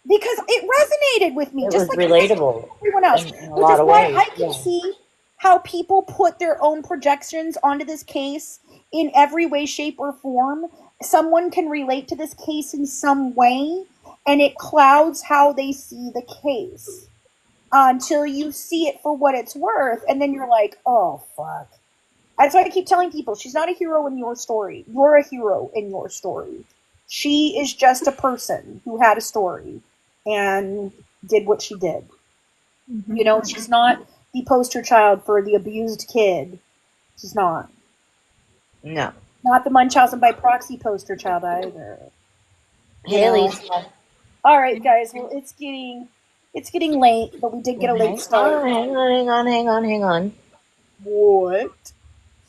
Because it resonated with me. It just was like relatable. Everyone else. Which is why I can see how people put their own projections onto this case in every way, shape, or form. Someone can relate to this case in some way, and it clouds how they see the case until you see it for what it's worth, and then you're like, oh, fuck. That's why I keep telling people, she's not a hero in your story. You're a hero in your story. She is just a person who had a story and did what she did. You know, she's not the poster child for the abused kid. She's not. No. Not the Munchausen by proxy poster child either. Haley. All right, guys. Well, it's getting late, but we did get a late start. Hang on. What?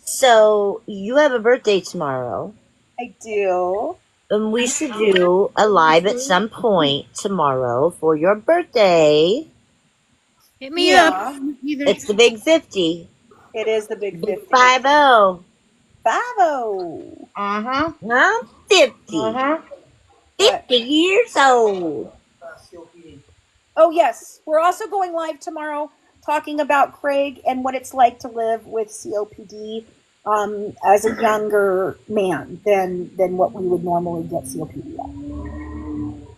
So you have a birthday tomorrow. I do. And we should do a live at some point tomorrow for your birthday. Hit me up. It's the big 50. It is the big 50. 50. 50. Uh-huh. I'm 50. Uh-huh. 50 years old. Oh, yes. We're also going live tomorrow talking about Craig and what it's like to live with COPD as a younger man than what we would normally get COPD at.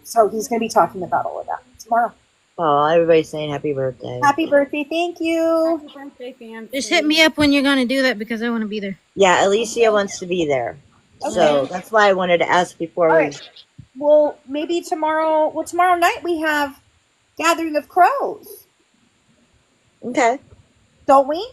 So he's going to be talking about all of that tomorrow. Oh, everybody's saying happy birthday. Happy birthday. Thank you. Happy birthday, fans. Just hit me up when you're going to do that because I want to be there. Yeah, Alicia wants to be there. Okay. So that's why I wanted to ask before All we... right. Well, maybe tomorrow... Well, tomorrow night we have Gathering of Crows. Okay. Don't we?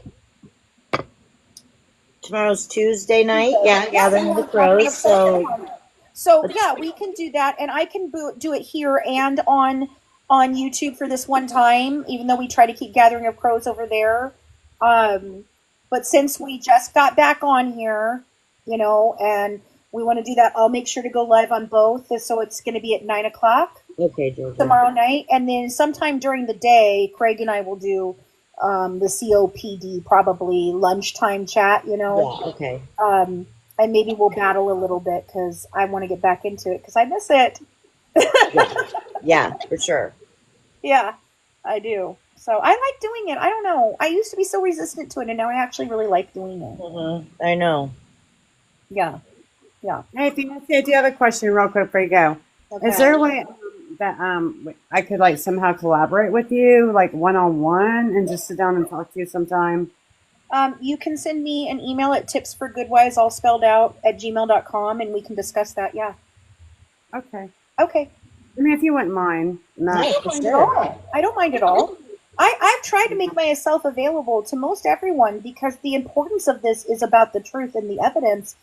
Tomorrow's Tuesday night. Yeah, Gathering of the Crows. So yeah, we can do that, and I can do it here and on YouTube for this one time, even though we try to keep Gathering of Crows over there. But since we just got back on here, you know, and we want to do that, I'll make sure to go live on both. So it's going to be at 9 o'clock tomorrow night, and then sometime during the day, Craig and I will do the COPD probably lunchtime chat. You know. Yeah. Okay. And maybe we'll battle a little bit because I want to get back into it because I miss it. Yeah, for sure. Yeah, I do. So I like doing it. I don't know. I used to be so resistant to it, and now I actually really like doing it. Mm-hmm. I know. Yeah. Hey, Fancy, I do have a question real quick before you go. Okay. Is there a way that I could like somehow collaborate with you, like one-on-one, and just sit down and talk to you sometime? You can send me an email at tipsforgoodwise, all spelled out, @gmail.com, and we can discuss that. Yeah. Okay. Okay. I mean, if you wouldn't mind. No, I don't mind at all. I've tried to make myself available to most everyone because the importance of this is about the truth and the evidence.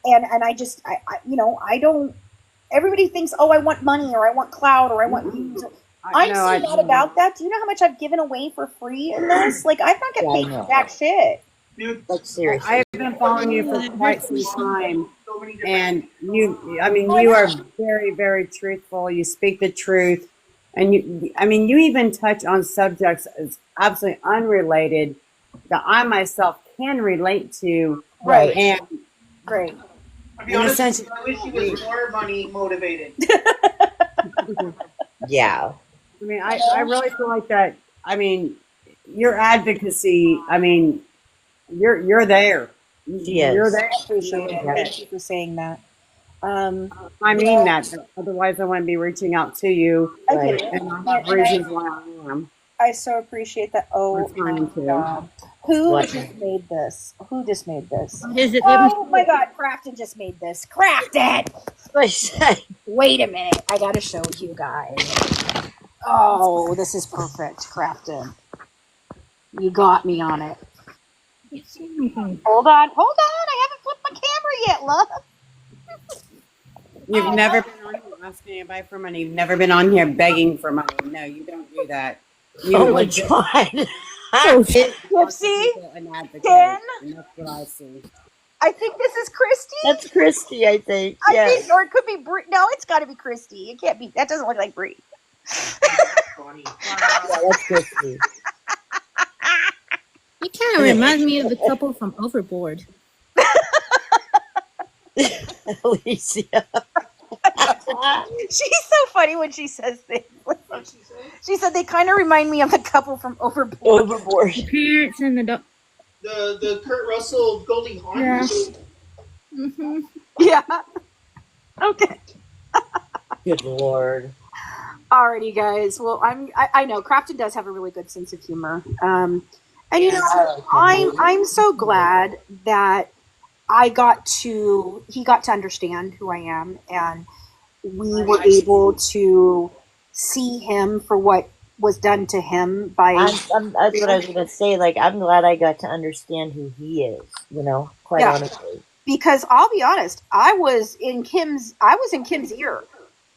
And I just, I don't, everybody thinks, oh, I want money or I want clout or I want views. I'm so not about that. Do you know how much I've given away for free in this? Like, I've not got paid for jack shit. Like, seriously. I have been following you for quite some time. And you are very, very truthful. You speak the truth. And you even touch on subjects as absolutely unrelated that I myself can relate to. Right. And great. I'll be honest, I wish he was more money motivated. Yeah. I mean, I really feel like that. I mean, your advocacy, I mean, you're there. You're there. I appreciate it. Thank you for saying that. I mean that. Otherwise, I wouldn't be reaching out to you. Right. And I have reasons why I am. I so appreciate that. Oh, my God. Who just made this? Who just made this? Oh, my God. Crafton just made this. Crafton! Wait a minute. I got to show you guys. Oh, this is perfect, Crafton. You got me on it. Hold on. I haven't flipped my camera yet, love. You've never been on here asking anybody for money. You've never been on here begging for money. No, you don't do that. Oh my God. Gypsy? Ken? That's what I see. I think this is Christy. That's Christy, I think. I think, or it could be Bree. No, it's got to be Christy. It can't be. That doesn't look like Bree. Yeah, that's Christy. You kind of remind me of the couple from Overboard. Alicia. She's so funny when she says things. She said they kind of remind me of the couple from Overboard. The parents and the dog. The Kurt Russell Goldie Hawn. Yeah. Mm-hmm. Yeah. Okay. Good Lord. Alrighty, guys. Well, I know Crafton does have a really good sense of humor. And you know, I'm so glad that he got to understand who I am, and we were able to see him for what was done to him by. That's what I was going to say. Like, I'm glad I got to understand who he is. Quite honestly. Because I'll be honest, I was in Kim's ear.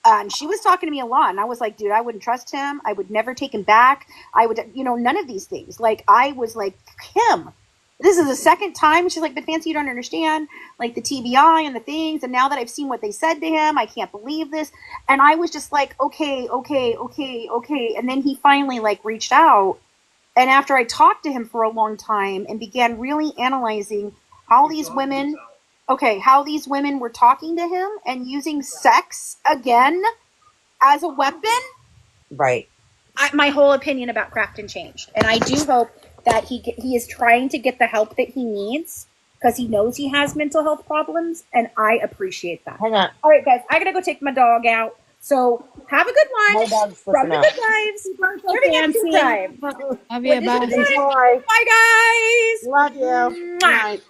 And she was talking to me a lot, and I was like, dude, I wouldn't trust him. I would never take him back. I would, none of these things. Like, I was like, Kim, this is the second time. She's like, but Fancy, you don't understand, like, the TBI and the things. And now that I've seen what they said to him, I can't believe this. And I was just like, okay. And then he finally, like, reached out. And after I talked to him for a long time and began really analyzing how these women were talking to him and using sex again as a weapon. Right. My whole opinion about Crafton changed. And I do hope that he is trying to get the help that he needs because he knows he has mental health problems. And I appreciate that. Hang on. All right, guys, I got to go take my dog out. So have a good one. My dog's From the out. Good Wives. Living at Two Time. Love you. Bye. Bye, guys. Love you. Mwah.